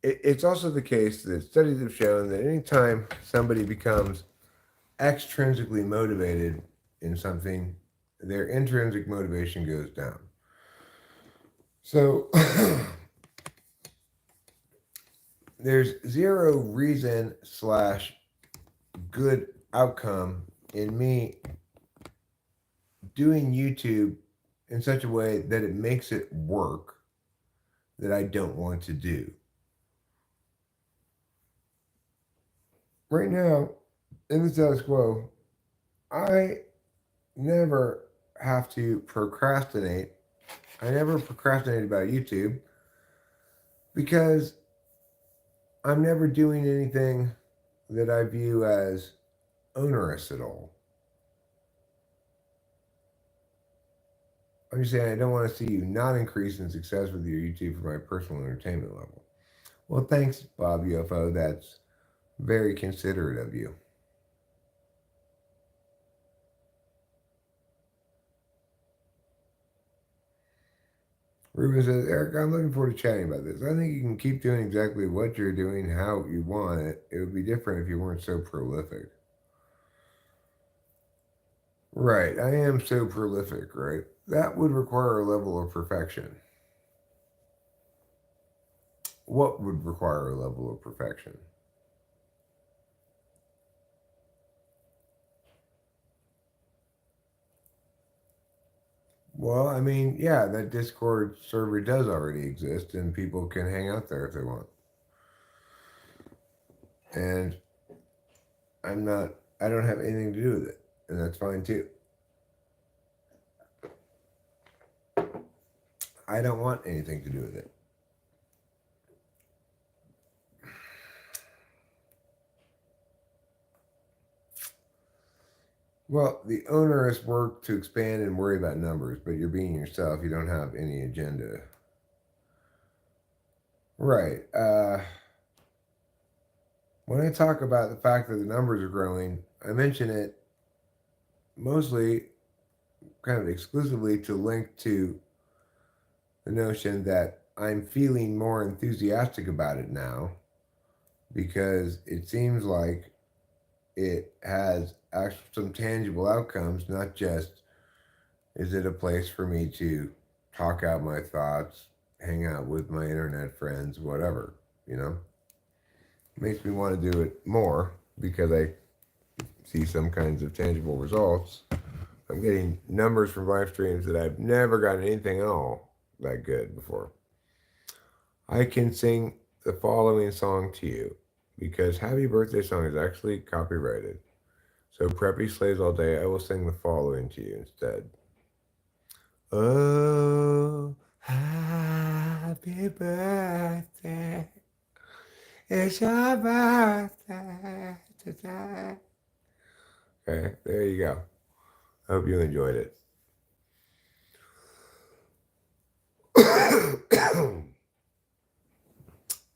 It's also the case that studies have shown that anytime somebody becomes extrinsically motivated in something, their intrinsic motivation goes down. So there's zero reason slash good outcome in me doing YouTube in such a way that it makes it work that I don't want to do. Right now, in the status quo, I never have to procrastinate. I never procrastinate about YouTube because I'm never doing anything that I view as onerous at all. I'm just saying I don't want to see you not increase in success with your YouTube for my personal entertainment level. Well, thanks, Bob UFO. That's very considerate of you. Ruben says, Eric, I'm looking forward to chatting about this. I think you can keep doing exactly what you're doing, how you want it. It would be different if you weren't so prolific. Right, I am so prolific, right? That would require a level of perfection. What would require a level of perfection? Well, I mean, yeah, that Discord server does already exist and people can hang out there if they want. And I don't have anything to do with it. And that's fine too. I don't want anything to do with it. Well, the onerous work to expand and worry about numbers, but you're being yourself. You don't have any agenda. Right. When I talk about the fact that the numbers are growing, I mention it mostly kind of exclusively to link to the notion that I'm feeling more enthusiastic about it now because it seems like it has actual some tangible outcomes, not just is it a place for me to talk out my thoughts, hang out with my internet friends, whatever, you know? It makes me want to do it more because I see some kinds of tangible results. I'm getting numbers from live streams that I've never gotten anything at all that good before. I can sing the following song to you because Happy Birthday song is actually copyrighted. So Preppy Slays All Day, I will sing the following to you instead. Oh, happy birthday. It's your birthday today. Okay, there you go. I hope you enjoyed it.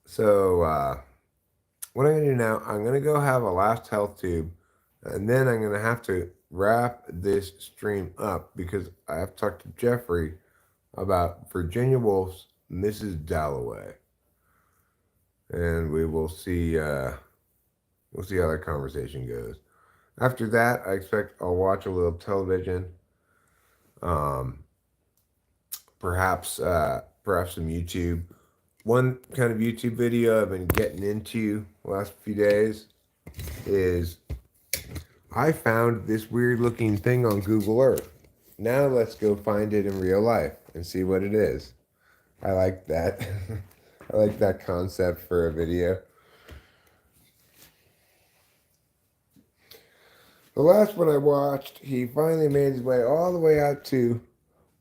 So, what I'm going to do now, I'm going to go have a last health tube, and then I'm going to have to wrap this stream up because I have to talk to Jeffrey about Virginia Woolf's Mrs. Dalloway, and we'll see how that conversation goes. After that, I expect I'll watch a little television, um, perhaps some YouTube. One kind of YouTube video I've been getting into the last few days is I found this weird looking thing on Google Earth. Now let's go find it in real life and see what it is. I like that. I like that concept for a video. The last one I watched, he finally made his way all the way out to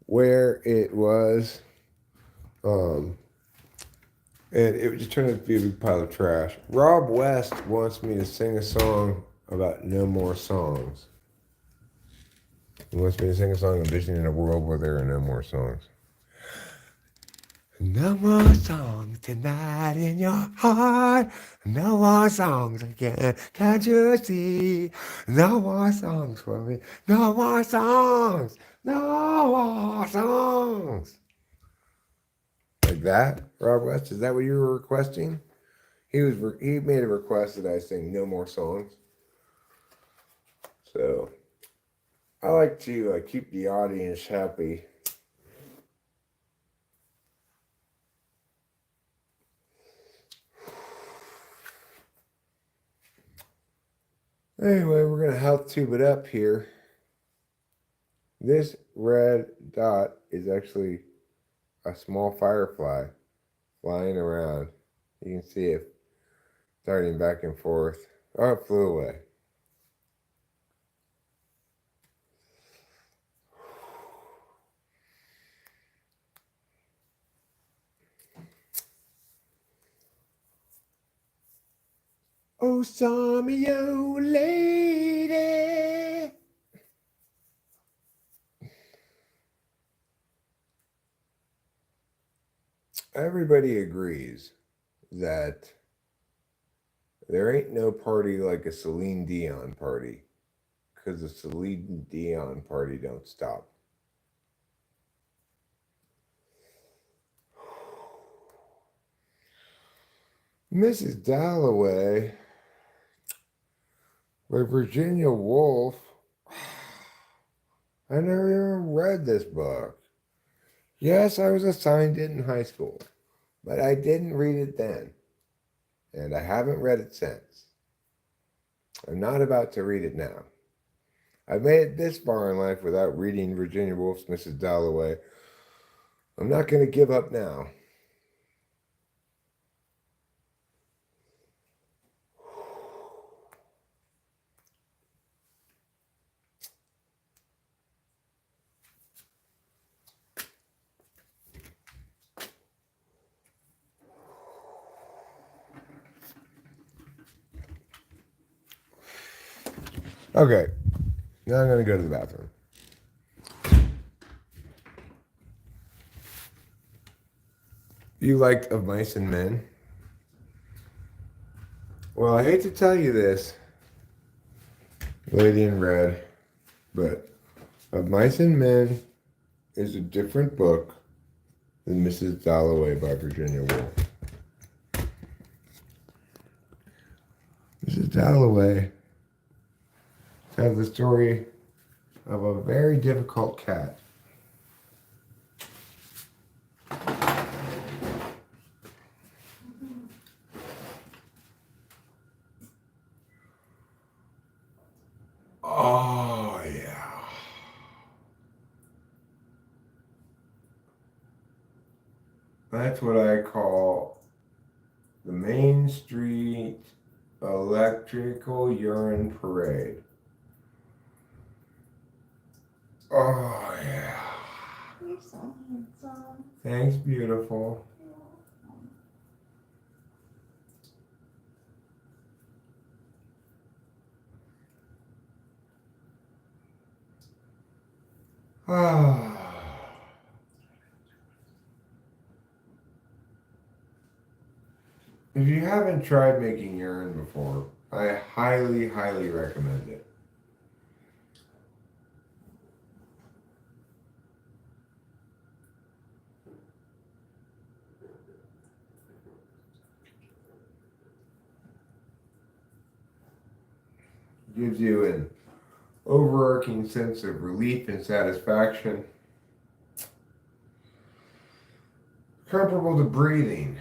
where it was. And it just turned out to be a big pile of trash. Rob West wants me to sing a song about no more songs. He wants me to sing a song envisioning a world where there are no more songs. No more songs tonight in your heart. No more songs again. Can't you see? No more songs for me. No more songs. No more songs. Like that, Rob West? Is that what you were requesting? He made a request that I sing no more songs. So I like to keep the audience happy. Anyway, we're gonna health tube it up here. This red dot is actually a small firefly flying around. You can see it darting back and forth. Oh, it flew away. Oh, some old lady. Everybody agrees that there ain't no party like a Celine Dion party, because the Celine Dion party don't stop. Mrs. Dalloway by Virginia Woolf. I never even read this book. Yes, I was assigned it in high school, but I didn't read it then, and I haven't read it since. I'm not about to read it now. I've made it this far in life without reading Virginia Woolf's Mrs. Dalloway. I'm not going to give up now. Okay. Now I'm going to go to the bathroom. You liked Of Mice and Men? Well, I hate to tell you this, Lady in Red, but Of Mice and Men is a different book than Mrs. Dalloway by Virginia Woolf. Mrs. Dalloway tells the story of a very difficult cat. Oh, yeah. That's what I call the Main Street Electrical Urine Parade. Oh, yeah. You're so handsome. Thanks, beautiful. Ah. If you haven't tried making urine before, I highly, highly recommend it. It gives you an overarching sense of relief and satisfaction, comparable to breathing.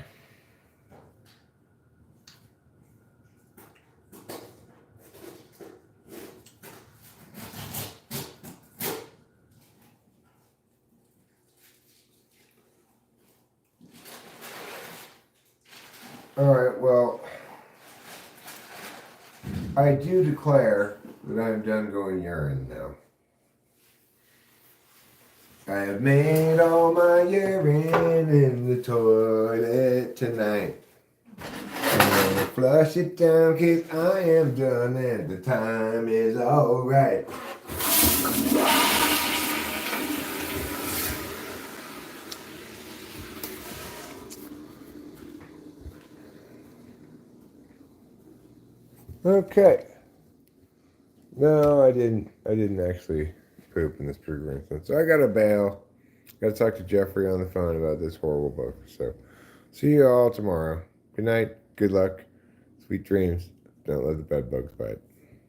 All right, well, I do declare that I am done going urine now. I have made all my urine in the toilet tonight. I'm gonna flush it down 'cause I am done and the time is alright. Okay. No, I didn't actually poop in this pre instance. So I gotta bail. Gotta talk to Jeffrey on the phone about this horrible book. So see you all tomorrow. Good night, good luck, sweet dreams. Don't let the bed bugs bite.